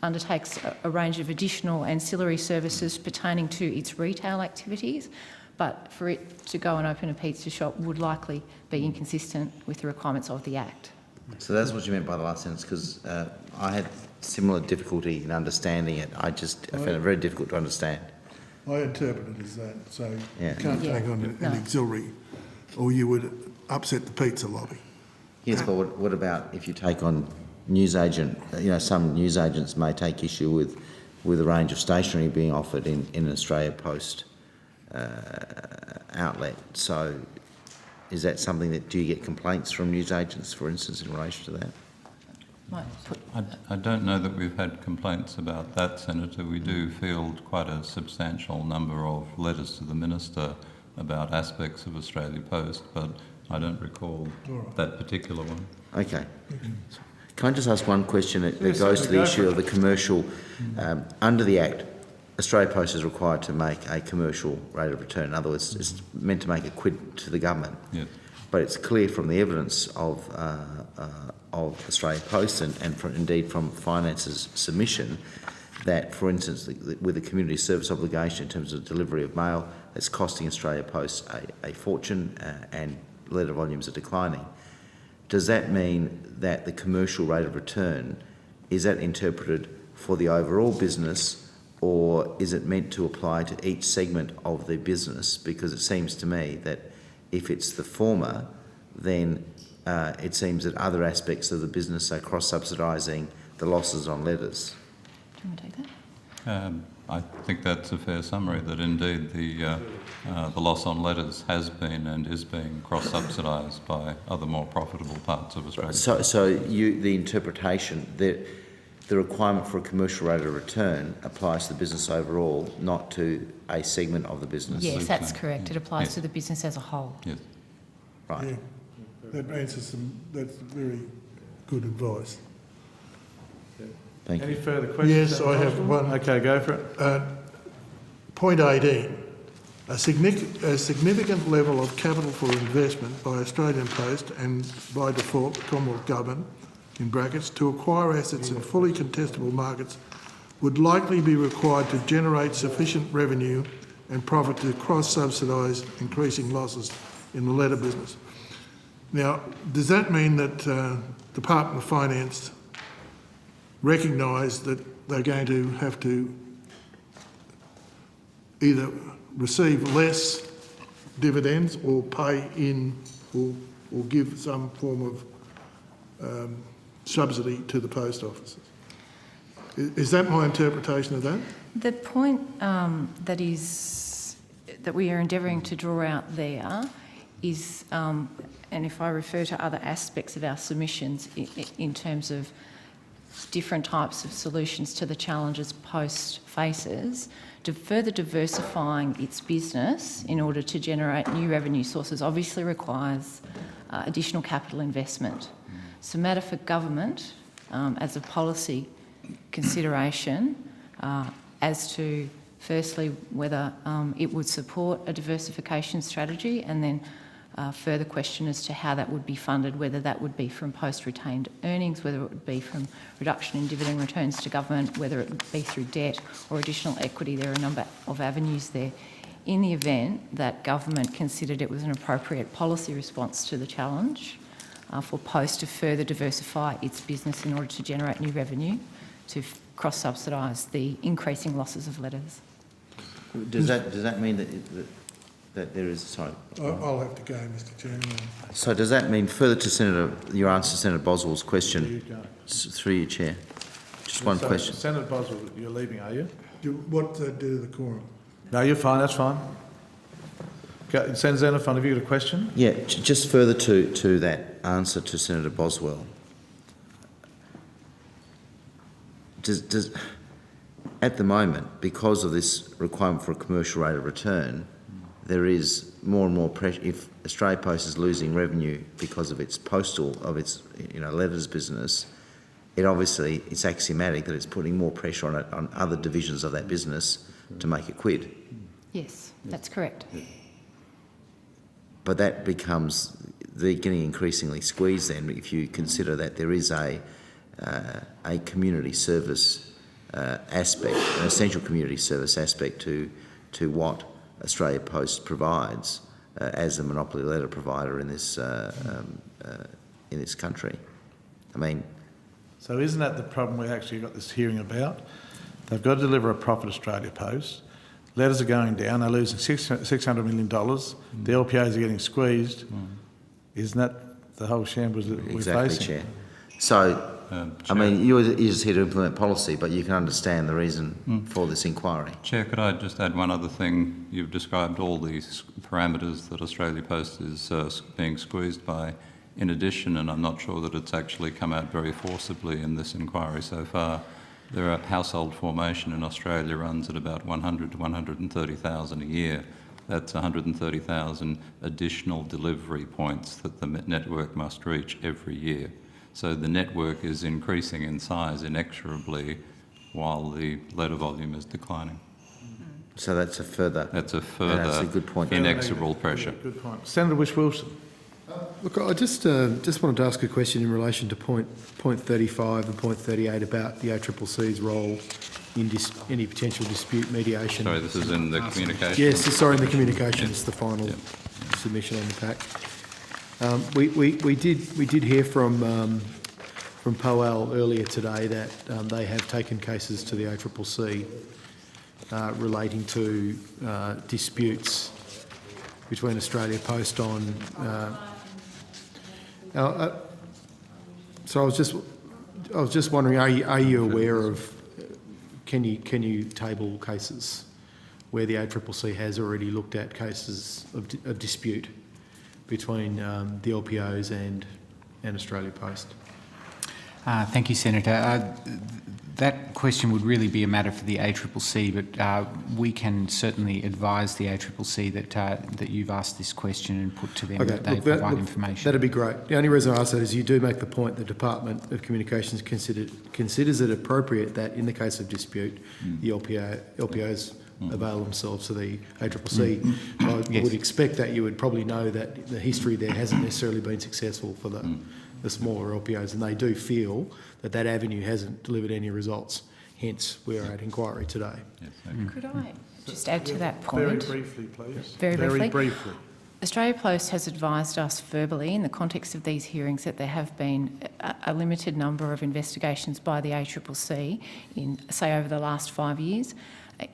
undertakes a range of additional ancillary services pertaining to its retail activities, but for it to go and open a pizza shop would likely be inconsistent with the requirements of the Act. So that's what you meant by the last sentence, because I had similar difficulty in understanding it. I found it very difficult to understand. I interpret it as that, so Yeah. you can't take on an auxiliary, or you would upset the pizza lobby. Yes, but what about if you take on newsagent? You know, some newsagents may take issue with a range of stationery being offered in an Australia Post outlet. So is that something that, do you get complaints from newsagents, for instance, in relation to that? I don't know that we've had complaints about that, Senator. We do field quite a substantial number of letters to the Minister about aspects of Australia Post, but I don't recall that particular one. Okay. Can I just ask one question that goes to the issue of the commercial? Under the Act, Australia Post is required to make a commercial rate of return. In other words, it's meant to make a quid to the government. Yes. But it's clear from the evidence of Australia Post and indeed from Finance's submission that, for instance, with the community service obligation in terms of delivery of mail, it's costing Australia Post a fortune and letter volumes are declining. Does that mean that the commercial rate of return, is that interpreted for the overall business, or is it meant to apply to each segment of the business? Because it seems to me that if it's the former, then it seems that other aspects of the business are cross-subsidising the losses on letters. Do you want to take that? I think that's a fair summary, that indeed the loss on letters has been and is being cross-subsidised by other more profitable parts of Australia. So the interpretation that the requirement for a commercial rate of return applies to the business overall, not to a segment of the business? Yes, that's correct. It applies to the business as a whole. Yes. Right. Yeah, that answers that's very good advice. Thank you. Any further questions? Yes, I have one. Okay, go for it. Point 18. A significant level of capital for investment by Australian Post and by default the Commonwealth Government, in brackets, to acquire assets in fully contestable markets would likely be required to generate sufficient revenue and profit to cross-subsidise increasing losses in the letter business. Now, does that mean that Department of Finance recognise that they're going to have to either receive less dividends or pay in or give some form of subsidy to the post offices? Is that my interpretation of that? The point that we are endeavouring to draw out there is, and if I refer to other aspects of our submissions in terms of different types of solutions to the challenges Post faces, to further diversifying its business in order to generate new revenue sources obviously requires additional capital investment. It's a matter for government as a policy consideration as to firstly whether it would support a diversification strategy, and then further question as to how that would be funded, whether that would be from post-retained earnings, whether it would be from reduction in dividend returns to government, whether it would be through debt or additional equity. There are a number of avenues there. In the event that government considered it was an appropriate policy response to the challenge for Post to further diversify its business in order to generate new revenue, to cross-subsidise the increasing losses of letters. Does that mean that there is... Sorry. I'll have to go, Mr Chairman. So does that mean, further to your answer to Senator Boswell's question, through your chair, just one question. Senator Boswell, you're leaving, are you? What does that do to the quorum? No, you're fine, that's fine. Senator Xenophon, have you got a question? Yeah, just further to that answer to Senator Boswell. At the moment, because of this requirement for a commercial rate of return, there is more and more pressure. If Australia Post is losing revenue because of its letters business, it's axiomatic that it's putting more pressure on other divisions of that business to make it quid. Yes, that's correct. But that becomes, they're getting increasingly squeezed then if you consider that there is a community service aspect, an essential community service aspect to what Australia Post provides as a monopoly letter provider in this country. I mean, so isn't that the problem we actually got this hearing about? They've got to deliver a profit, Australia Post. Letters are going down. They're losing $600 million. The LPAs are getting squeezed. Isn't that the whole shambles that we're facing? Chair. So, I mean, you're just here to implement policy, but you can understand the reason for this inquiry. Chair, could I just add one other thing? You've described all these parameters that Australia Post is being squeezed by. In addition, and I'm not sure that it's actually come out very forcibly in this inquiry so far, there are household formation in Australia runs at about 100 to 130,000 a year. That's 130,000 additional delivery points that the network must reach every year. So the network is increasing in size inexorably while the letter volume is declining. So that's a further good point. Inexorable pressure. Good point. Senator Wish-Wilson. Look, I just wanted to ask a question in relation to point 35 and point 38 about the ACCC's role in any potential dispute mediation. Sorry, this is in the communication? Yes, sorry, in the communication. It's the final submission on the pack. We did hear from POAL earlier today that they have taken cases to the ACCC relating to disputes between Australia Post on. So I was just wondering, are you aware of? Can you table cases where the ACCC has already looked at cases of dispute between the LPOs and Australia Post? Thank you, Senator. That question would really be a matter for the ACCC, but we can certainly advise the ACCC that you've asked this question and put to them that they provide information. That'd be great. The only reason I ask that is you do make the point the Department of Communications considers it appropriate that in the case of dispute, the LPOs avail themselves to the ACCC. I would expect that you would probably know that the history there hasn't necessarily been successful for the smaller LPOs, and they do feel that avenue hasn't delivered any results. Hence, we're at inquiry today. Yes, Could I just add to that point? Very briefly, please. Very briefly. Australia Post has advised us verbally in the context of these hearings that there have been a limited number of investigations by the ACCC in, say, over the last 5 years.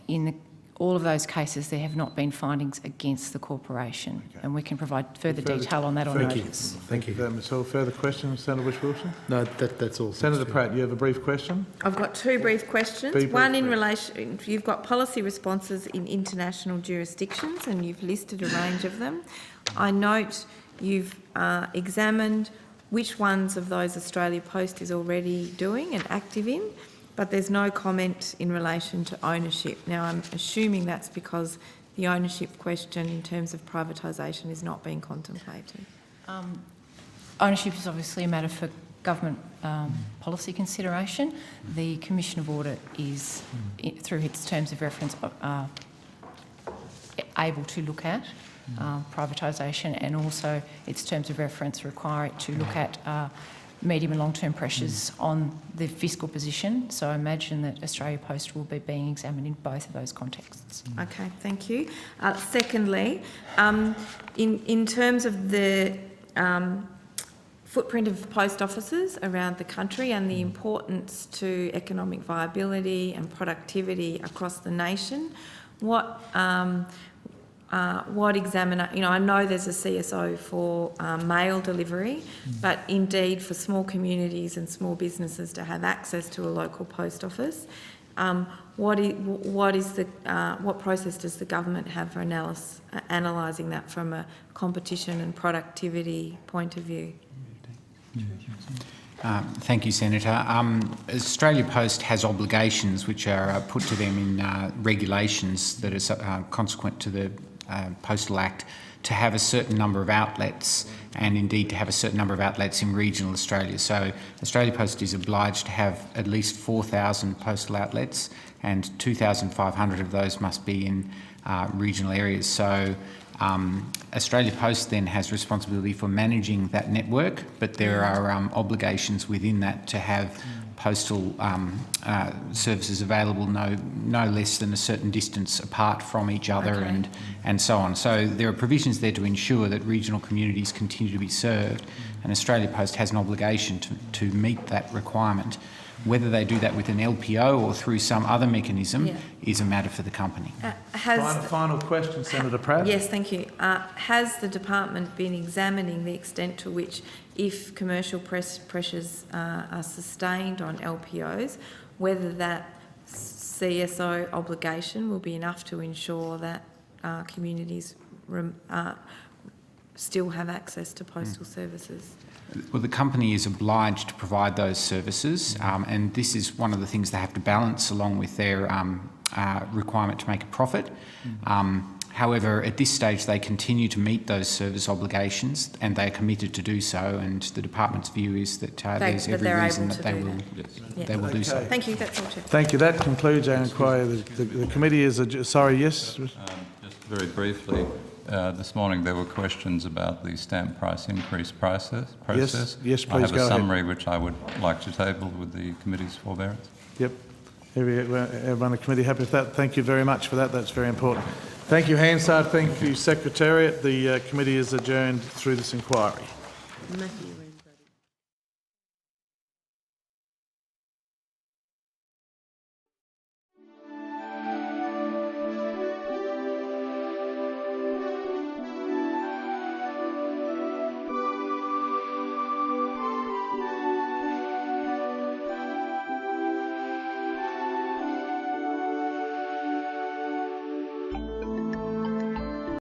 In all of those cases, there have not been findings against the corporation, and we can provide further detail on that on notice. Thank you. Ms Hall. Further questions, Senator Bush-Wilson? No, that's all. Senator Pratt, you have a brief question? I've got two brief questions. Be brief, One in please. relation, you've got policy responses in international jurisdictions and you've listed a range of them. I note you've examined which ones of those Australia Post is already doing and active in, but there's no comment in relation to ownership. Now, I'm assuming that's because the ownership question in terms of privatisation is not being contemplated. Ownership is obviously a matter for government policy consideration. The Commission of Audit is, through its terms of reference, able to look at privatisation, and also its terms of reference require it to look at medium and long-term pressures on the fiscal position. So I imagine that Australia Post will be being examined in both of those contexts. Okay, thank you. Secondly, in terms of the footprint of post offices around the country and the importance to economic viability and productivity across the nation, what examiner, I know there's a CSO for mail delivery, but indeed for small communities and small businesses to have access to a local post office, what process does the government have for analysing that from a competition and productivity point of view? Thank you, Senator. Australia Post has obligations which are put to them in regulations that are consequent to the Postal Act to have a certain number of outlets, and indeed to have a certain number of outlets in regional Australia. So Australia Post is obliged to have at least 4,000 postal outlets, and 2,500 of those must be in regional areas. So Australia Post then has responsibility for managing that network, but there are obligations within that to have postal services available no less than a certain distance apart from each other, and so on. So there are provisions there to ensure that regional communities continue to be served, and Australia Post has an obligation to meet that requirement. Whether they do that with an LPO or through some other mechanism is a matter for the company. Final question, Senator Pratt. Yes, thank you. Has the department been examining the extent to which, if commercial pressures are sustained on LPOs, whether that CSO obligation will be enough to ensure that communities still have access to postal services? Well, the company is obliged to provide those services, and this is one of the things they have to balance along with their requirement to make a profit. However, at this stage, they continue to meet those service obligations, and they are committed to do so, and the department's view is that there's every reason that they will do so. Thank you. That's all, Chair. Thank you. That concludes our inquiry. The committee is... sorry, yes? Just very briefly, this morning there were questions about the stamp price increase process. Yes, please go ahead. I have a summary which I would like to table with the committee's forbearance. Yep. Everyone on the committee happy with that? Thank you very much for that. That's very important. Thank you, Hansard. Thank you, Secretariat. The committee is adjourned through this inquiry. Matthew.